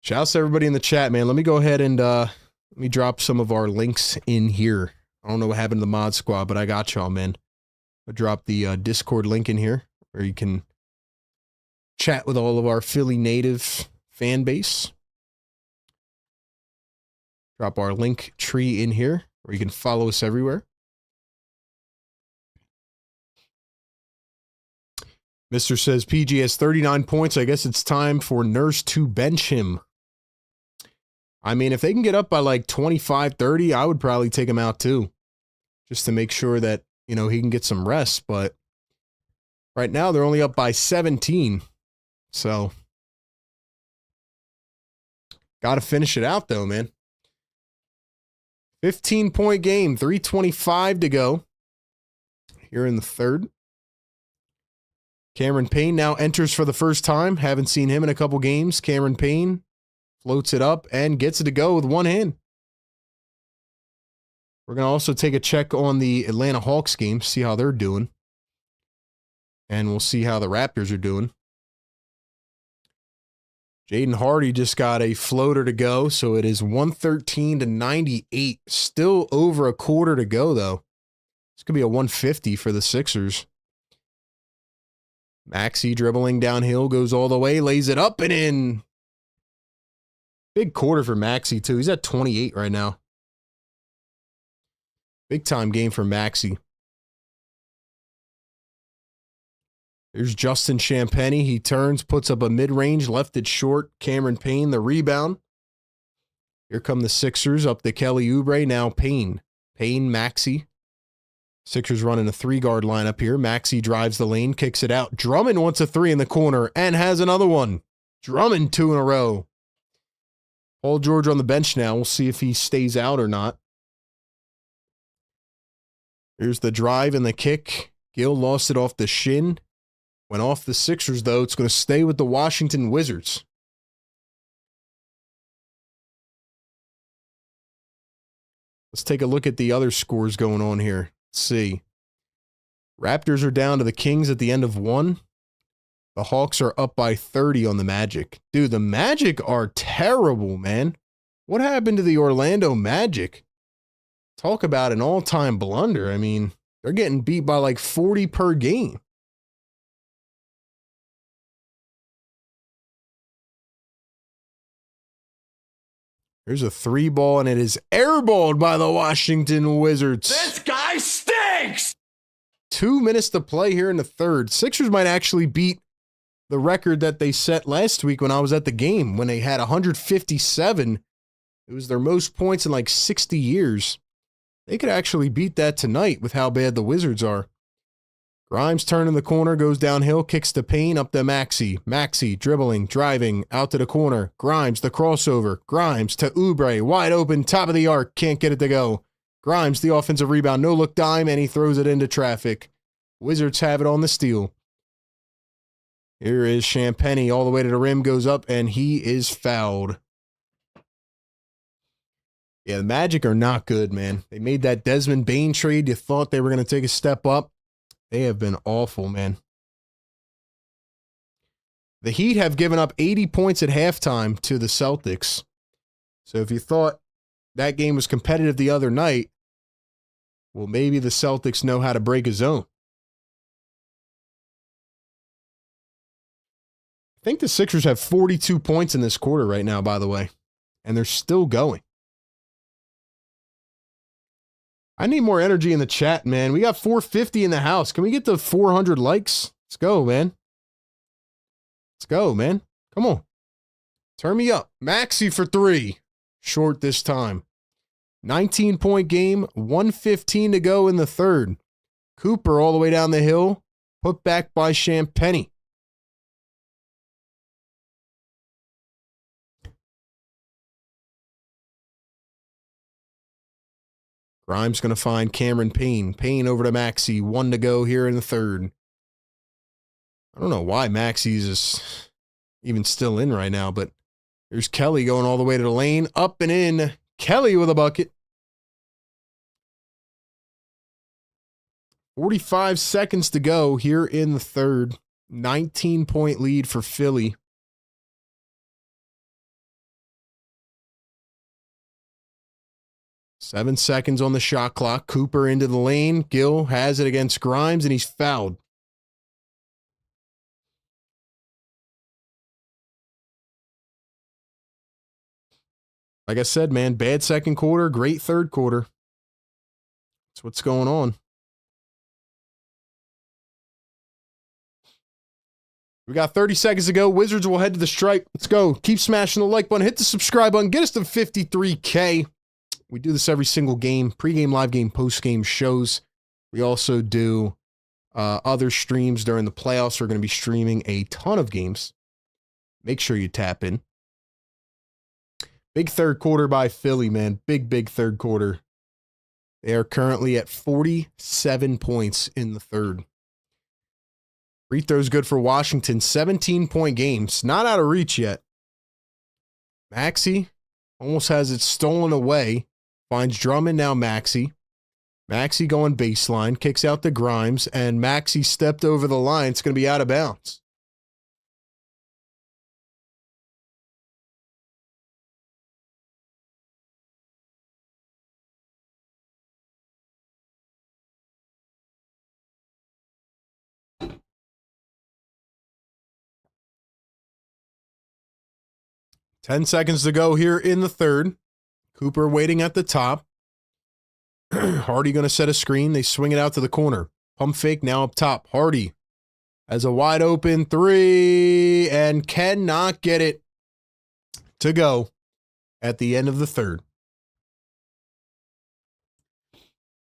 Shouts to everybody in the chat, man. Let me go ahead and let me drop some of our links in here. I don't know what happened to the mod squad, but I got y'all, man. I'll drop the Discord link in here where you can chat with all of our Philly native fan base. Drop our link tree in here where you can follow us everywhere. Mr. says PG has 39 points. I guess it's time for Nurse to bench him. I mean, if they can get up by like 25, 30, I would probably take him out too. Just to make sure that, you know, he can get some rest. But right now they're only up by 17. So got to finish it out though, man. 15-point game, 3:25 to go here in the third. Cameron Payne now enters for the first time. Haven't seen him in a couple games. Cameron Payne floats it up and gets it to go with one hand. We're going to also take a check on the Atlanta Hawks game, see how they're doing. And we'll see how the Raptors are doing. Jaden Hardy just got a floater to go, so it is 113-98. Still over a quarter to go, though. It's going to be a 150 for the Sixers. Maxey dribbling downhill, goes all the way, lays it up and in. Big quarter for Maxey, too. He's at 28 right now. Big time game for Maxey. There's Justin Champagny. He turns, puts up a mid-range, left it short. Cameron Payne, the rebound. Here come the Sixers up to Kelly Oubre. Now Payne. Payne, Maxey. Sixers running a 3-guard lineup here. Maxey drives the lane, kicks it out. Drummond wants a 3 in the corner and has another one. Drummond 2 in a row. Paul George on the bench now. We'll see if he stays out or not. Here's the drive and the kick. Gill lost it off the shin. Went off the Sixers, though. It's going to stay with the Washington Wizards. Let's take a look at the other scores going on here. Let's see. Raptors are down to the Kings at the end of 1. The Hawks are up by 30 on the Magic. Dude, the Magic are terrible, man. What happened to the Orlando Magic? Talk about an all-time blunder. I mean, they're getting beat by like 40 per game. Here's a 3-ball, and it is airballed by the Washington Wizards. This guy stinks! 2 minutes to play here in the third. Sixers might actually beat the record that they set last week when I was at the game, when they had 157. It was their most points in like 60 years. They could actually beat that tonight with how bad the Wizards are. Grimes turning the corner, goes downhill, kicks to Payne, up to Maxey. Maxey dribbling, driving, out to the corner. Grimes, the crossover. Grimes to Oubre, wide open, top of the arc, can't get it to go. Grimes, the offensive rebound, no-look dime, and he throws it into traffic. Wizards have it on the steal. Here is Champagny, all the way to the rim, goes up, and he is fouled. Yeah, the Magic are not good, man. They made that Desmond Bane trade. You thought they were going to take a step up. They have been awful, man. The Heat have given up 80 points at halftime to the Celtics. So if you thought that game was competitive the other night, well, maybe the Celtics know how to break a zone. I think the Sixers have 42 points in this quarter right now, by the way, and they're still going. I need more energy in the chat, man. We got 450 in the house. Can we get to 400 likes? Let's go, man. Let's go, man. Come on. Turn me up. Maxey for 3. Short this time. 19-point game. 1:15 to go in the third. Cooper all the way down the hill. Put back by Champagny. Grimes going to find Cameron Payne. Payne over to Maxey. 1 to go here in the third. I don't know why Maxey's is even still in right now, but there's Kelly going all the way to the lane. Up and in. Kelly with a bucket. 45 seconds to go here in the third. 19-point lead for Philly. Seven seconds on the shot clock. Cooper into the lane. Gill has it against Grimes, and he's fouled. Like I said, man, bad second quarter, great third quarter. That's what's going on. We got 30 seconds to go. Wizards will head to the stripe. Let's go. Keep smashing the like button. Hit the subscribe button. Get us to 53K. We do this every single game. Pre-game, live game, post-game shows. We also do other streams during the playoffs. We're going to be streaming a ton of games. Make sure you tap in. Big third quarter by Philly, man. Big third quarter. They are currently at 47 points in the third. Free throws good for Washington. 17-point games. Not out of reach yet. Maxey almost has it stolen away. Finds Drummond, now Maxey. Maxey going baseline. Kicks out to Grimes. And Maxey stepped over the line. It's going to be out of bounds. Ten seconds to go here in the third. Cooper waiting at the top. Hardy going to set a screen. They swing it out to the corner. Pump fake now up top. Hardy as a wide open three and cannot get it to go at the end of the third.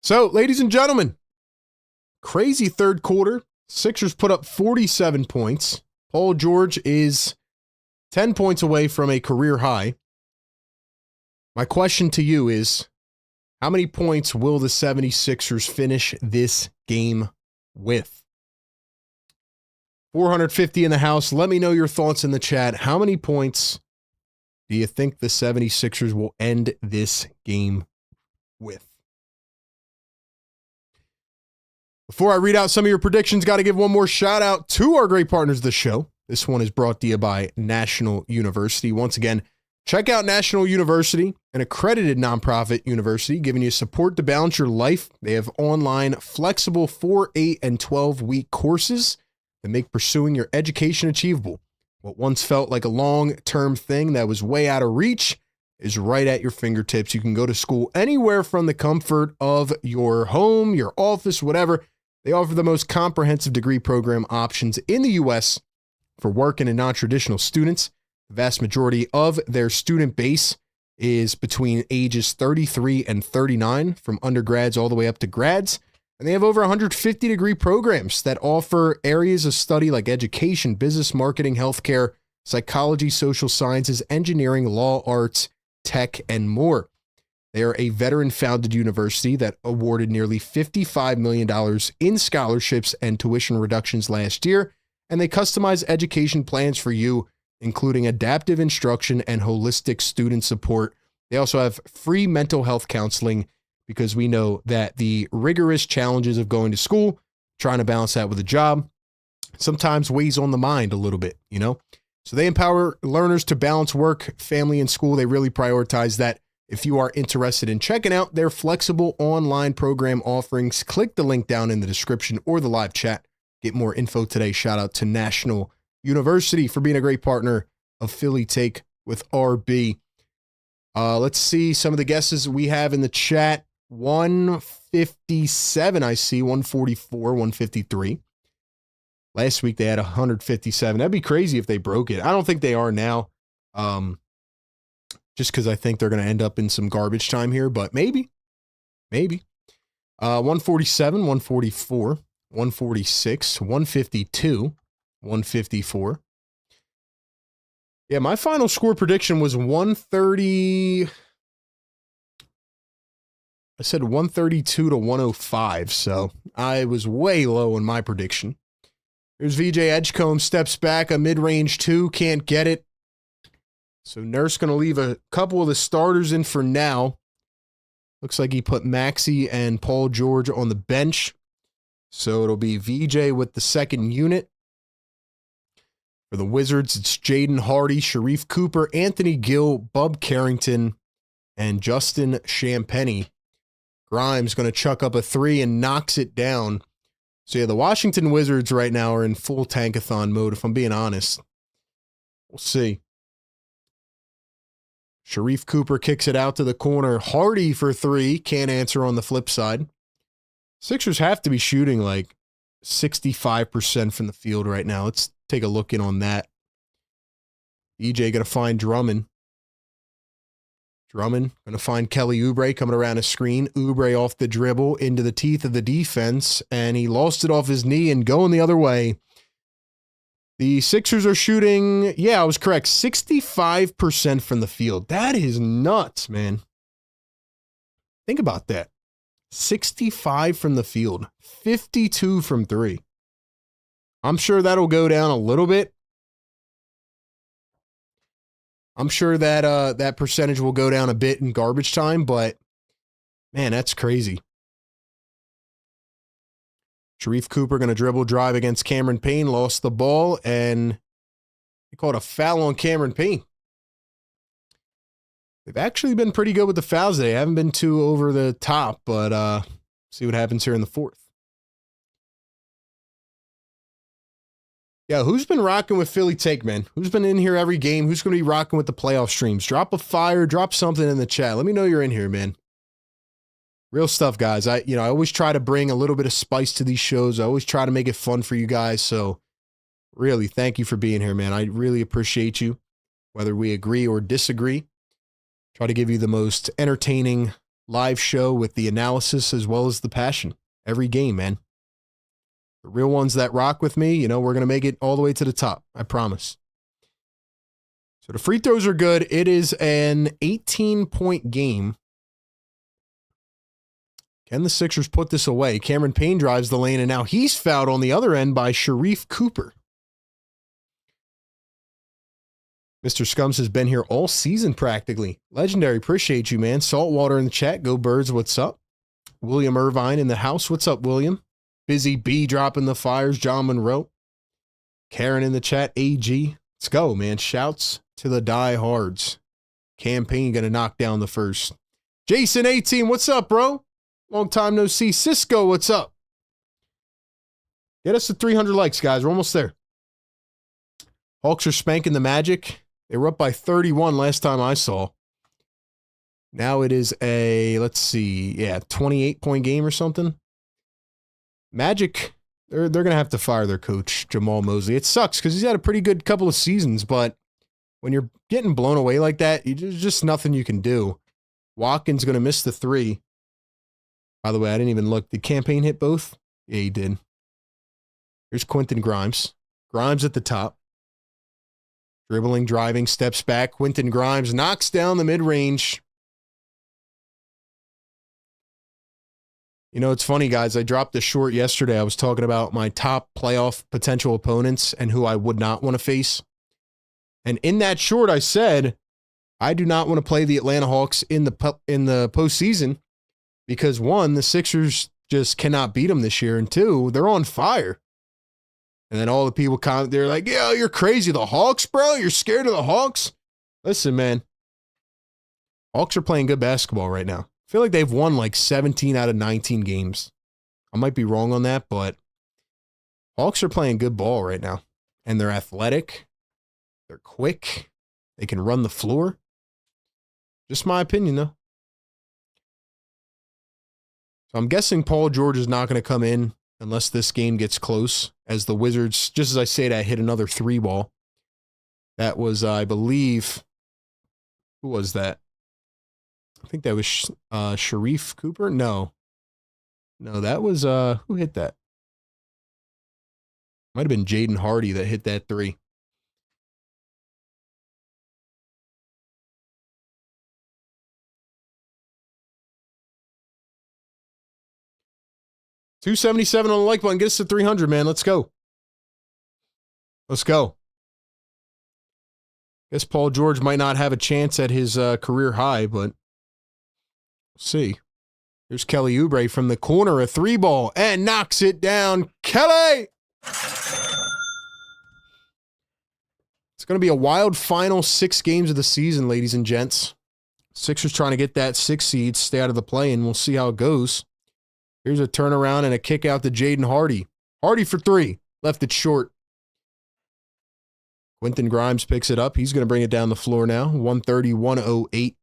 So, ladies and gentlemen, crazy third quarter. Sixers put up 47 points. Paul George is 10 points away from a career high. My question to you is, how many points will the 76ers finish this game with? 450 in the house. Let me know your thoughts in the chat. How many points do you think the 76ers will end this game with? Before I read out some of your predictions, got to give one more shout out to our great partners of the show. This one is brought to you by National University. Once again, check out National University, an accredited nonprofit university giving you support to balance your life. They have online, flexible 4, 8, and 12-week courses that make pursuing your education achievable. What once felt like a long-term thing that was way out of reach is right at your fingertips. You can go to school anywhere from the comfort of your home, your office, whatever. They offer the most comprehensive degree program options in the U.S. for working and non-traditional students. The vast majority of their student base is between ages 33 and 39, from undergrads all the way up to grads. And they have over 150 degree programs that offer areas of study like education, business, marketing, healthcare, psychology, social sciences, engineering, law, arts, tech, and more. They are a veteran-founded university that awarded nearly $55 million in scholarships and tuition reductions last year, and they customize education plans for you, including adaptive instruction and holistic student support. They also have free mental health counseling, because we know that the rigorous challenges of going to school, trying to balance that with a job, sometimes weighs on the mind a little bit, you know? So they empower learners to balance work, family, and school. They really prioritize that. If you are interested in checking out their flexible online program offerings, click the link down in the description or the live chat. Get more info today. Shout out to National University for being a great partner of Philly Take with RB. Let's see some of the guesses we have in the chat. 157, I see. 144, 153. Last week they had 157. That'd be crazy if they broke it. I don't think they are now. Just because I think they're going to end up in some garbage time here, but maybe. 147, 144, 146, 152, 154. Yeah, my final score prediction was 130. I said 132 to 105, so I was way low in my prediction. Here's VJ Edgecombe, steps back, a mid-range 2, can't get it. So Nurse going to leave a couple of the starters in for now. Looks like he put Maxey and Paul George on the bench. So it'll be VJ with the second unit. For the Wizards, it's Jaden Hardy, Sharif Cooper, Anthony Gill, Bub Carrington, and Justin Champagnie. Grimes going to chuck up a 3 and knocks it down. So yeah, the Washington Wizards right now are in full tankathon mode, if I'm being honest. We'll see. Sharif Cooper kicks it out to the corner. Hardy for 3. Can't answer on the flip side. Sixers have to be shooting like 65% from the field right now. Let's take a look in on that. EJ going to find Drummond. Drummond going to find Kelly Oubre coming around a screen. Oubre off the dribble into the teeth of the defense, and he lost it off his knee and going the other way. The Sixers are shooting, yeah, I was correct, 65% from the field. That is nuts, man. Think about that. 65 from the field, 52 from 3. I'm sure that'll go down a little bit. I'm sure that that percentage will go down a bit in garbage time, but man, that's crazy. Sharif Cooper going to dribble drive against Cameron Payne, lost the ball, and he called a foul on Cameron Payne. They've actually been pretty good with the fouls today. Haven't been too over the top, but see what happens here in the fourth. Yeah, who's been rocking with Philly Take, man? Who's been in here every game? Who's going to be rocking with the playoff streams? Drop a fire, drop something in the chat. Let me know you're in here, man. Real stuff, guys. I always try to bring a little bit of spice to these shows. I always try to make it fun for you guys. So Really, thank you for being here, man. I really appreciate you, whether we agree or disagree. Try to give you the most entertaining live show with the analysis as well as the passion. Every game, man. The real ones that rock with me, you know, we're going to make it all the way to the top. I promise. So the free throws are good. It is an 18-point game. Can the Sixers put this away? Cameron Payne drives the lane, and now he's fouled on the other end by Sharif Cooper. Mr. Scums has been here all season practically. Legendary, appreciate you, man. Saltwater in the chat. Go Birds, what's up? William Irvine in the house. What's up, William? Busy B dropping the fires. John Monroe. Karen in the chat. AG. Let's go, man. Shouts to the diehards. Campaign going to knock down the first. Jason 18, what's up, bro? Long time no see. Cisco, what's up? Get us to 300 likes, guys. We're almost there. Hawks are spanking the Magic. They were up by 31 last time I saw. Now it is a, let's see, 28-point game or something. Magic, they're going to have to fire their coach, Jamal Mosley. It sucks because he's had a pretty good couple of seasons, but when you're getting blown away like that, there's just nothing you can do. Watkins going to miss the three. By the way, I didn't even look. Did Campaign hit both? Yeah, he did. Here's Quentin Grimes. Grimes at the top. Dribbling, driving, steps back. Quentin Grimes knocks down the mid-range. You know, it's funny, guys. I dropped a short yesterday. I was talking about my top playoff potential opponents and who I would not want to face. And in that short, I said, I do not want to play the Atlanta Hawks in the postseason because, one, the Sixers just cannot beat them this year, and two, they're on fire. And then all the people comment, they're like, yeah, you're crazy. The Hawks, bro? You're scared of the Hawks? Listen, man. Hawks are playing good basketball right now. I feel like they've won like 17 out of 19 games. I might be wrong on that, but Hawks are playing good ball right now. And they're athletic. They're quick. They can run the floor. Just my opinion, though. So I'm guessing Paul George is not going to come in unless this game gets close, as the Wizards, just as I say that, hit another 3-ball. That was, I believe, who was that? I think that was Sharif Cooper? No, that was, who hit that? Might have been Jaden Hardy that hit that 3. $277 on the like button. Get us to 300, man. Let's go. Let's go. Guess Paul George might not have a chance at his career high, but we'll see. Here's Kelly Oubre from the corner, a 3-ball, and knocks it down. Kelly! It's going to be a wild final 6 games of the season, ladies and gents. Sixers trying to get that 6 seed, stay out of the play, and we'll see how it goes. Here's a turnaround and a kick out to Jaden Hardy. Hardy for 3. Left it short. Quentin Grimes picks it up. He's going to bring it down the floor now. 130-108.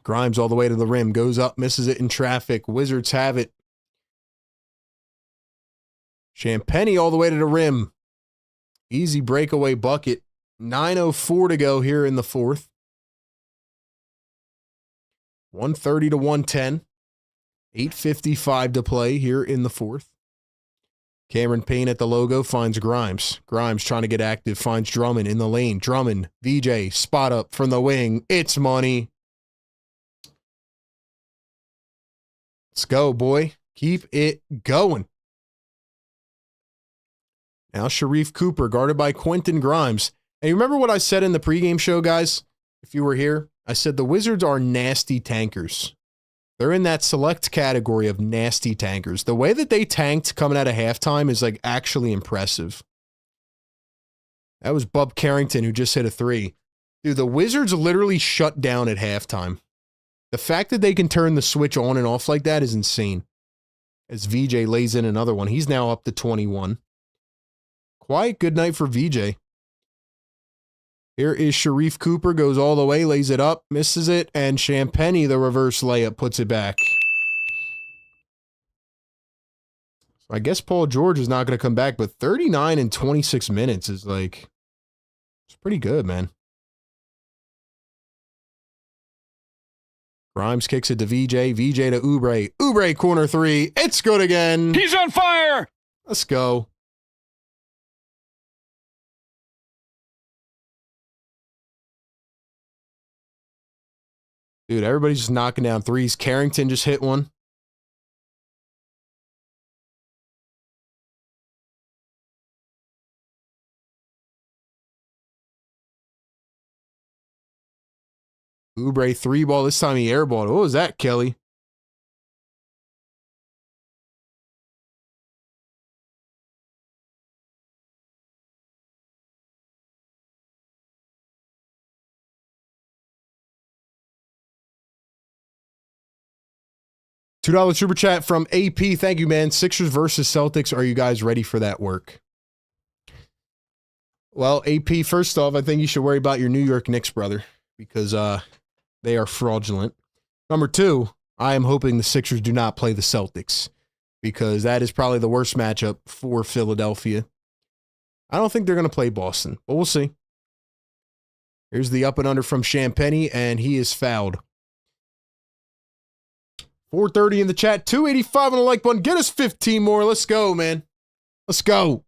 Grimes all the way to the rim. Goes up, misses it in traffic. Wizards have it. Champagnie all the way to the rim. Easy breakaway bucket. 9:04 to go here in the fourth. 130-110. 8:55 to play here in the fourth. Cameron Payne at the logo finds Grimes. Grimes trying to get active, finds Drummond in the lane. Drummond, VJ, spot up from the wing. It's money. Let's go, boy. Keep it going. Now Sharif Cooper, guarded by Quentin Grimes. And you remember what I said in the pregame show, guys? If you were here, I said the Wizards are nasty tankers. They're in that select category of nasty tankers. The way that they tanked coming out of halftime is like actually impressive. That was Bub Carrington who just hit a 3. Dude, the Wizards literally shut down at halftime. The fact that they can turn the switch on and off like that is insane. As VJ lays in another one. He's now up to 21. Quiet good night for VJ. Here is Sharif Cooper, goes all the way, lays it up, misses it, and Champagnie, the reverse layup, puts it back. I guess Paul George is not going to come back, but 39 in 26 minutes is like, it's pretty good, man. Grimes kicks it to VJ. VJ to Oubre. Oubre corner three. It's good again. He's on fire! Let's go. Dude, everybody's just knocking down threes. Carrington just hit one. Oubre three ball. This time he airballed. What was that, Kelly? $2 super chat from AP. Thank you, man. Sixers versus Celtics. Are you guys ready for that work? Well, AP, first off, I think you should worry about your New York Knicks, brother, because they are fraudulent. Number two, I am hoping the Sixers do not play the Celtics, because that is probably the worst matchup for Philadelphia. I don't think they're going to play Boston, but we'll see. Here's the up and under from Champagny, and he is fouled. 430 in the chat, 285 on the like button. Get us 15 more. Let's go, man. Let's go.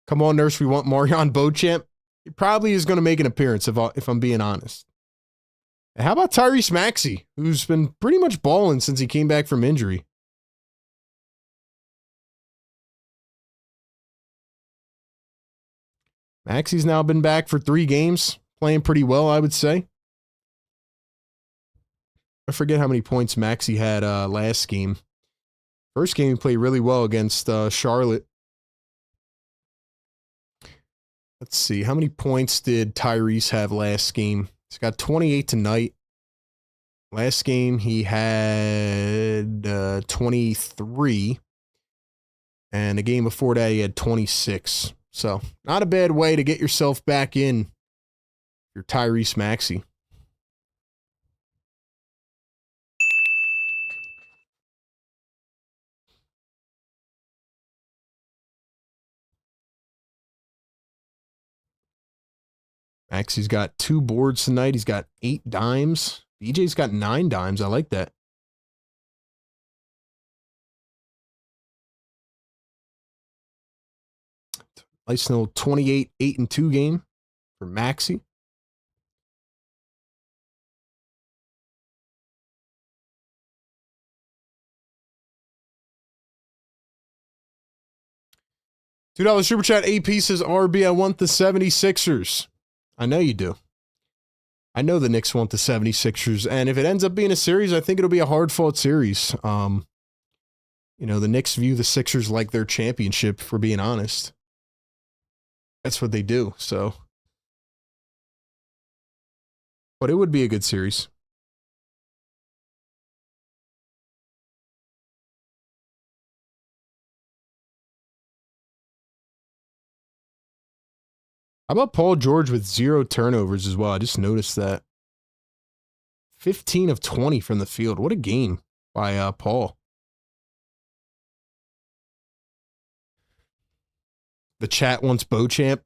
Come on, Nurse. We want Marion Beauchamp. He probably is going to make an appearance if I'm being honest. And how about Tyrese Maxey, who's been pretty much balling since he came back from injury? Maxey's now been back for 3 games, playing pretty well, I would say. I forget how many points Maxey had last game. First game he played really well against Charlotte. Let's see. How many points did Tyrese have last game? He's got 28 tonight. Last game he had 23. And the game before that he had 26. So not a bad way to get yourself back in your Tyrese Maxey. Maxey's got 2 boards tonight. He's got 8 dimes. BJ's got 9 dimes. I like that. Nice little 28, 8 and 2 game for Maxey. $2 super chat. AP says, RB, I want the 76ers. I know you do. I know the Knicks want the 76ers, and if it ends up being a series, I think it'll be a hard-fought series. You know, the Knicks view the Sixers like their championship, for being honest. That's what they do, so. But it would be a good series. How about Paul George with 0 turnovers as well? I just noticed that. 15 of 20 from the field. What a game by Paul. The chat wants Beauchamp.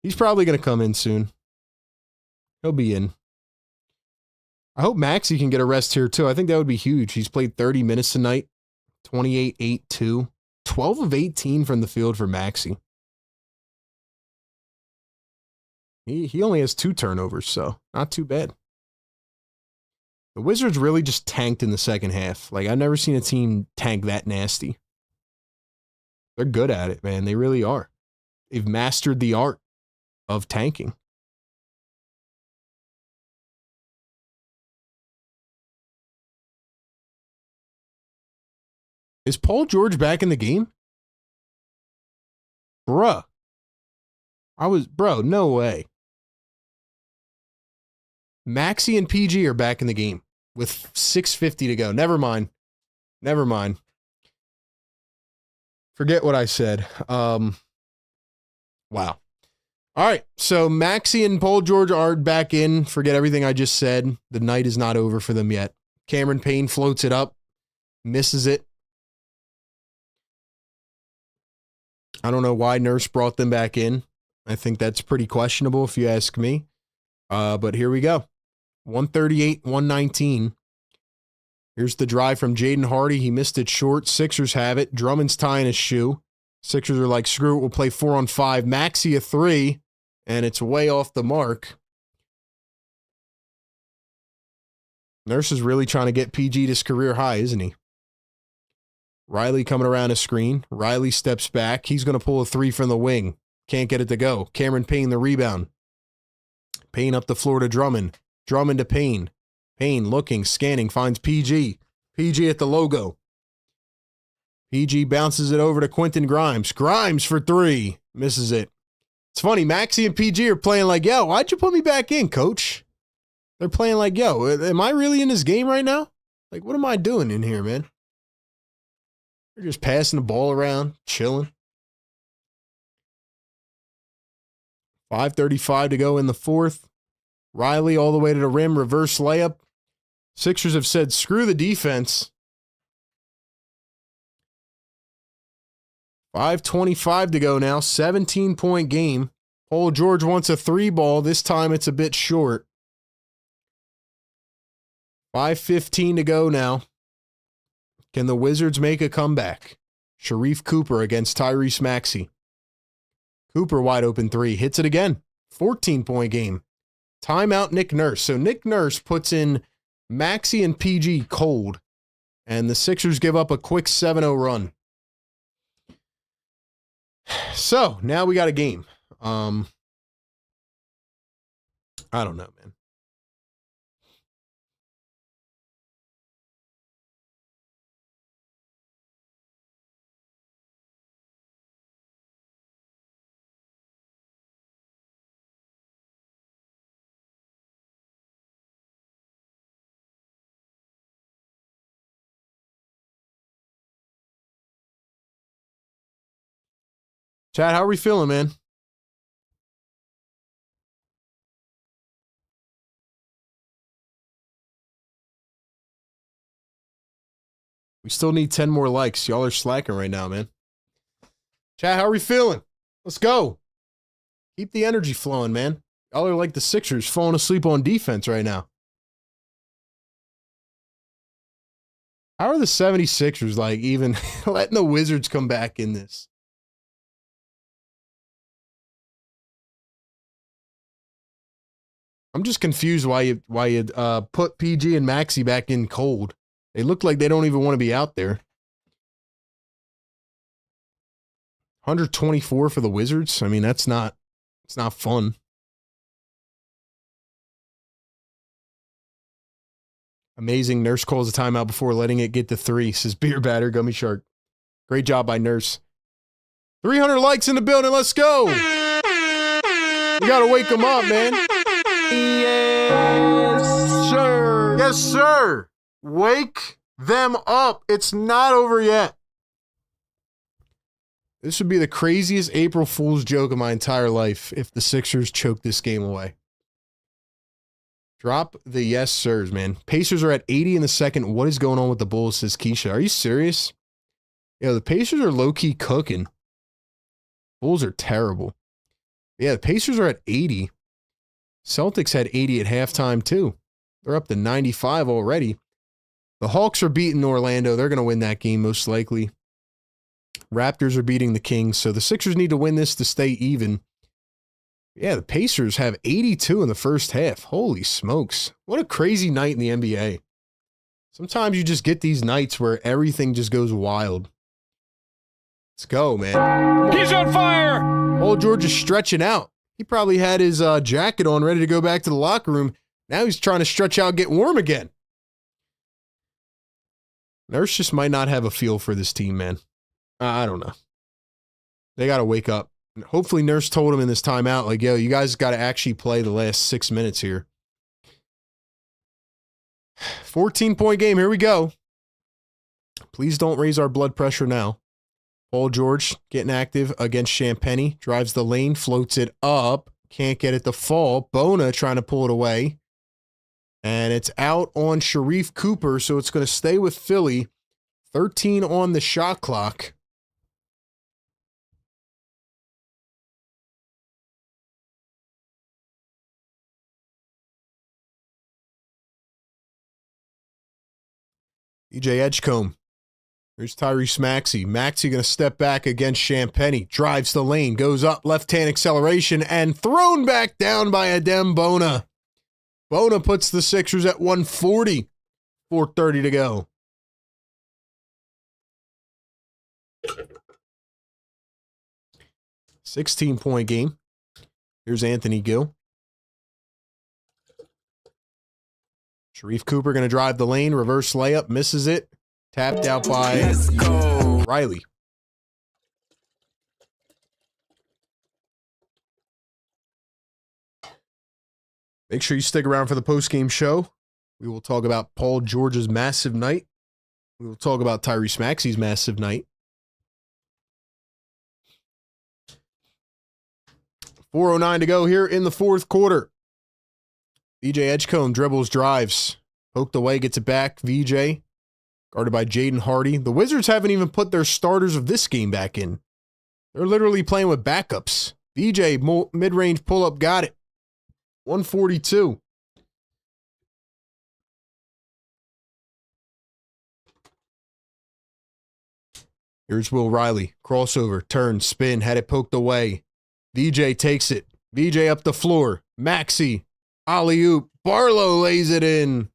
He's probably going to come in soon. He'll be in. I hope Maxey can get a rest here too. I think that would be huge. He's played 30 minutes tonight. 28, 8, 2. 12 of 18 from the field for Maxey. He only has 2 turnovers, so not too bad. The Wizards really just tanked in the second half. Like, I've never seen a team tank that nasty. They're good at it, man. They really are. They've mastered the art of tanking. Is Paul George back in the game? Bruh. Bro, no way. Maxey and PG are back in the game with 6:50 to go. Never mind. Never mind. Forget what I said. Wow. All right. So Maxey and Paul George are back in. Forget everything I just said. The night is not over for them yet. Cameron Payne floats it up. Misses it. I don't know why Nurse brought them back in. I think that's pretty questionable if you ask me. But here we go. 138, 119. Here's the drive from Jaden Hardy. He missed it short. Sixers have it. Drummond's tying his shoe. Sixers are like, screw it, we'll play 4-on-5. Maxey a 3, and it's way off the mark. Nurse is really trying to get PG to his career high, isn't he? Riley coming around a screen. Riley steps back. He's going to pull a 3 from the wing. Can't get it to go. Cameron Payne the rebound. Payne up the floor to Drummond. Drummond to Payne. Payne looking, scanning, finds PG. PG at the logo. PG bounces it over to Quentin Grimes. Grimes for 3. Misses it. It's funny, Maxey and PG are playing like, yo, why'd you put me back in, coach? They're playing like, yo, am I really in this game right now? Like, what am I doing in here, man? They're just passing the ball around, chilling. 5:35 to go in the fourth. Riley all the way to the rim, reverse layup. Sixers have said, screw the defense. 5:25 to go now, 17-point game. Paul George wants a 3 ball. This time it's a bit short. 5:15 to go now. Can the Wizards make a comeback? Sharif Cooper against Tyrese Maxey. Cooper wide open 3. Hits it again. 14-point game. Timeout Nick Nurse. So Nick Nurse puts in Maxey and PG cold. And the Sixers give up a quick 7-0 run. So now we got a game. I don't know, man. Chad, how are we feeling, man? We still need 10 more likes. Y'all are slacking right now, man. Chad, how are we feeling? Let's go. Keep the energy flowing, man. Y'all are like the Sixers falling asleep on defense right now. How are the 76ers like even letting the Wizards come back in this? I'm just confused why you put PG and Maxey back in cold. They look like they don't even want to be out there. 124 for the Wizards. I mean, it's not fun. Amazing. Nurse calls a timeout before letting it get to 3, says Beer Batter, Gummy Shark. Great job by Nurse. 300 likes in the building. Let's go. We got to wake them up, man. Yes, sir. Yes, sir. Wake them up. It's not over yet. This would be the craziest April Fool's joke of my entire life if the Sixers choke this game away. Drop the yes, sirs, man. Pacers are at 80 in the second. What is going on with the Bulls, says Keisha. Are you serious? Yeah, the Pacers are low-key cooking. Bulls are terrible. Yeah, the Pacers are at 80. Celtics had 80 at halftime, too. They're up to 95 already. The Hawks are beating Orlando. They're going to win that game, most likely. Raptors are beating the Kings, so the Sixers need to win this to stay even. Yeah, the Pacers have 82 in the first half. Holy smokes. What a crazy night in the NBA. Sometimes you just get these nights where everything just goes wild. Let's go, man. He's on fire! Paul George is stretching out. He probably had his jacket on, ready to go back to the locker room. Now he's trying to stretch out, get warm again. Nurse just might not have a feel for this team, man. I don't know. They got to wake up. Hopefully Nurse told him in this timeout, like, yo, you guys got to actually play the last 6 minutes here. 14-point game. Here we go. Please don't raise our blood pressure now. Paul George getting active against Champagny. Drives the lane, floats it up. Can't get it to fall. Bona trying to pull it away. And it's out on Sharif Cooper, so it's going to stay with Philly. 13 on the shot clock. DJ Edgecombe. Here's Tyrese Maxey. Maxey going to step back against Champagny. Drives the lane. Goes up. Left-hand acceleration. And thrown back down by Adem Bona. Bona puts the Sixers at 140. 4:30 to go. $16-point game. Here's Anthony Gill. Sharif Cooper going to drive the lane. Reverse layup. Misses it. Tapped out by Riley. Make sure you stick around for the postgame show. We will talk about Paul George's massive night. We will talk about Tyrese Maxey's massive night. 4:09 to go here in the fourth quarter. VJ Edgecombe dribbles, drives. Poked away, gets it back. VJ, guarded by Jaden Hardy. The Wizards haven't even put their starters of this game back in. They're literally playing with backups. VJ, mid-range pull-up, got it. 142. Here's Will Riley. Crossover, turn, spin, had it poked away. VJ takes it. VJ up the floor. Maxey. Alley-oop. Barlow lays it in.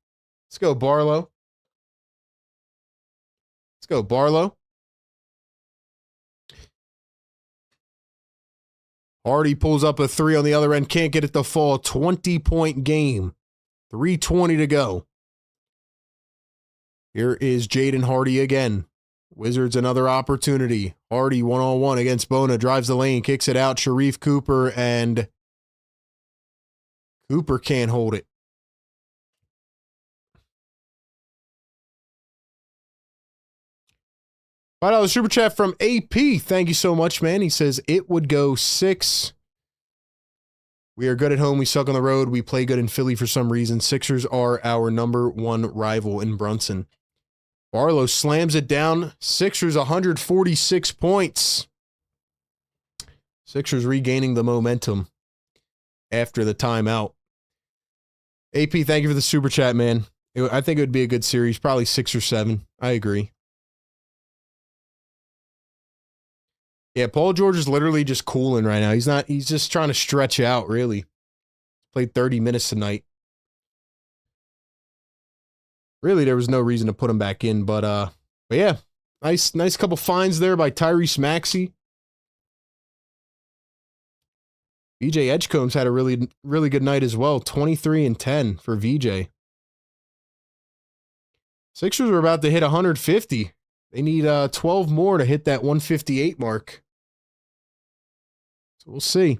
Let's go, Barlow. Let's go, Barlow. Hardy pulls up a three on the other end. Can't get it to fall. 20-point game. 3:20 to go. Here is Jaden Hardy again. Wizards another opportunity. Hardy one-on-one against Bona. Drives the lane. Kicks it out. Sharif Cooper, and Cooper can't hold it. $5 super chat from AP. Thank you so much, man. He says it would go 6. We are good at home. We suck on the road. We play good in Philly for some reason. Sixers are our #1 rival in Brunson. Barlow slams it down. Sixers 146 points. Sixers regaining the momentum after the timeout. AP, thank you for the super chat, man. I think it would be a good series. Probably 6 or 7. I agree. Yeah, Paul George is literally just cooling right now. He's just trying to stretch out, really. Played 30 minutes tonight. Really, there was no reason to put him back in, but yeah, nice couple finds there by Tyrese Maxey. VJ Edgecombe's had a really good night as well. 23 and 10 for VJ. Sixers are about to hit 150. They need 12 more to hit that 158 mark. So we'll see.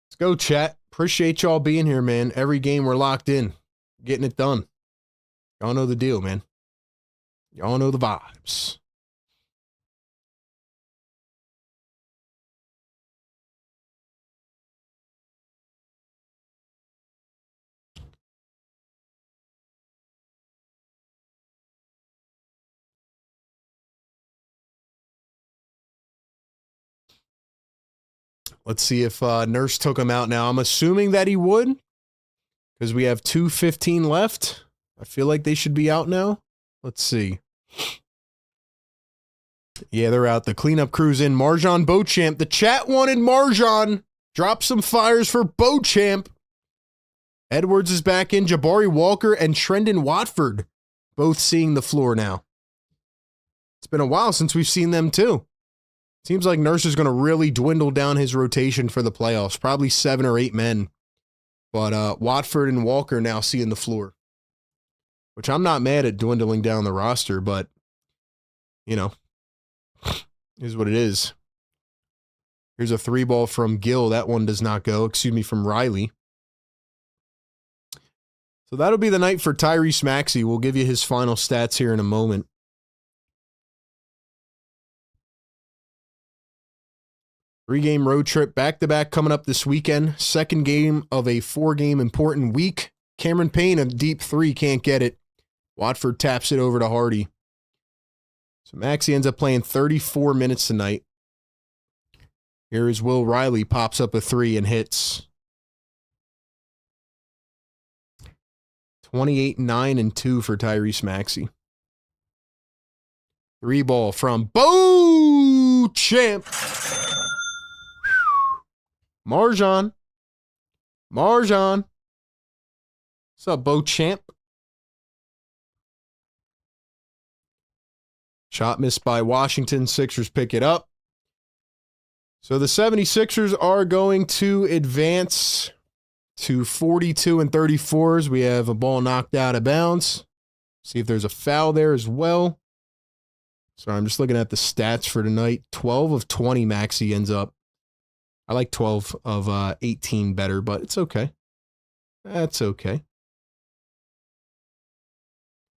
Let's go, chat. Appreciate y'all being here, man. Every game we're locked in. Getting it done. Y'all know the deal, man. Y'all know the vibes. Let's see if Nurse took him out now. I'm assuming that he would, because we have 2:15 left. I feel like they should be out now. Let's see. Yeah, they're out. The cleanup crew's in. Marjan Beauchamp. The chat wanted Marjan. Drop some fires for Beauchamp. Edwards is back in. Jabari Walker and Trendon Watford both seeing the floor now. It's been a while since we've seen them too. Seems like Nurse is going to really dwindle down his rotation for the playoffs. Probably 7 or 8 men. But Watford and Walker now seeing the floor. Which I'm not mad at dwindling down the roster, but, you know, is what it is. Here's a 3-ball from Gill. That one does not go. Excuse me, from Riley. So that'll be the night for Tyrese Maxey. We'll give you his final stats here in a moment. Three-game road trip, back-to-back coming up this weekend. Second game of a 4-game important week. Cameron Payne, a deep 3, can't get it. Watford taps it over to Hardy. So Maxey ends up playing 34 minutes tonight. Here is Will Riley, pops up a 3 and hits. 28, 9, and 2 for Tyrese Maxey. 3 ball from Beauchamp. Marjan. What's up, Beauchamp? Shot missed by Washington. Sixers pick it up. So the 76ers are going to advance to 42 and 34s. We have a ball knocked out of bounds. See if there's a foul there as well. Sorry, I'm just looking at the stats for tonight. 12 of 20 Maxey ends up. I like 12 of 18 better, but it's okay. That's okay.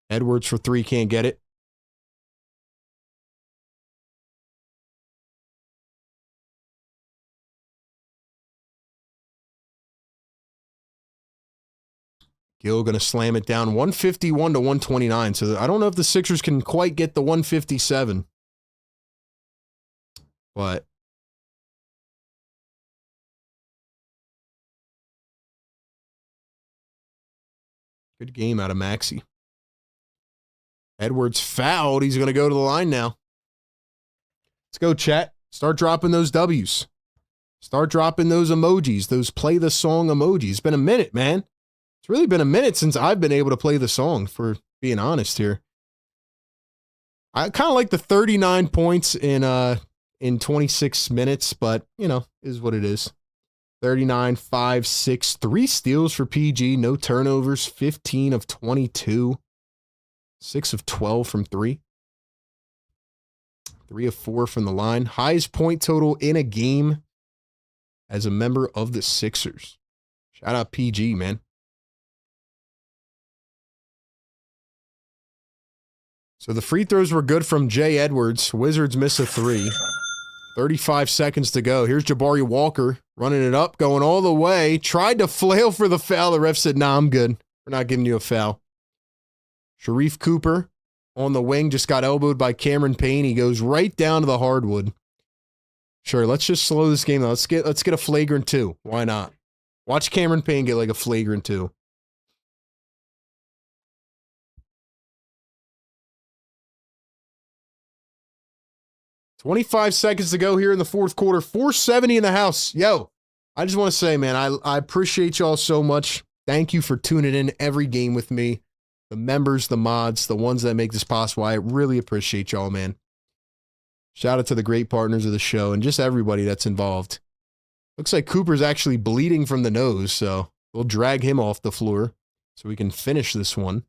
Edwards for 3, can't get it. Gill going to slam it down 151 to 129. So I don't know if the Sixers can quite get the 157. But good game out of Maxey. Edwards fouled. He's going to go to the line now. Let's go, chat. Start dropping those W's. Start dropping those emojis, those play the song emojis. It's been a minute, man. It's really been a minute since I've been able to play the song, for being honest here. I kind of like the 39 points in 26 minutes, but, you know, is what it is. 39, 5, 6, 3 steals for PG, no turnovers, 15 of 22, 6 of 12 from 3. 3 of 4 from the line. Highest point total in a game as a member of the Sixers. Shout out PG, man. So the free throws were good from Jay Edwards. Wizards miss a 3. 35 seconds to go. Here's Jabari Walker running it up, going all the way. Tried to flail for the foul. The ref said, nah, I'm good. We're not giving you a foul. Sharif Cooper on the wing just got elbowed by Cameron Payne. He goes right down to the hardwood. Sure, let's just slow this game down. Let's get a flagrant 2. Why not? Watch Cameron Payne get like a flagrant 2. 25 seconds to go here in the fourth quarter. 470 in the house. Yo, I just want to say, man, I appreciate y'all so much. Thank you for tuning in every game with me. The members, the mods, the ones that make this possible. I really appreciate y'all, man. Shout out to the great partners of the show and just everybody that's involved. Looks like Cooper's actually bleeding from the nose, so we'll drag him off the floor so we can finish this one.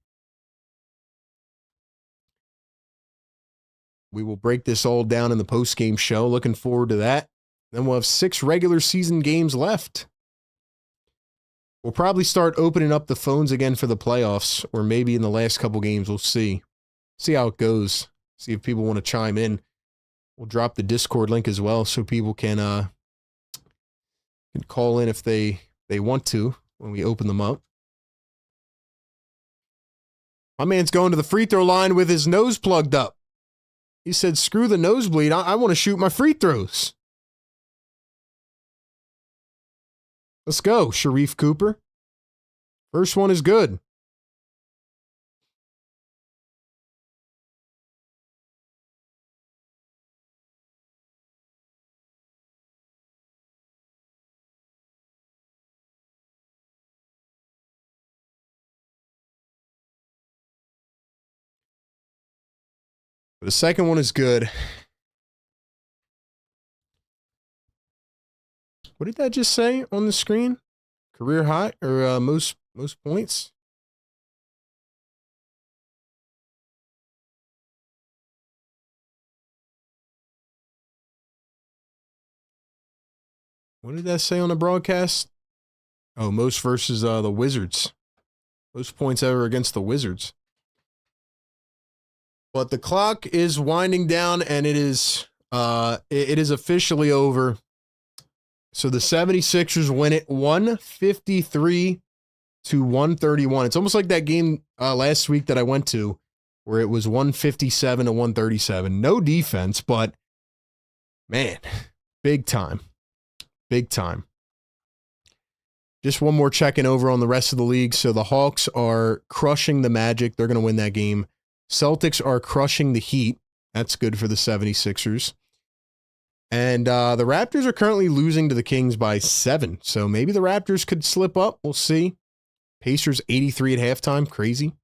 We will break this all down in the post-game show. Looking forward to that. Then we'll have 6 regular season games left. We'll probably start opening up the phones again for the playoffs, or maybe in the last couple games. We'll see. See how it goes. See if people want to chime in. We'll drop the Discord link as well so people can call in if they want to when we open them up. My man's going to the free throw line with his nose plugged up. He said, screw the nosebleed. I want to shoot my free throws. Let's go, Sharif Cooper. First one is good. The second one is good. What did that just say on the screen? Career high or most points? What did that say on the broadcast? Oh, most versus the Wizards. Most points ever against the Wizards. But the clock is winding down, and it is officially over. So the 76ers win it 153 to 131. It's almost like that game last week that I went to where it was 157 to 137. No defense, but man, big time. Big time. Just one more checking over on the rest of the league. So the Hawks are crushing the Magic. They're going to win that game. Celtics are crushing the Heat. That's good for the 76ers. And the Raptors are currently losing to the Kings by 7. So maybe the Raptors could slip up. We'll see. Pacers 83 at halftime. Crazy.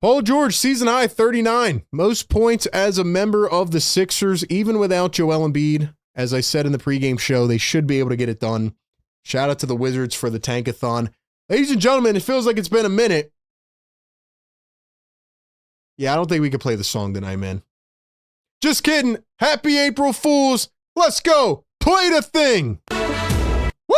Paul George, season high, 39. Most points as a member of the Sixers, even without Joel Embiid. As I said in the pregame show, they should be able to get it done. Shout out to the Wizards for the tankathon. Ladies and gentlemen, it feels like it's been a minute. Yeah, I don't think we could play the song tonight, man. Just kidding. Happy April Fools. Let's go. Play the thing. Woo!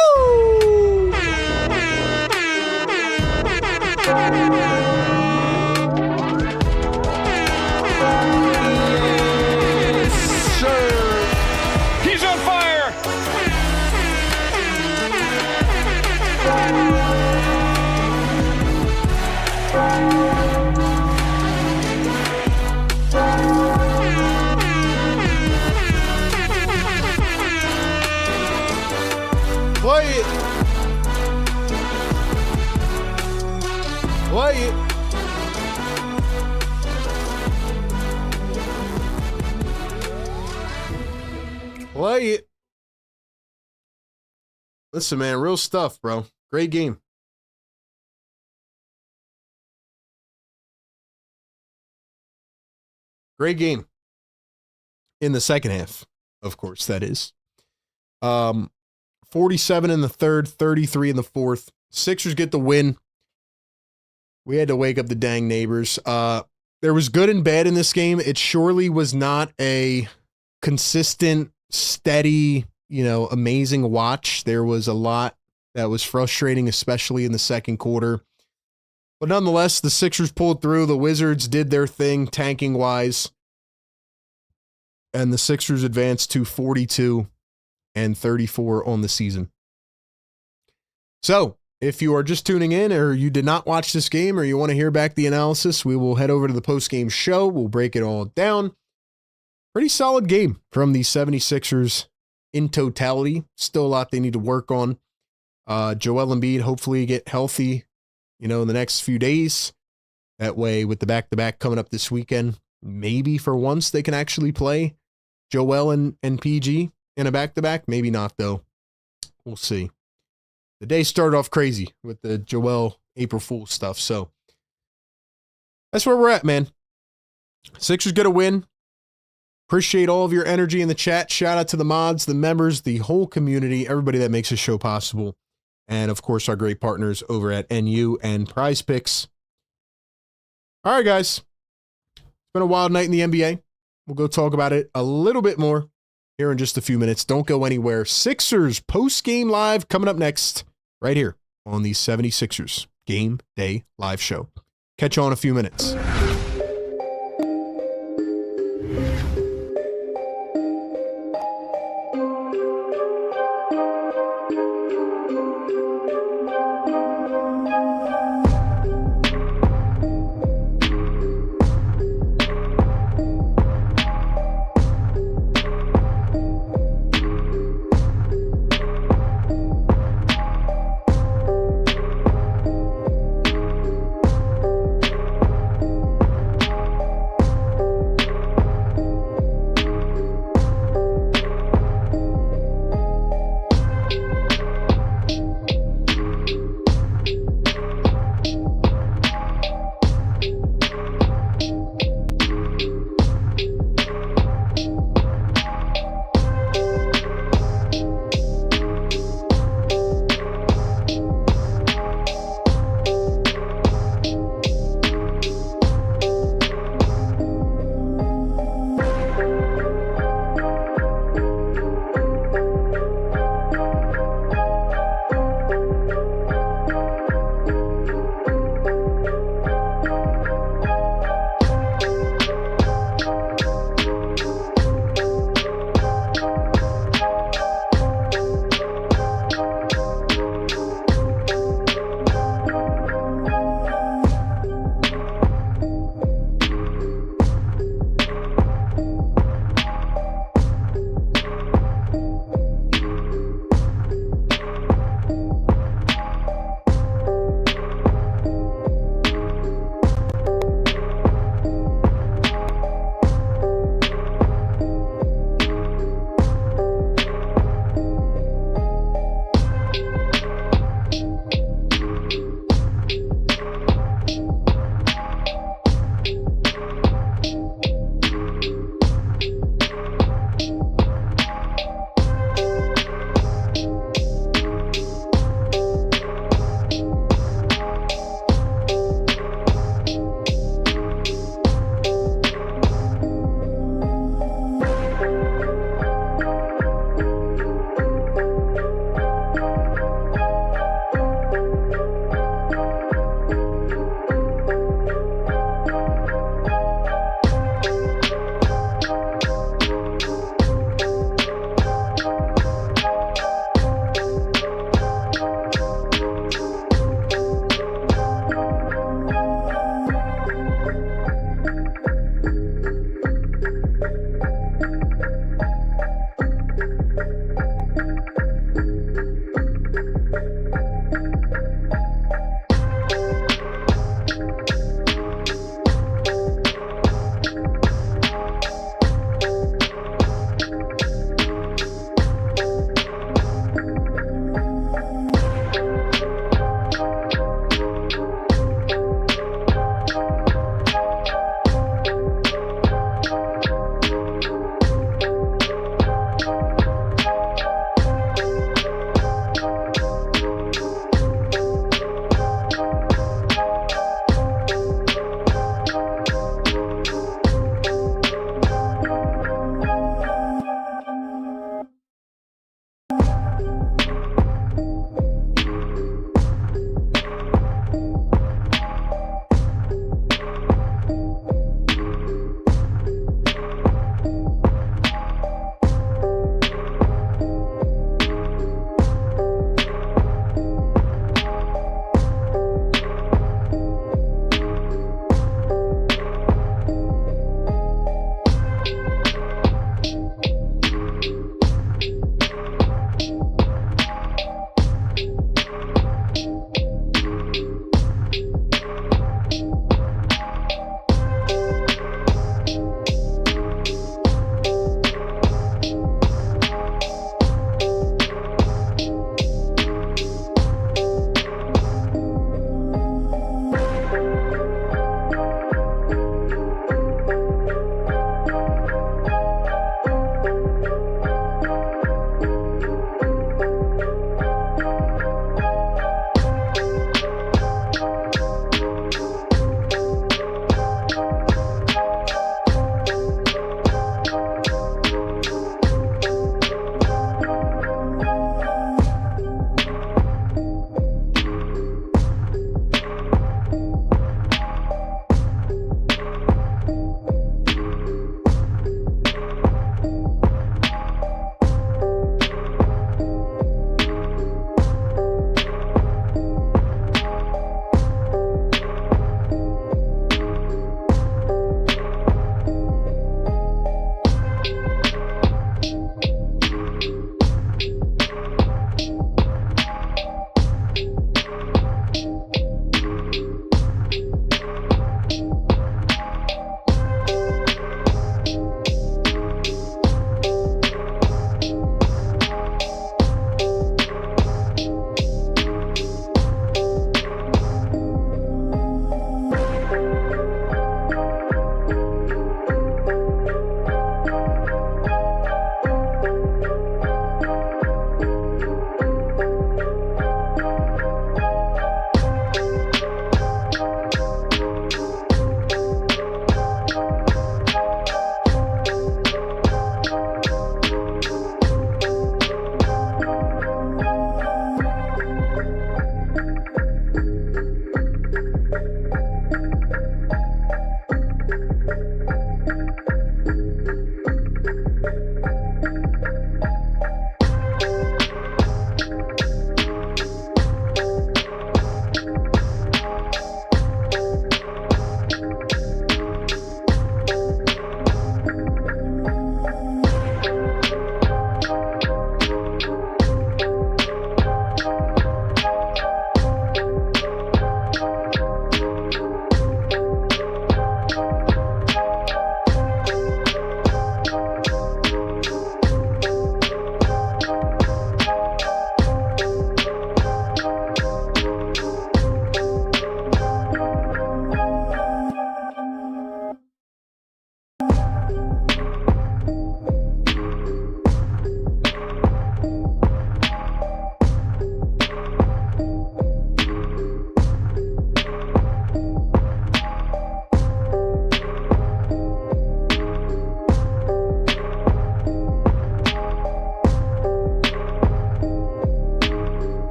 He's on fire! Play it. Play it. Play it. Listen, man, real stuff, bro. Great game. Great game. In the second half, of course, that is. 47 in the third, 33 in the fourth. Sixers get the win. We had to wake up the dang neighbors. There was good and bad in this game. It surely was not a consistent, steady, amazing watch. There was a lot that was frustrating, especially in the second quarter. But nonetheless, the Sixers pulled through. The Wizards did their thing, tanking-wise. And the Sixers advanced to 42 and 34 on the season. So, if you are just tuning in or you did not watch this game or you want to hear back the analysis, we will head over to the post-game show. We'll break it all down. Pretty solid game from the 76ers in totality. Still a lot they need to work on. Joel Embiid hopefully get healthy, in the next few days. That way, with the back-to-back coming up this weekend, maybe for once they can actually play Joel and PG in a back-to-back. Maybe not, though. We'll see. The day started off crazy with the Joel April Fool stuff. So that's where we're at, man. Sixers get a win. Appreciate all of your energy in the chat. Shout out to the mods, the members, the whole community, everybody that makes this show possible. And, of course, our great partners over at NU and Prize Picks. All right, guys. It's been a wild night in the NBA. We'll go talk about it a little bit more here in just a few minutes. Don't go anywhere. Sixers post-game live coming up next right here on the 76ers Game Day Live Show. Catch you on in a few minutes.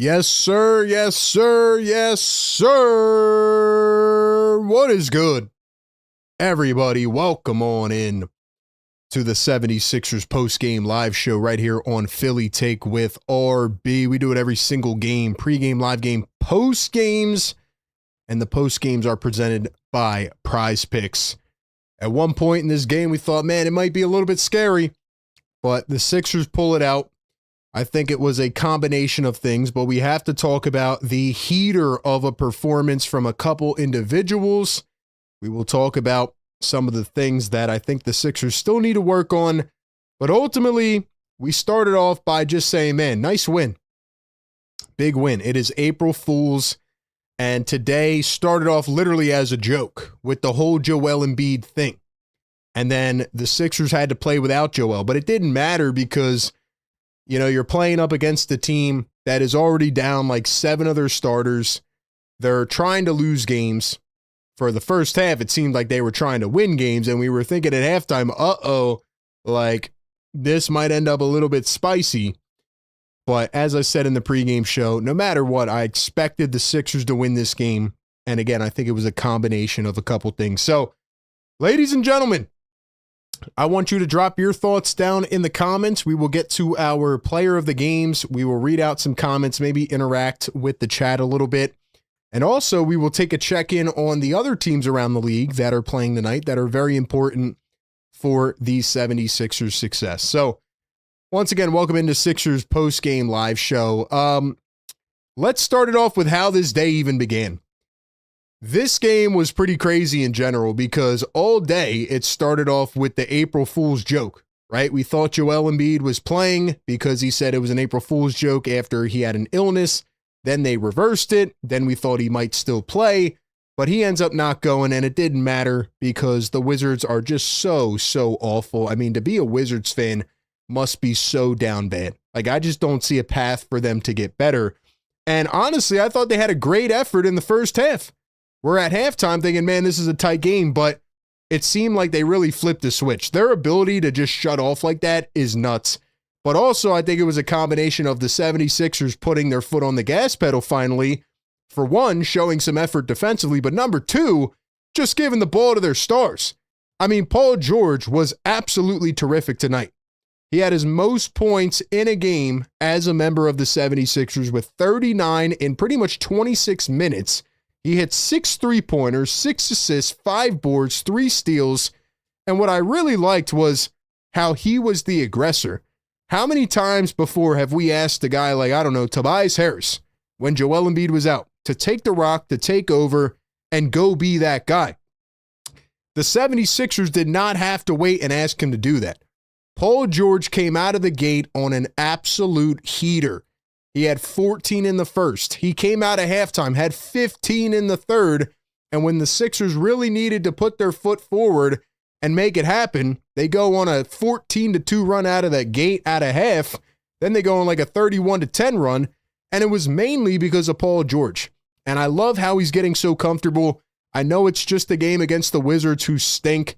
Yes, sir. Yes, sir. Yes, sir. What is good? Everybody, welcome on in to the 76ers postgame live show right here on Philly Take with RB. We do it every single game, pregame, live game, post games, and the post games are presented by Prize Picks. At one point in this game, we thought, man, it might be a little bit scary, but the Sixers pull it out. I think it was a combination of things, but we have to talk about the heater of a performance from a couple individuals. We will talk about some of the things that I think the Sixers still need to work on. But ultimately, we started off by just saying, man, nice win. Big win. It is April Fool's. And today started off literally as a joke with the whole Joel Embiid thing. And then the Sixers had to play without Joel. But it didn't matter because, you know, you're playing up against a team that is already down like 7 of their starters. They're trying to lose games. For the first half, it seemed like they were trying to win games, and we were thinking at halftime, like this might end up a little bit spicy. But as I said in the pregame show, no matter what, I expected the Sixers to win this game. And again, I think it was a combination of a couple things. So, ladies and gentlemen, I want you to drop your thoughts down in the comments. We will get to our player of the games. We will read out some comments, maybe interact with the chat a little bit. And also, we will take a check-in on the other teams around the league that are playing tonight that are very important for the 76ers' success. So, once again, welcome into Sixers post-game live show. Let's start it off with how this day even began. This game was pretty crazy in general because all day it started off with the April Fool's joke, right? We thought Joel Embiid was playing because he said it was an April Fool's joke after he had an illness. Then they reversed it. Then we thought he might still play, but he ends up not going, and it didn't matter because the Wizards are just so awful. I mean, to be a Wizards fan must be so down bad. Like, I just don't see a path for them to get better. And honestly, I thought they had a great effort in the first half. We're at halftime thinking, man, this is a tight game, but it seemed like they really flipped the switch. Their ability to just shut off like that is nuts. But also, I think it was a combination of the 76ers putting their foot on the gas pedal finally, for one, showing some effort defensively, but number two, just giving the ball to their stars. I mean, Paul George was absolutely terrific tonight. He had his most points in a game as a member of the 76ers with 39 in pretty much 26 minutes. He hit 6 3-pointers, 6 assists, 5 boards, 3 steals, and what I really liked was how he was the aggressor. How many times before have we asked a guy like, I don't know, Tobias Harris, when Joel Embiid was out, to take the rock, to take over, and go be that guy? The 76ers did not have to wait and ask him to do that. Paul George came out of the gate on an absolute heater. He had 14 in the first. He came out of halftime, had 15 in the third, and when the Sixers really needed to put their foot forward and make it happen, they go on a 14-2 run out of the gate out of half. Then they go on like a 31-10 run, and it was mainly because of Paul George. And I love how he's getting so comfortable. I know it's just a game against the Wizards who stink,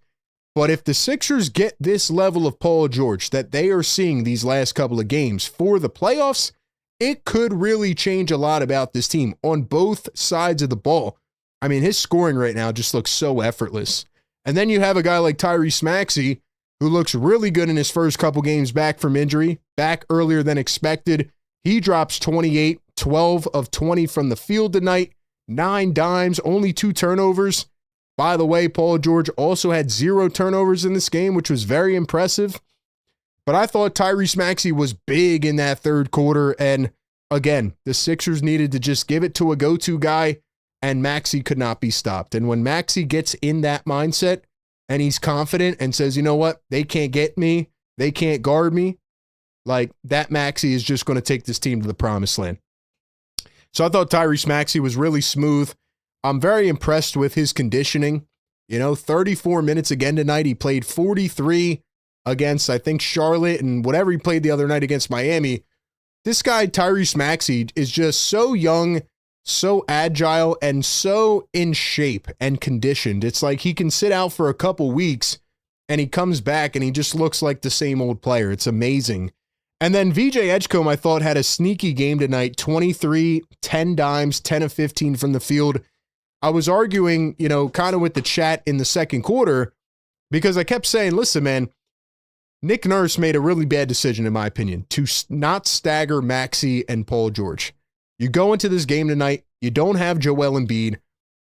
but if the Sixers get this level of Paul George that they are seeing these last couple of games for the playoffs, it could really change a lot about this team on both sides of the ball. I mean, his scoring right now just looks so effortless. And then you have a guy like Tyrese Maxey, who looks really good in his first couple games back from injury, back earlier than expected. He drops 28, 12 of 20 from the field tonight, 9 dimes, only 2 turnovers. By the way, Paul George also had 0 turnovers in this game, which was very impressive. But I thought Tyrese Maxey was big in that third quarter. And again, the Sixers needed to just give it to a go-to guy, and Maxey could not be stopped. And when Maxey gets in that mindset and he's confident and says, you know what, they can't get me, they can't guard me, like that Maxey is just going to take this team to the promised land. So I thought Tyrese Maxey was really smooth. I'm very impressed with his conditioning. 34 minutes again tonight. He played 43 against, I think, Charlotte, and whatever he played the other night against Miami. This guy, Tyrese Maxey, is just so young, so agile, and so in shape and conditioned. It's like he can sit out for a couple weeks and he comes back and he just looks like the same old player. It's amazing. And then VJ Edgecombe, I thought, had a sneaky game tonight. 23, 10 dimes, 10 of 15 from the field. I was arguing, kind of with the chat in the second quarter because I kept saying, listen, man, Nick Nurse made a really bad decision, in my opinion, to not stagger Maxey and Paul George. You go into this game tonight, you don't have Joel Embiid.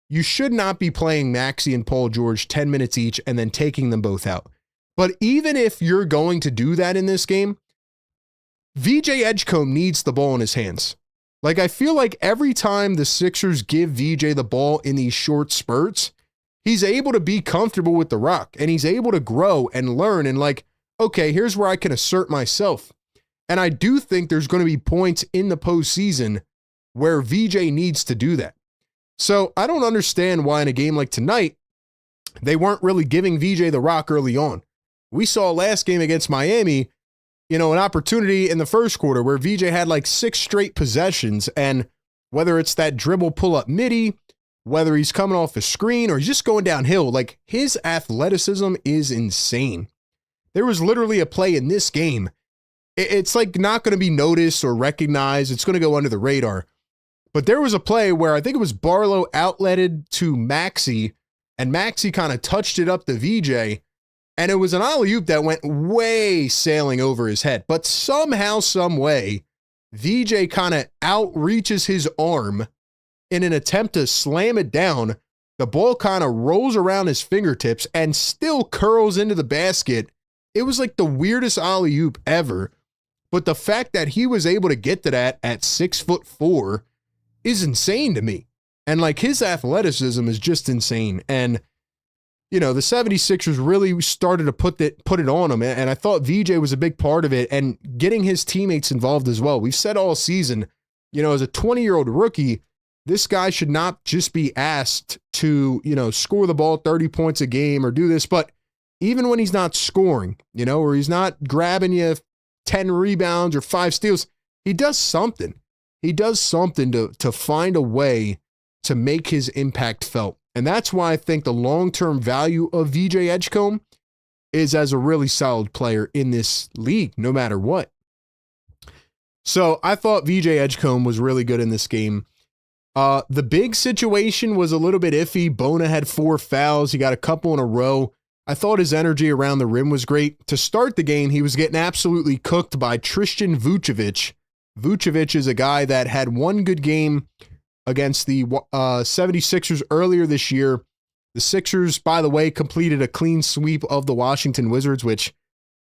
You should not be playing Maxey and Paul George 10 minutes each and then taking them both out. But even if you're going to do that in this game, VJ Edgecombe needs the ball in his hands. Like, I feel like every time the Sixers give VJ the ball in these short spurts, he's able to be comfortable with the rock and he's able to grow and learn and okay, here's where I can assert myself. And I do think there's going to be points in the postseason where VJ needs to do that. So I don't understand why in a game like tonight, they weren't really giving VJ the rock early on. We saw last game against Miami, an opportunity in the first quarter where VJ had 6 straight possessions, and whether it's that dribble pull-up midi, whether he's coming off a screen or he's just going downhill, his athleticism is insane. There was literally a play in this game. It's not going to be noticed or recognized. It's going to go under the radar. But there was a play where I think it was Barlow outletted to Maxey, and Maxey kind of touched it up to VJ, and it was an alley-oop that went way sailing over his head. But somehow, some way, VJ kind of outreaches his arm in an attempt to slam it down. The ball kind of rolls around his fingertips and still curls into the basket. It was the weirdest alley-oop ever. But the fact that he was able to get to that at 6'4" is insane to me. And his athleticism is just insane. And the 76ers really started to put it on him. And I thought VJ was a big part of it and getting his teammates involved as well. We've said all season, as a 20-year-old rookie, this guy should not just be asked to, score the ball 30 points a game or do this. But even when he's not scoring, or he's not grabbing you 10 rebounds or 5 steals, he does something. He does something to find a way to make his impact felt. And that's why I think the long-term value of VJ Edgecombe is as a really solid player in this league, no matter what. So I thought VJ Edgecombe was really good in this game. The big situation was a little bit iffy. Bona had 4 fouls. He got a couple in a row. I thought his energy around the rim was great. To start the game, he was getting absolutely cooked by Tristan Vucevic. Vucevic is a guy that had one good game against the 76ers earlier this year. The Sixers, by the way, completed a clean sweep of the Washington Wizards, which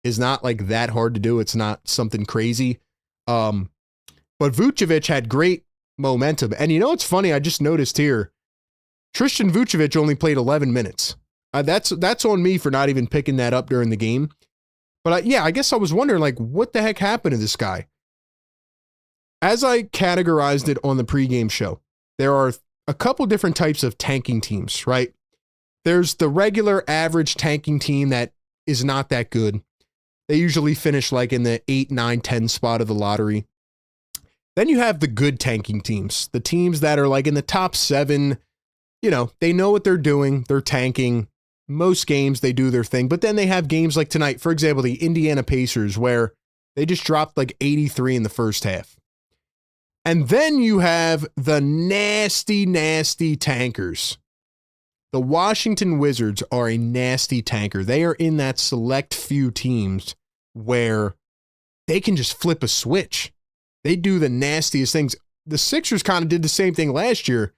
is not that hard to do. It's not something crazy. But Vucevic had great momentum. And it's funny, I just noticed here, Tristan Vucevic only played 11 minutes. That's on me for not even picking that up during the game. But I guess I was wondering, what the heck happened to this guy? As I categorized it on the pregame show, there are a couple different types of tanking teams, right? There's the regular average tanking team that is not that good. They usually finish in the 8, 9, 10 spot of the lottery. Then you have the good tanking teams, the teams that are in the top 7. They know what they're doing. They're tanking. Most games they do their thing, but then they have games like tonight, for example, the Indiana Pacers, where they just dropped 83 in the first half. And then you have the nasty, nasty tankers. The Washington Wizards are a nasty tanker. They are in that select few teams where they can just flip a switch. They do the nastiest things. The Sixers kind of did the same thing last year,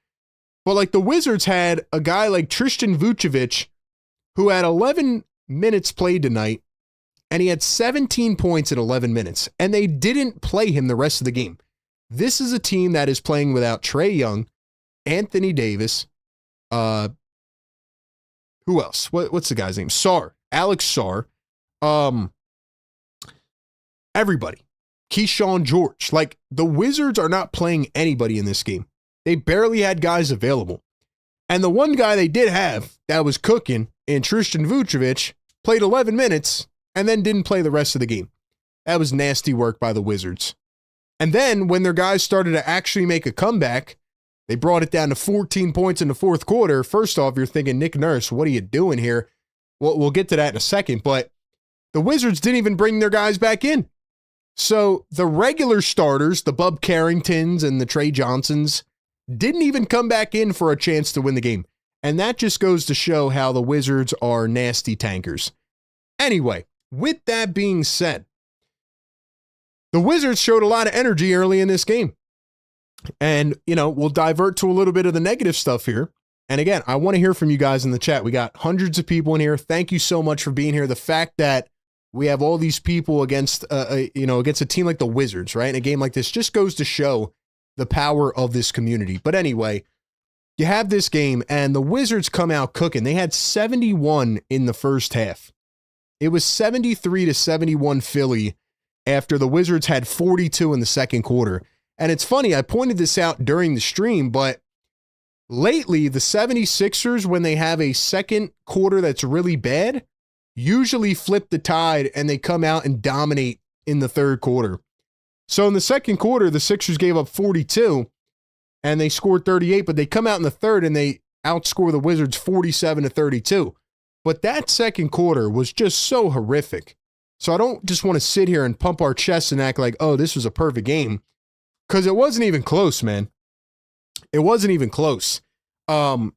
but the Wizards had a guy like Tristan Vucevic who had 11 minutes played tonight, and he had 17 points in 11 minutes, and they didn't play him the rest of the game. This is a team that is playing without Trae Young, Anthony Davis, who else? What's the guy's name? Alex Sarr, everybody. Keyshawn George. The Wizards are not playing anybody in this game. They barely had guys available. And the one guy they did have that was cooking in Tristan Vucevic played 11 minutes and then didn't play the rest of the game. That was nasty work by the Wizards. And then when their guys started to actually make a comeback, they brought it down to 14 points in the fourth quarter. First off, you're thinking, Nick Nurse, what are you doing here? Well, we'll get to that in a second, but the Wizards didn't even bring their guys back in. So the regular starters, the Bub Carringtons and the Trey Johnsons, didn't even come back in for a chance to win the game. And that just goes to show how the Wizards are nasty tankers. Anyway, with that being said, the Wizards showed a lot of energy early in this game. And, we'll divert to a little bit of the negative stuff here. And again, I want to hear from you guys in the chat. We got hundreds of people in here. Thank you so much for being here. The fact that we have all these people against a team like the Wizards, right? In a game like this just goes to show the power of this community. But anyway, you have this game and the Wizards come out cooking. They had 71 in the first half. It was 73-71 Philly after the Wizards had 42 in the second quarter. And it's funny, I pointed this out during the stream, but lately the 76ers, when they have a second quarter that's really bad, usually flip the tide and they come out and dominate in the third quarter. So in the second quarter, the Sixers gave up 42 and they scored 38, but they come out in the third and they outscore the Wizards 47-32. But that second quarter was just so horrific. So I don't just want to sit here and pump our chests and act like, oh, this was a perfect game. Because it wasn't even close, man. It wasn't even close. The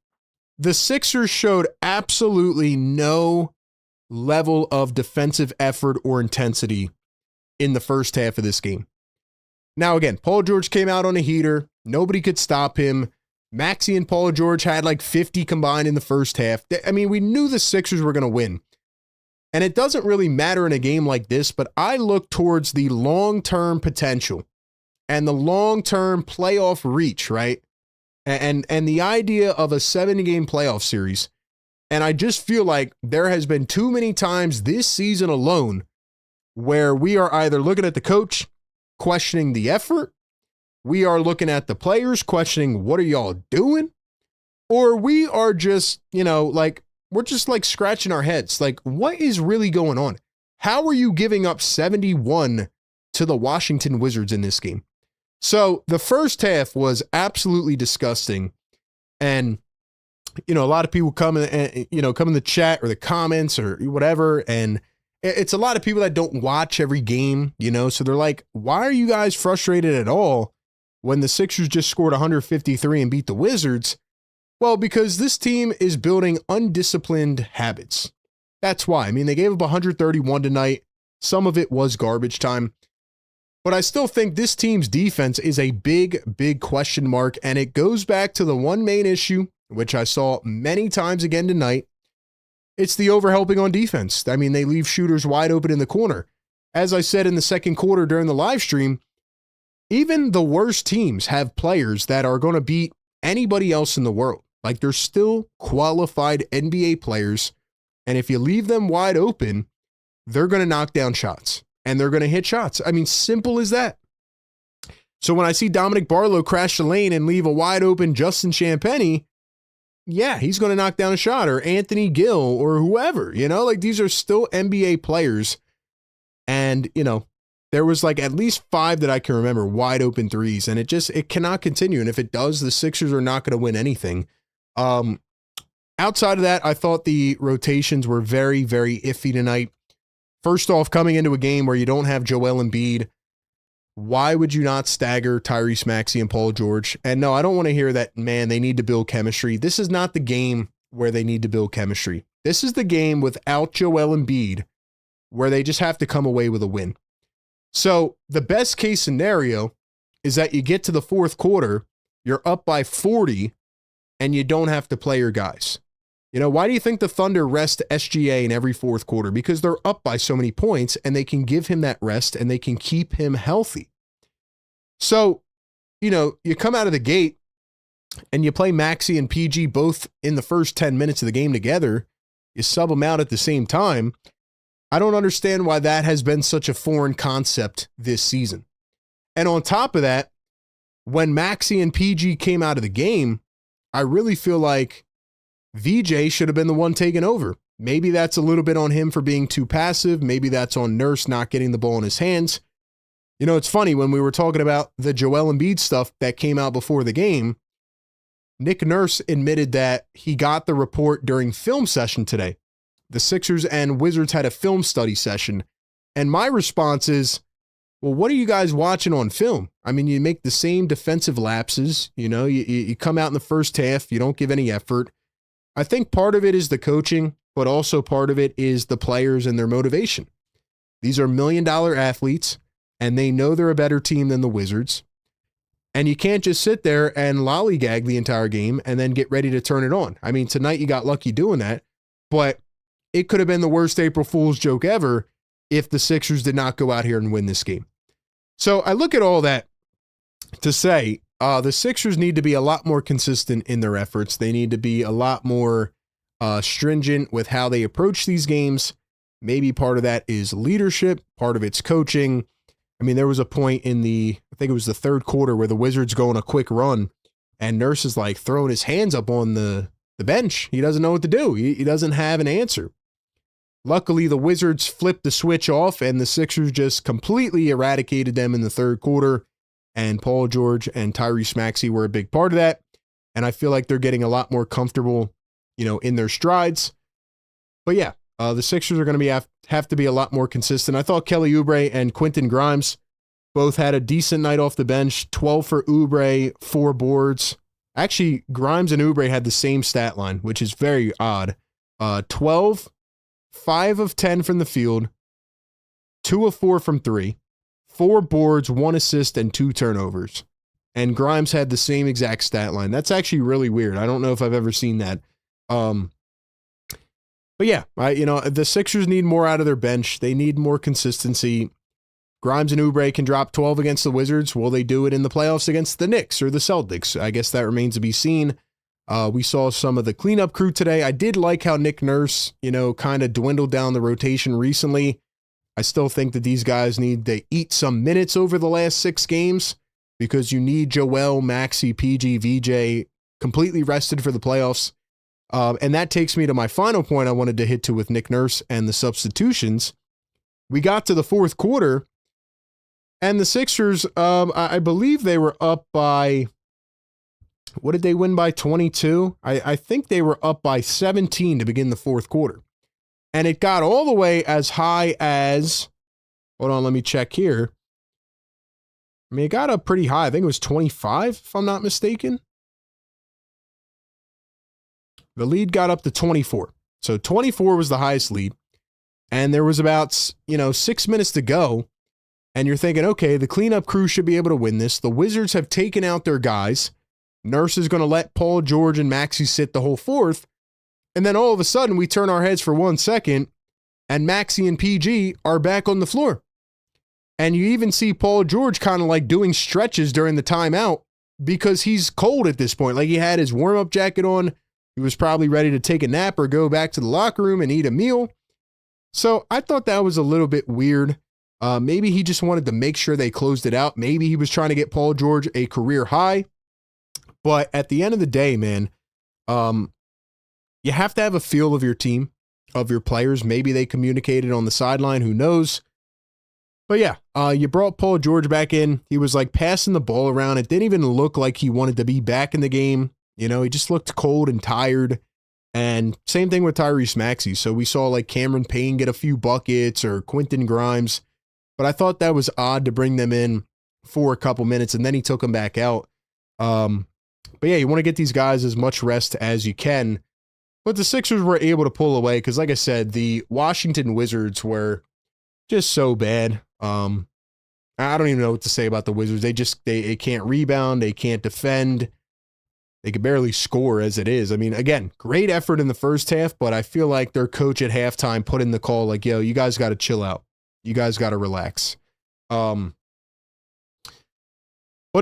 Sixers showed absolutely no level of defensive effort or intensity in the first half of this game. Now, again, Paul George came out on a heater. Nobody could stop him. Maxey and Paul George had like 50 combined in the first half. I mean, we knew the Sixers were going to win. And it doesn't really matter in a game like this, but I look towards the long-term potential and the long-term playoff reach, right? And the idea of a 7-game playoff series. And I just feel like there has been too many times this season alone where we are either looking at the coach, questioning the effort, we are looking at the players, questioning what are y'all doing, or we are just, we're just like scratching our heads. Like, what is really going on? How are you giving up 71 to the Washington Wizards in this game? So the first half was absolutely disgusting. And, a lot of people come in the chat or the comments or whatever. And it's a lot of people that don't watch every game, so they're like, why are you guys frustrated at all when the Sixers just scored 153 and beat the Wizards? Well, because this team is building undisciplined habits. That's why. I mean, they gave up 131 tonight. Some of it was garbage time. But I still think this team's defense is a big, big question mark. And it goes back to the one main issue, which I saw many times again tonight. It's the overhelping on defense. I mean, they leave shooters wide open in the corner. As I said in the second quarter during the live stream, even the worst teams have players that are going to beat anybody else in the world. Like, they're still qualified NBA players. And if you leave them wide open, they're going to knock down shots and they're going to hit shots. I mean, simple as that. So when I see Dominic Barlow crash the lane and leave a wide open Justin Champagnie, yeah, he's going to knock down a shot, or Anthony Gill or whoever, these are still NBA players. And, there was like at least 5 that I can remember wide open threes, and it cannot continue. And if it does, the Sixers are not going to win anything. Outside of that, I thought the rotations were very, very iffy tonight. First off, coming into a game where you don't have Joel Embiid, why would you not stagger Tyrese Maxey and Paul George? And no, I don't want to hear that, man, they need to build chemistry. This is not the game where they need to build chemistry. This is the game without Joel Embiid where they just have to come away with a win. So the best case scenario is that you get to the fourth quarter, you're up by 40, and you don't have to play your guys. Why do you think the Thunder rest SGA in every fourth quarter? Because they're up by so many points and they can give him that rest and they can keep him healthy. So, you come out of the gate and you play Maxey and PG both in the first 10 minutes of the game together. You sub them out at the same time. I don't understand why that has been such a foreign concept this season. And on top of that, when Maxey and PG came out of the game, I really feel like VJ should have been the one taking over. Maybe that's a little bit on him for being too passive. Maybe that's on Nurse not getting the ball in his hands. It's funny, when we were talking about the Joel Embiid stuff that came out before the game, Nick Nurse admitted that he got the report during film session today. The Sixers and Wizards had a film study session. And my response is, well, what are you guys watching on film? I mean, you make the same defensive lapses. You come out in the first half, you don't give any effort. I think part of it is the coaching, but also part of it is the players and their motivation. These are $1 million athletes, and they know they're a better team than the Wizards. And you can't just sit there and lollygag the entire game and then get ready to turn it on. I mean, tonight you got lucky doing that, but it could have been the worst April Fool's joke ever if the Sixers did not go out here and win this game. So I look at all that to say the Sixers need to be a lot more consistent in their efforts. They need to be a lot more stringent with how they approach these games. Maybe part of that is leadership, part of it's coaching. I mean, there was a point in I think it was the third quarter where the Wizards go on a quick run and Nurse is like throwing his hands up on the bench. He doesn't know what to do. He doesn't have an answer. Luckily, the Wizards flipped the switch off and the Sixers just completely eradicated them in the third quarter. And Paul George and Tyrese Maxey were a big part of that. And I feel like they're getting a lot more comfortable, in their strides. But yeah, the Sixers are going to have to be a lot more consistent. I thought Kelly Oubre and Quentin Grimes both had a decent night off the bench. 12 for Oubre, 4 boards. Actually, Grimes and Oubre had the same stat line, which is very odd. 12, 5 of 10 from the field, 2 of 4 from 3, 4 boards, 1 assist, and 2 turnovers. And Grimes had the same exact stat line. That's actually really weird. I don't know if I've ever seen that. But yeah, the Sixers need more out of their bench. They need more consistency. Grimes and Oubre can drop 12 against the Wizards. Will they do it in the playoffs against the Knicks or the Celtics? I guess that remains to be seen. We saw some of the cleanup crew today. I did like how Nick Nurse, kind of dwindled down the rotation recently. I still think that these guys need to eat some minutes over the last 6 games because you need Joel, Maxey, PG, VJ completely rested for the playoffs. And that takes me to my final point I wanted to hit to with Nick Nurse and the substitutions. We got to the fourth quarter, and the Sixers, I believe they were up by, what did they win by, 22? I think they were up by 17 to begin the fourth quarter. And it got all the way as high as, hold on, let me check here. I mean, it got up pretty high. I think it was 25, if I'm not mistaken. The lead got up to 24. So 24 was the highest lead. And there was about, 6 minutes to go. And you're thinking, okay, the cleanup crew should be able to win this. The Wizards have taken out their guys. Nurse is going to let Paul George and Maxey sit the whole fourth. And then all of a sudden, we turn our heads for 1 second, and Maxey and PG are back on the floor. And you even see Paul George kind of like doing stretches during the timeout because he's cold at this point. Like he had his warm-up jacket on. He was probably ready to take a nap or go back to the locker room and eat a meal. So I thought that was a little bit weird. Maybe he just wanted to make sure they closed it out. Maybe he was trying to get Paul George a career high. But at the end of the day, man, you have to have a feel of your team, of your players. Maybe they communicated on the sideline. Who knows? But yeah, you brought Paul George back in. He was like passing the ball around. It didn't even look like he wanted to be back in the game. He just looked cold and tired. And same thing with Tyrese Maxey. So we saw like Cameron Payne get a few buckets or Quentin Grimes. But I thought that was odd to bring them in for a couple minutes and then he took them back out. But yeah, you want to get these guys as much rest as you can. But the Sixers were able to pull away because, like I said, the Washington Wizards were just so bad. I don't even know what to say about the Wizards. They can't rebound. They can't defend. They could barely score as it is. I mean, again, great effort in the first half, but I feel like their coach at halftime put in the call like, yo, you guys got to chill out. You guys got to relax. But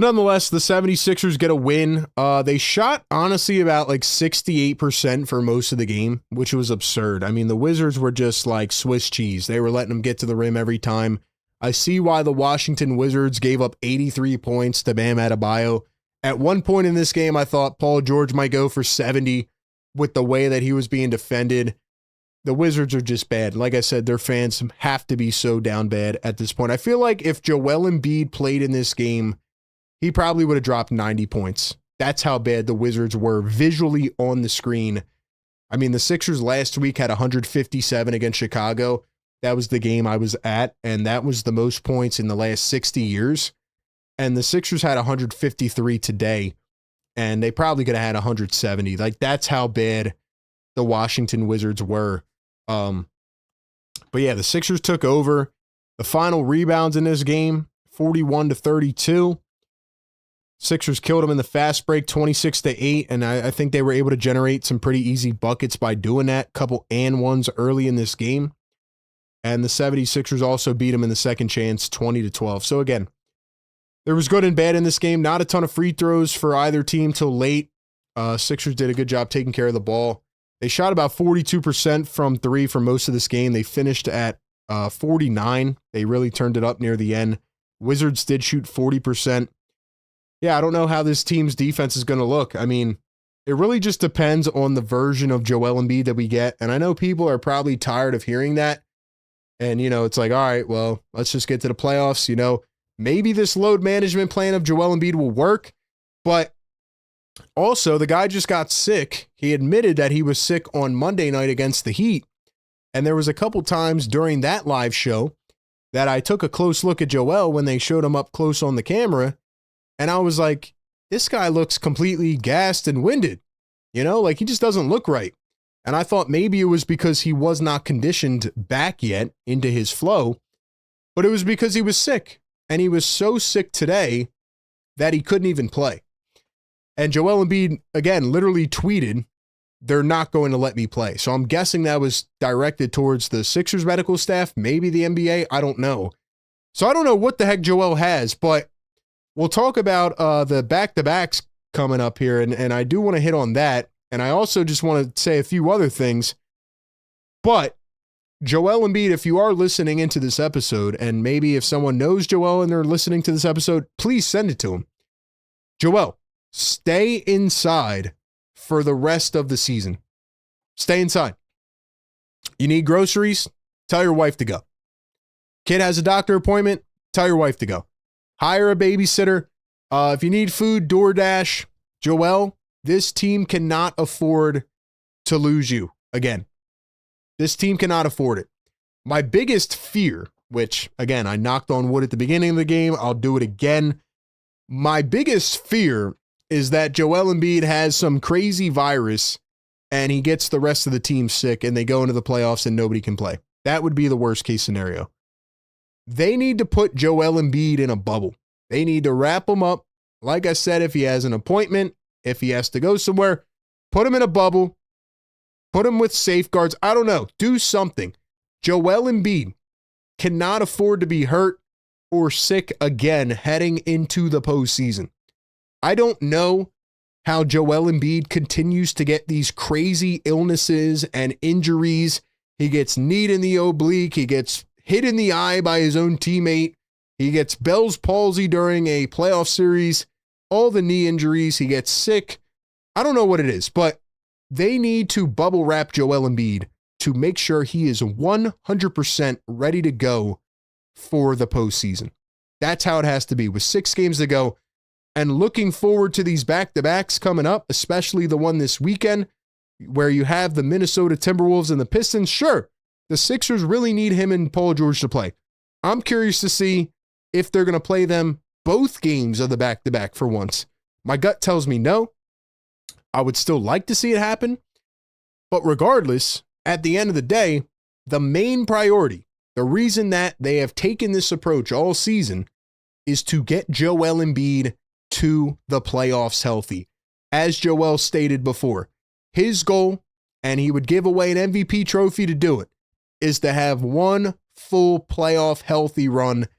nonetheless, the 76ers get a win. They shot, honestly, about like 68% for most of the game, which was absurd. I mean, the Wizards were just like Swiss cheese. They were letting them get to the rim every time. I see why the Washington Wizards gave up 83 points to Bam Adebayo. At one point in this game, I thought Paul George might go for 70 with the way that he was being defended. The Wizards are just bad. Like I said, their fans have to be so down bad at this point. I feel like if Joel Embiid played in this game, he probably would have dropped 90 points. That's how bad the Wizards were visually on the screen. I mean, the Sixers last week had 157 against Chicago. That was the game I was at, and that was the most points in the last 60 years. And the Sixers had 153 today, and they probably could have had 170. Like, that's how bad the Washington Wizards were. But yeah, the Sixers took over. The final rebounds in this game, 41-32. Sixers killed them in the fast break, 26-8, and I think they were able to generate some pretty easy buckets by doing that. Couple and ones early in this game. And the 76ers also beat them in the second chance, 20-12. So again, there was good and bad in this game. Not a ton of free throws for either team till late. Sixers did a good job taking care of the ball. They shot about 42% from three for most of this game. They finished at 49. They really turned it up near the end. Wizards did shoot 40%. Yeah, I don't know how this team's defense is going to look. I mean, it really just depends on the version of Joel Embiid that we get. And I know people are probably tired of hearing that. And, it's like, all right, well, let's just get to the playoffs. Maybe this load management plan of Joel Embiid will work. But also, the guy just got sick. He admitted that he was sick on Monday night against the Heat. And there was a couple times during that live show that I took a close look at Joel when they showed him up close on the camera. And I was like, this guy looks completely gassed and winded. Like he just doesn't look right. And I thought maybe it was because he was not conditioned back yet into his flow, but it was because he was sick. And he was so sick today that he couldn't even play. And Joel Embiid, again, literally tweeted, they're not going to let me play. So I'm guessing that was directed towards the Sixers medical staff, maybe the NBA. I don't know. So I don't know what the heck Joel has, but we'll talk about the back-to-backs coming up here. And I do want to hit on that. And I also just want to say a few other things. But Joel Embiid, if you are listening into this episode, and maybe if someone knows Joel and they're listening to this episode, please send it to him. Joel, stay inside for the rest of the season. Stay inside. You need groceries? Tell your wife to go. Kid has a doctor appointment? Tell your wife to go. Hire a babysitter. If you need food, DoorDash. Joel, this team cannot afford to lose you again. This team cannot afford it. My biggest fear, which, again, I knocked on wood at the beginning of the game. I'll do it again. My biggest fear is that Joel Embiid has some crazy virus and he gets the rest of the team sick and they go into the playoffs and nobody can play. That would be the worst case scenario. They need to put Joel Embiid in a bubble. They need to wrap him up. Like I said, if he has an appointment, if he has to go somewhere, put him in a bubble, put him with safeguards. I don't know. Do something. Joel Embiid cannot afford to be hurt or sick again heading into the postseason. I don't know how Joel Embiid continues to get these crazy illnesses and injuries. He gets kneed in the oblique. He gets hit in the eye by his own teammate. He gets Bell's palsy during a playoff series. All the knee injuries. He gets sick. I don't know what it is, but they need to bubble wrap Joel Embiid to make sure he is 100% ready to go for the postseason. That's how it has to be with 6 games to go. And looking forward to these back-to-backs coming up, especially the one this weekend where you have the Minnesota Timberwolves and the Pistons. Sure, the Sixers really need him and Paul George to play. I'm curious to see if they're going to play them both games of the back-to-back for once. My gut tells me no. I would still like to see it happen. But regardless, at the end of the day, the main priority, the reason that they have taken this approach all season is to get Joel Embiid to the playoffs healthy. As Joel stated before, his goal, and he would give away an MVP trophy to do it, is to have one full playoff healthy run.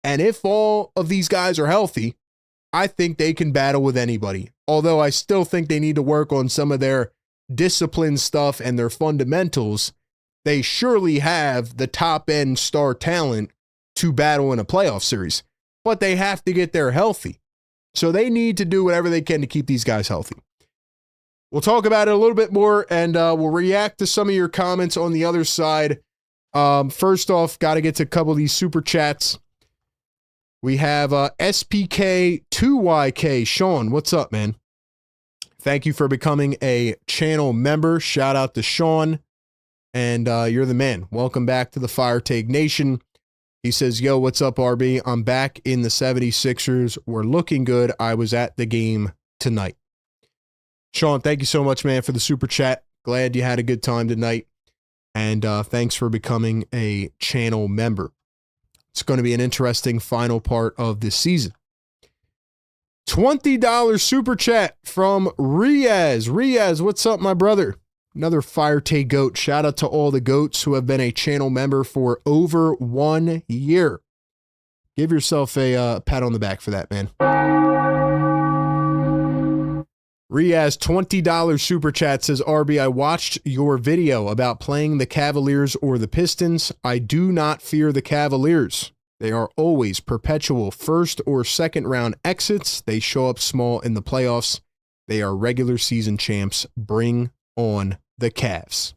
And if all of these guys are healthy, I think they can battle with anybody. Although I still think they need to work on some of their discipline stuff and their fundamentals. They surely have the top end star talent to battle in a playoff series, but they have to get there healthy. So they need to do whatever they can to keep these guys healthy. We'll talk about it a little bit more, and we'll react to some of your comments on the other side. First off, got to get to a couple of these super chats. We have SPK2YK. Sean, what's up, man? Thank you for becoming a channel member. Shout out to Sean. and you're the man. Welcome back to the Fire Take Nation. He says, yo, what's up, RB? I'm back in the 76ers. We're looking good. I was at the game tonight. Sean, thank you so much, man, for the super chat. Glad you had a good time tonight. And thanks for becoming a channel member. It's going to be an interesting final part of this season. $20 super chat from Riaz. Riaz, what's up, my brother? Another Fire Take Goat. Shout out to all the goats who have been a channel member for over 1 year. Give yourself a pat on the back for that, man. Riaz, $20 super chat says, RB, I watched your video about playing the Cavaliers or the Pistons. I do not fear the Cavaliers. They are always perpetual first or second round exits. They show up small in the playoffs. They are regular season champs. Bring on the Cavs.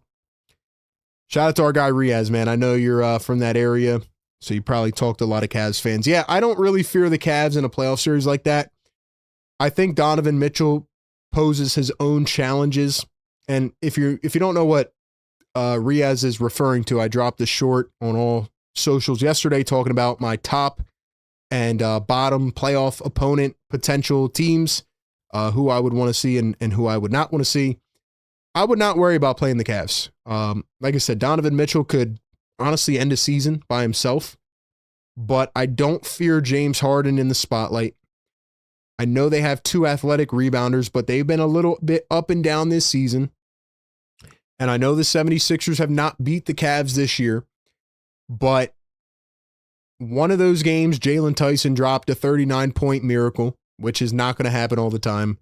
Shout out to our guy Riaz, man. I know you're from that area, so you probably talked to a lot of Cavs fans. Yeah, I don't really fear the Cavs in a playoff series like that. I think Donovan Mitchell poses his own challenges. And if you don't know what Riaz is referring to, I dropped a short on all socials yesterday talking about my top and bottom playoff opponent potential teams, who I would want to see and who I would not want to see. I would not worry about playing the Cavs. Like I said, Donovan Mitchell could honestly end a season by himself, but I don't fear James Harden in the spotlight. I know they have 2 athletic rebounders, but they've been a little bit up and down this season. And I know the 76ers have not beat the Cavs this year, but one of those games, Jalen Tyson dropped a 39-point miracle, which is not going to happen all the time.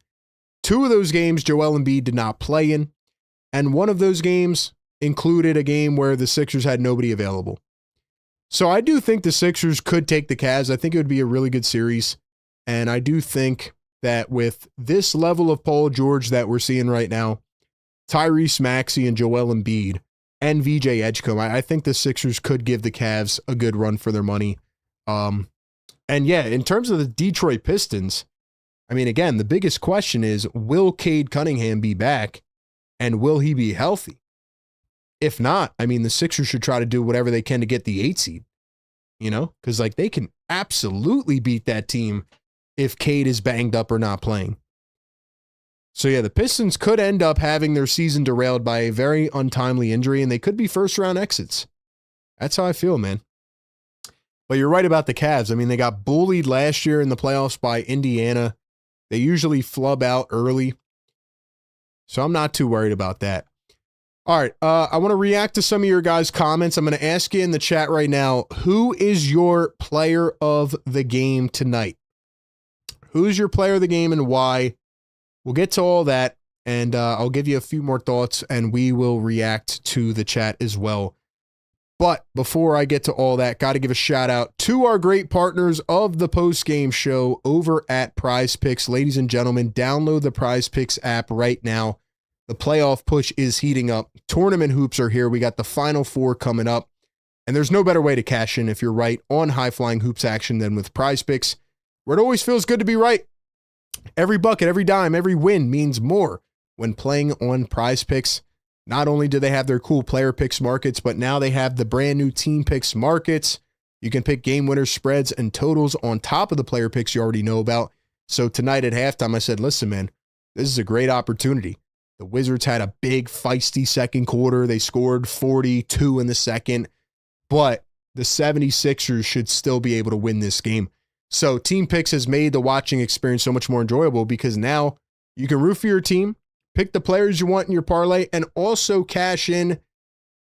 2 of those games, Joel Embiid did not play in. And one of those games included a game where the Sixers had nobody available. So I do think the Sixers could take the Cavs. I think it would be a really good series. And I do think that with this level of Paul George that we're seeing right now, Tyrese Maxey and Joel Embiid and VJ Edgecombe, I think the Sixers could give the Cavs a good run for their money. And yeah, in terms of the Detroit Pistons, I mean, again, the biggest question is, will Cade Cunningham be back and will he be healthy? If not, I mean, the Sixers should try to do whatever they can to get the 8 seed, because like they can absolutely beat that team if Cade is banged up or not playing. So yeah, the Pistons could end up having their season derailed by a very untimely injury, and they could be first-round exits. That's how I feel, man. But you're right about the Cavs. I mean, they got bullied last year in the playoffs by Indiana. They usually flub out early, so I'm not too worried about that. All right, I want to react to some of your guys' comments. I'm going to ask you in the chat right now, who is your player of the game tonight? Who's your player of the game and why? We'll get to all that, and I'll give you a few more thoughts, and we will react to the chat as well. But before I get to all that, got to give a shout out to our great partners of the Postgame show over at Prize Picks. Ladies and gentlemen, download the Prize Picks app right now. The playoff push is heating up. Tournament hoops are here. We got the Final Four coming up, and there's no better way to cash in if you're right on high-flying hoops action than with Prize Picks, where it always feels good to be right. Every bucket, every dime, every win means more when playing on Prize Picks. Not only do they have their cool player picks markets, but now they have the brand new team picks markets. You can pick game winners, spreads, and totals on top of the player picks you already know about. So tonight at halftime, I said, listen, man, this is a great opportunity. The Wizards had a big, feisty second quarter. They scored 42 in the second, but the 76ers should still be able to win this game. So Team Picks has made the watching experience so much more enjoyable because now you can root for your team, pick the players you want in your parlay, and also cash in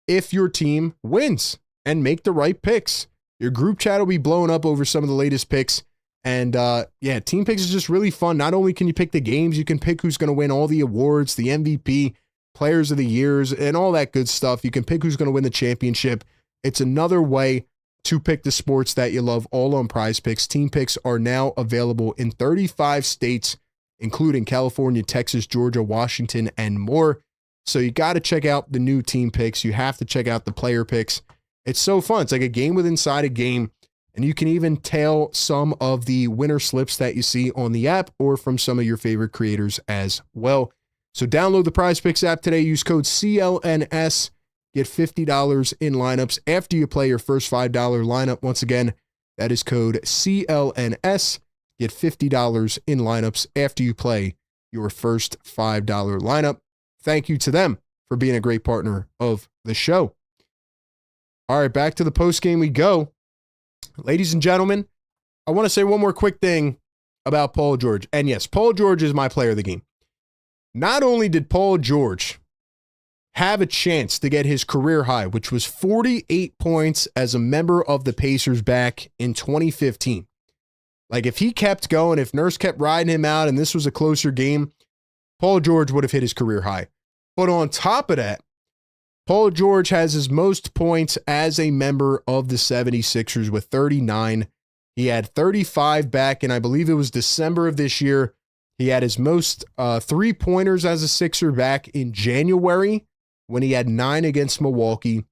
if your team wins and make the right picks. Your group chat will be blowing up over some of the latest picks. And yeah, Team Picks is just really fun. Not only can you pick the games, you can pick who's going to win all the awards, the MVP, Players of the Years, and all that good stuff. You can pick who's going to win the championship. It's another way to pick the sports that you love all on Prize Picks. Team Picks are now available in 35 states, including California, Texas, Georgia, Washington, and more. So you got to check out the new Team Picks. You have to check out the player picks. It's so fun. It's like a game within inside a game. And you can even tail some of the winner slips that you see on the app or from some of your favorite creators as well. So download the Prize Picks app today. Use code CLNS. get $50 in lineups after you play your first $5 lineup. Once again, that is code CLNS. Get $50 in lineups after you play your first $5 lineup. Thank you to them for being a great partner of the show. All right, back to the post game we go. Ladies and gentlemen, I want to say one more quick thing about Paul George. And yes, Paul George is my player of the game. Not only did Paul George have a chance to get his career high, which was 48 points as a member of the Pacers back in 2015. Like, if he kept going, if Nurse kept riding him out and this was a closer game, Paul George would have hit his career high. But on top of that, Paul George has his most points as a member of the 76ers with 39. He had 35 back in, I believe it was December of this year. He had his most three-pointers as a Sixer back in January when he had 9 against Milwaukee.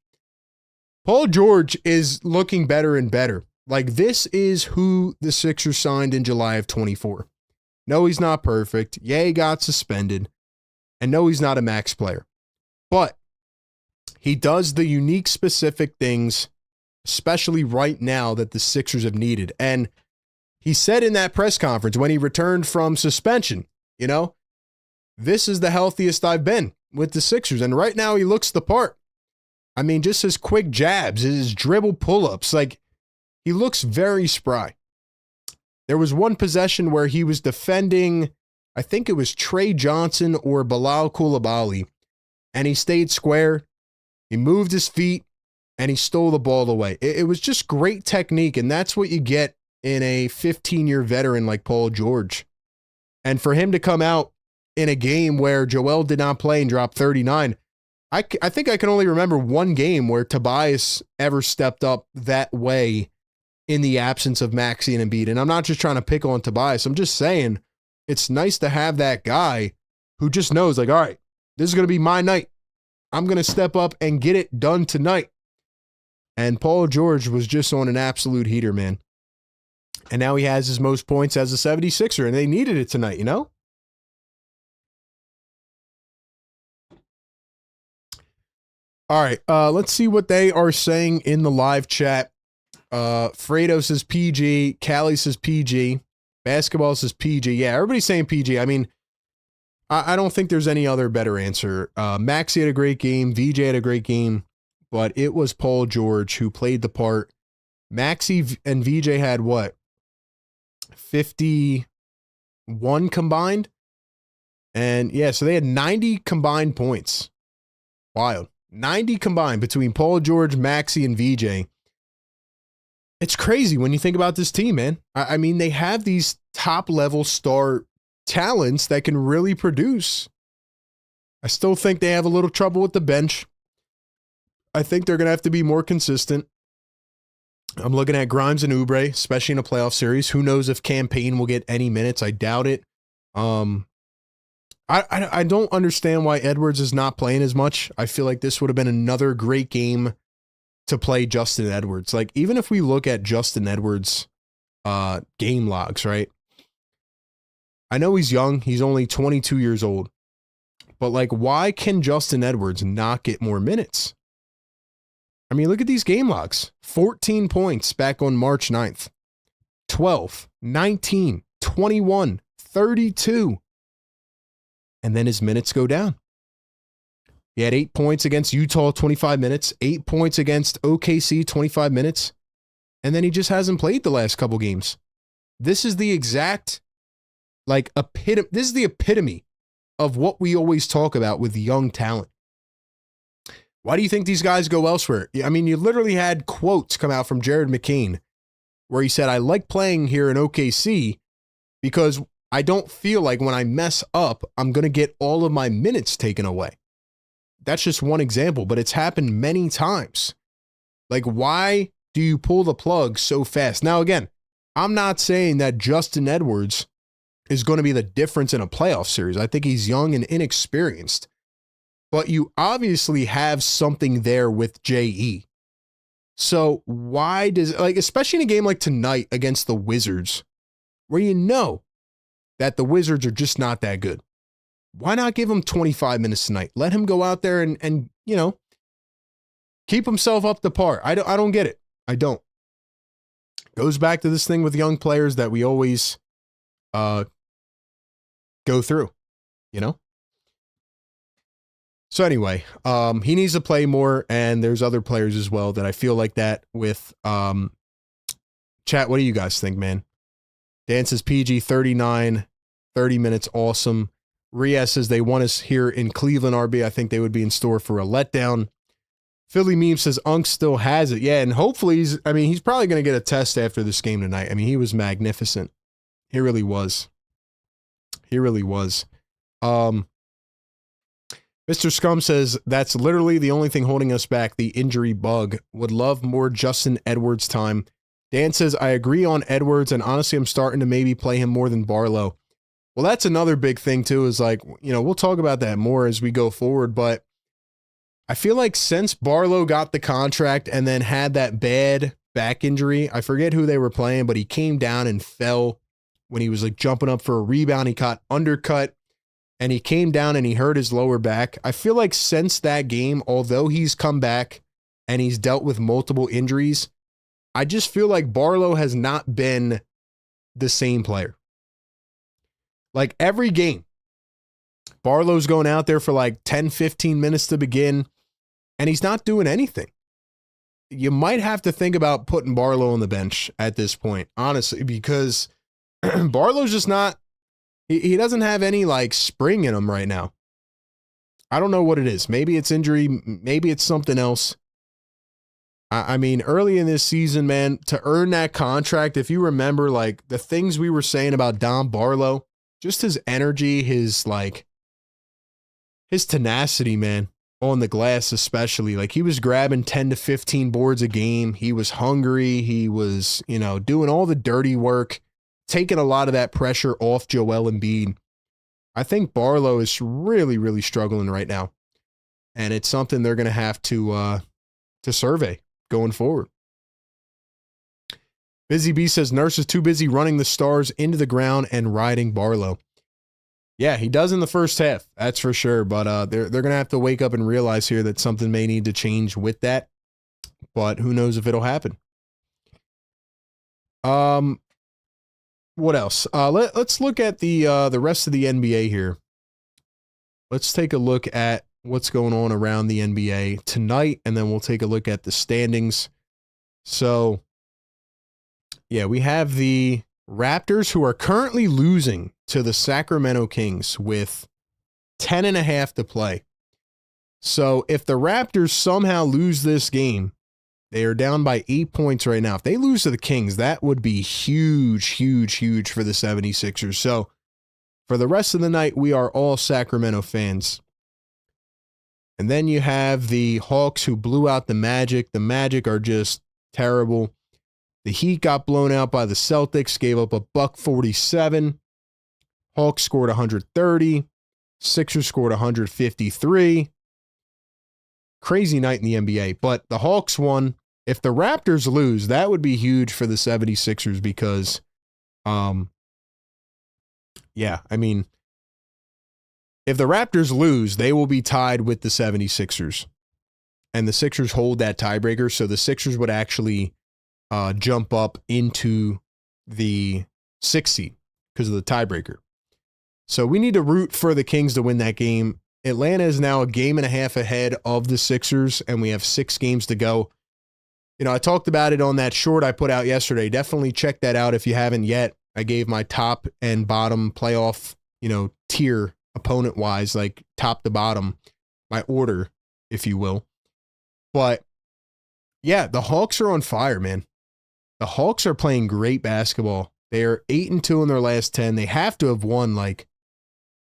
Paul George is looking better and better. Like, this is who the Sixers signed in July of 24. No, he's not perfect. Yeah, he got suspended. And no, he's not a max player. But he does the unique, specific things, especially right now, that the Sixers have needed. And he said in that press conference when he returned from suspension, this is the healthiest I've been with the Sixers. And right now he looks the part. I mean, just his quick jabs, his dribble pull-ups, like, he looks very spry. There was one possession where he was defending, I think it was Trey Johnson or Bilal Coulibaly, and he stayed square. He moved his feet, and he stole the ball away. It was just great technique, and that's what you get in a 15-year veteran like Paul George. And for him to come out in a game where Joel did not play and dropped 39, I think I can only remember one game where Tobias ever stepped up that way in the absence of Maxey and Embiid. And I'm not just trying to pick on Tobias. I'm just saying it's nice to have that guy who just knows, like, all right, this is going to be my night. I'm going to step up and get it done tonight. And Paul George was just on an absolute heater, man. And now he has his most points as a 76er, and they needed it tonight, All right, let's see what they are saying in the live chat. Fredo says PG, Callie says PG, Basketball says PG. Yeah, everybody's saying PG. I mean, I don't think there's any other better answer. Maxey had a great game, VJ had a great game, but it was Paul George who played the part. Maxey and VJ had what? 51 combined? And yeah, so they had 90 combined points. Wild. 90 combined between Paul George, Maxey, and VJ. It's crazy when you think about this team, man. I mean, they have these top-level star talents that can really produce. I still think they have a little trouble with the bench. I think they're going to have to be more consistent. I'm looking at Grimes and Oubre, especially in a playoff series. Who knows if Campaign will get any minutes? I doubt it. I don't understand why Edwards is not playing as much. I feel like this would have been another great game to play Justin Edwards. Like, even if we look at Justin Edwards' game logs, right? I know he's young. He's only 22 years old. But, like, why can Justin Edwards not get more minutes? I mean, look at these game logs. 14 points back on March 9th. 12, 19, 21, 32. And then his minutes go down. He had 8 points against Utah, 25 minutes. 8 points against OKC, 25 minutes. And then he just hasn't played the last couple games. This is the exact, like, this is the epitome of what we always talk about with young talent. Why do you think these guys go elsewhere? I mean, you literally had quotes come out from Jared McCain where he said, I like playing here in OKC because I don't feel like when I mess up, I'm going to get all of my minutes taken away. That's just one example, but it's happened many times. Like, why do you pull the plug so fast? Now, again, I'm not saying that Justin Edwards is going to be the difference in a playoff series. I think he's young and inexperienced. But you obviously have something there with JE. So why does, like, especially in a game like tonight against the Wizards, where you know that the Wizards are just not that good, why not give him 25 minutes tonight? Let him go out there and keep himself up to par. I don't get it. I don't. Goes back to this thing with young players that we always go through, you know? So anyway, he needs to play more, and there's other players as well that I feel like that with. Chat, what do you guys think, man? Dan says PG 39, 30 minutes, awesome. Riaz says they want us here in Cleveland, RB. I think they would be in store for a letdown. Philly Meme says Unk still has it. Yeah, and hopefully he's probably going to get a test after this game tonight. I mean, he was magnificent. He really was. He really was. Mr. Scum says that's literally the only thing holding us back, the injury bug. Would love more Justin Edwards time. Dan says, I agree on Edwards, and honestly, I'm starting to maybe play him more than Barlow. Well, that's another big thing, too, is like, you know, we'll talk about that more as we go forward, but I feel like since Barlow got the contract and then had that bad back injury, I forget who they were playing, but he came down and fell when he was like jumping up for a rebound. He caught undercut, and he came down and he hurt his lower back. I feel like since that game, although he's come back and he's dealt with multiple injuries, I just feel like Barlow has not been the same player. Like every game, Barlow's going out there for like 10, 15 minutes to begin, and he's not doing anything. You might have to think about putting Barlow on the bench at this point, honestly, because Barlow's just not, he doesn't have any like spring in him right now. I don't know what it is. Maybe it's injury. Maybe it's something else. I mean, early in this season, man, to earn that contract, if you remember, like, the things we were saying about Dom Barlow, just his energy, his tenacity, man, on the glass especially. Like, he was grabbing 10 to 15 boards a game. He was hungry. He was, you know, doing all the dirty work, taking a lot of that pressure off Joel Embiid. I think Barlow is really, really struggling right now. And it's something they're going to have to survey going forward. Busy B says Nurse is too busy running the Stars into the ground and riding Barlow. Yeah, he does in the first half, that's for sure. But they're going to have to wake up and realize here that something may need to change with that. But who knows if it'll happen. What else? Let's look at the rest of the NBA here. Let's take a look at what's going on around the NBA tonight, and then we'll take a look at the standings. So, yeah, we have the Raptors, who are currently losing to the Sacramento Kings with 10.5 to play. So if the Raptors somehow lose this game, they are down by 8 points right now. If they lose to the Kings, that would be huge, huge, huge for the 76ers. So for the rest of the night, we are all Sacramento fans. And then you have the Hawks, who blew out the Magic. The Magic are just terrible. The Heat got blown out by the Celtics, gave up a $147. Hawks scored 130. Sixers scored 153. Crazy night in the NBA. But the Hawks won. If the Raptors lose, that would be huge for the 76ers because, yeah, I mean, if the Raptors lose, they will be tied with the 76ers. And the Sixers hold that tiebreaker, so the Sixers would actually jump up into the 6th seed because of the tiebreaker. So we need to root for the Kings to win that game. Atlanta is now a game and a half ahead of the Sixers, and we have 6 games to go. You know, I talked about it on that short I put out yesterday. Definitely check that out if you haven't yet. I gave my top and bottom playoff, you know, tier opponent-wise, like top to bottom, my order, if you will. But, yeah, the Hawks are on fire, man. The Hawks are playing great basketball. They are 8-2 in their last 10. They have to have won like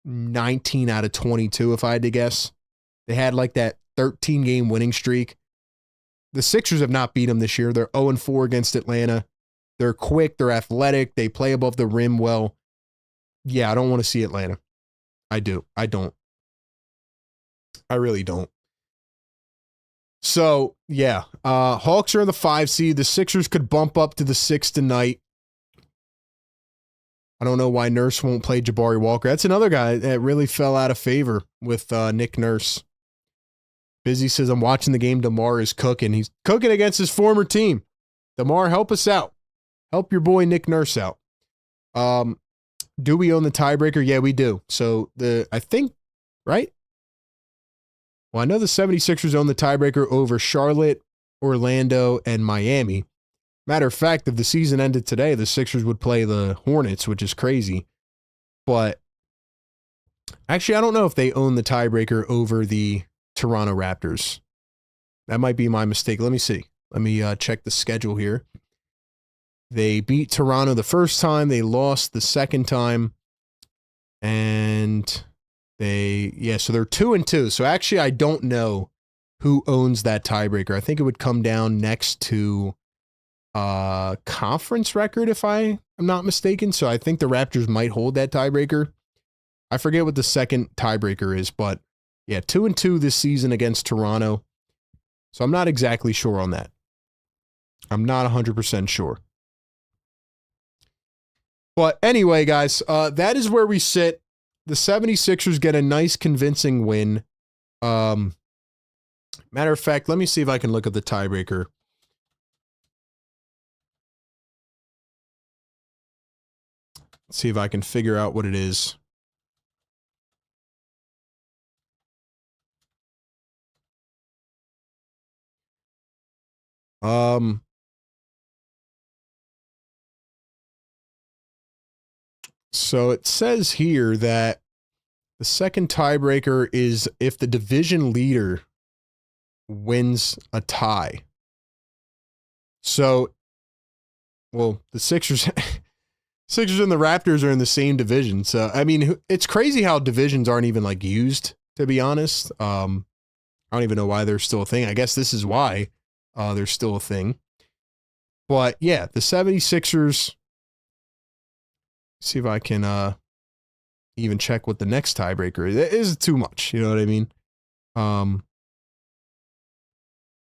19 out of 22, if I had to guess. They had like that 13-game winning streak. The Sixers have not beat them this year. They're 0-4 against Atlanta. They're quick. They're athletic. They play above the rim well. Yeah, I don't want to see Atlanta. I do. I don't. I really don't. So, yeah. Hawks are in the 5 seed. The Sixers could bump up to the 6 tonight. I don't know why Nurse won't play Jabari Walker. That's another guy that really fell out of favor with Nick Nurse. Busy says, I'm watching the game. DeMar is cooking. He's cooking against his former team. DeMar, help us out. Help your boy Nick Nurse out. Do we own the tiebreaker? Yeah, we do. So I think, right? Well, I know the 76ers own the tiebreaker over Charlotte, Orlando, and Miami. Matter of fact, if the season ended today, the Sixers would play the Hornets, which is crazy. But actually, I don't know if they own the tiebreaker over the Toronto Raptors. That might be my mistake. Let me see. Let me check the schedule here. They beat Toronto the first time. They lost the second time. And so they're 2-2. So actually, I don't know who owns that tiebreaker. I think it would come down next to conference record, if I am not mistaken. So I think the Raptors might hold that tiebreaker. I forget what the second tiebreaker is, but yeah, 2-2 this season against Toronto. So I'm not exactly sure on that. I'm not 100% sure. But anyway, guys, that is where we sit. The 76ers get a nice convincing win. Matter of fact, let me see if I can look at the tiebreaker. Let's see if I can figure out what it is. So it says here that the second tiebreaker is if the division leader wins a tie. So, well, the Sixers and the Raptors are in the same division. So, I mean, it's crazy how divisions aren't even like used, to be honest. I don't even know why they're still a thing. I guess this is why they're still a thing. But yeah, the 76ers, see if I can even check what the next tiebreaker is. It is too much, you know what I mean?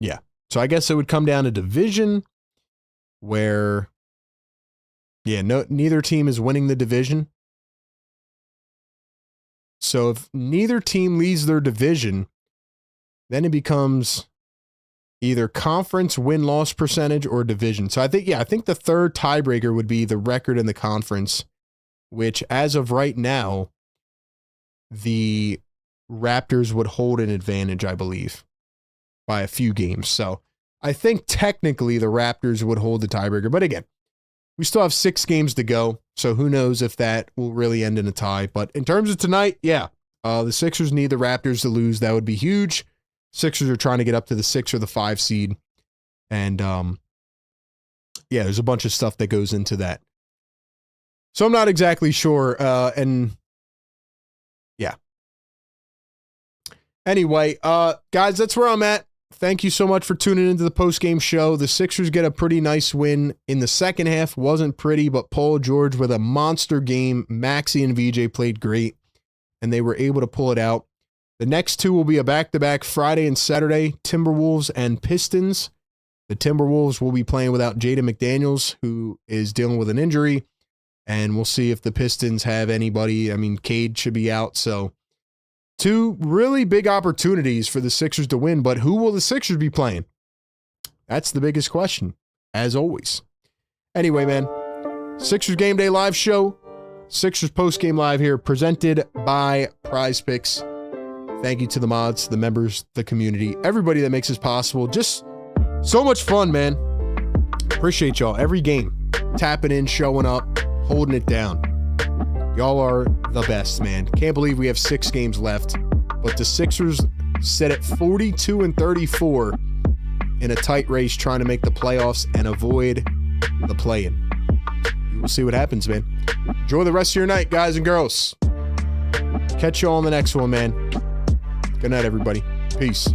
Yeah. So I guess it would come down to division where, yeah, neither team is winning the division. So if neither team leads their division, then it becomes either conference win-loss percentage or division. So I think the third tiebreaker would be the record in the conference, which as of right now, the Raptors would hold an advantage, I believe, by a few games. So I think technically the Raptors would hold the tiebreaker. But again, we still have 6 games to go. So who knows if that will really end in a tie. But in terms of tonight, yeah, the Sixers need the Raptors to lose. That would be huge. Sixers are trying to get up to the 6 or the 5 seed. And yeah, there's a bunch of stuff that goes into that. So I'm not exactly sure. And yeah. Anyway, guys, that's where I'm at. Thank you so much for tuning into the post-game show. The Sixers get a pretty nice win in the second half. Wasn't pretty, but Paul George with a monster game. Maxey and VJ played great, and they were able to pull it out. The next 2 will be a back-to-back Friday and Saturday, Timberwolves and Pistons. The Timberwolves will be playing without Jaden McDaniels, who is dealing with an injury, and we'll see if the Pistons have anybody. I mean, Cade should be out, so 2 really big opportunities for the Sixers to win, but who will the Sixers be playing? That's the biggest question, as always. Anyway, man, Sixers Game Day Live Show, Sixers Post Game Live here, presented by Prize Picks. Thank you to the mods, the members, the community, everybody that makes this possible. Just so much fun, man. Appreciate y'all. Every game, tapping in, showing up, holding it down. Y'all are the best, man. Can't believe we have 6 games left, but the Sixers sit at 42-34 in a tight race trying to make the playoffs and avoid the play-in. We'll see what happens, man. Enjoy the rest of your night, guys and girls. Catch you all on the next one, man. Good night, everybody. Peace.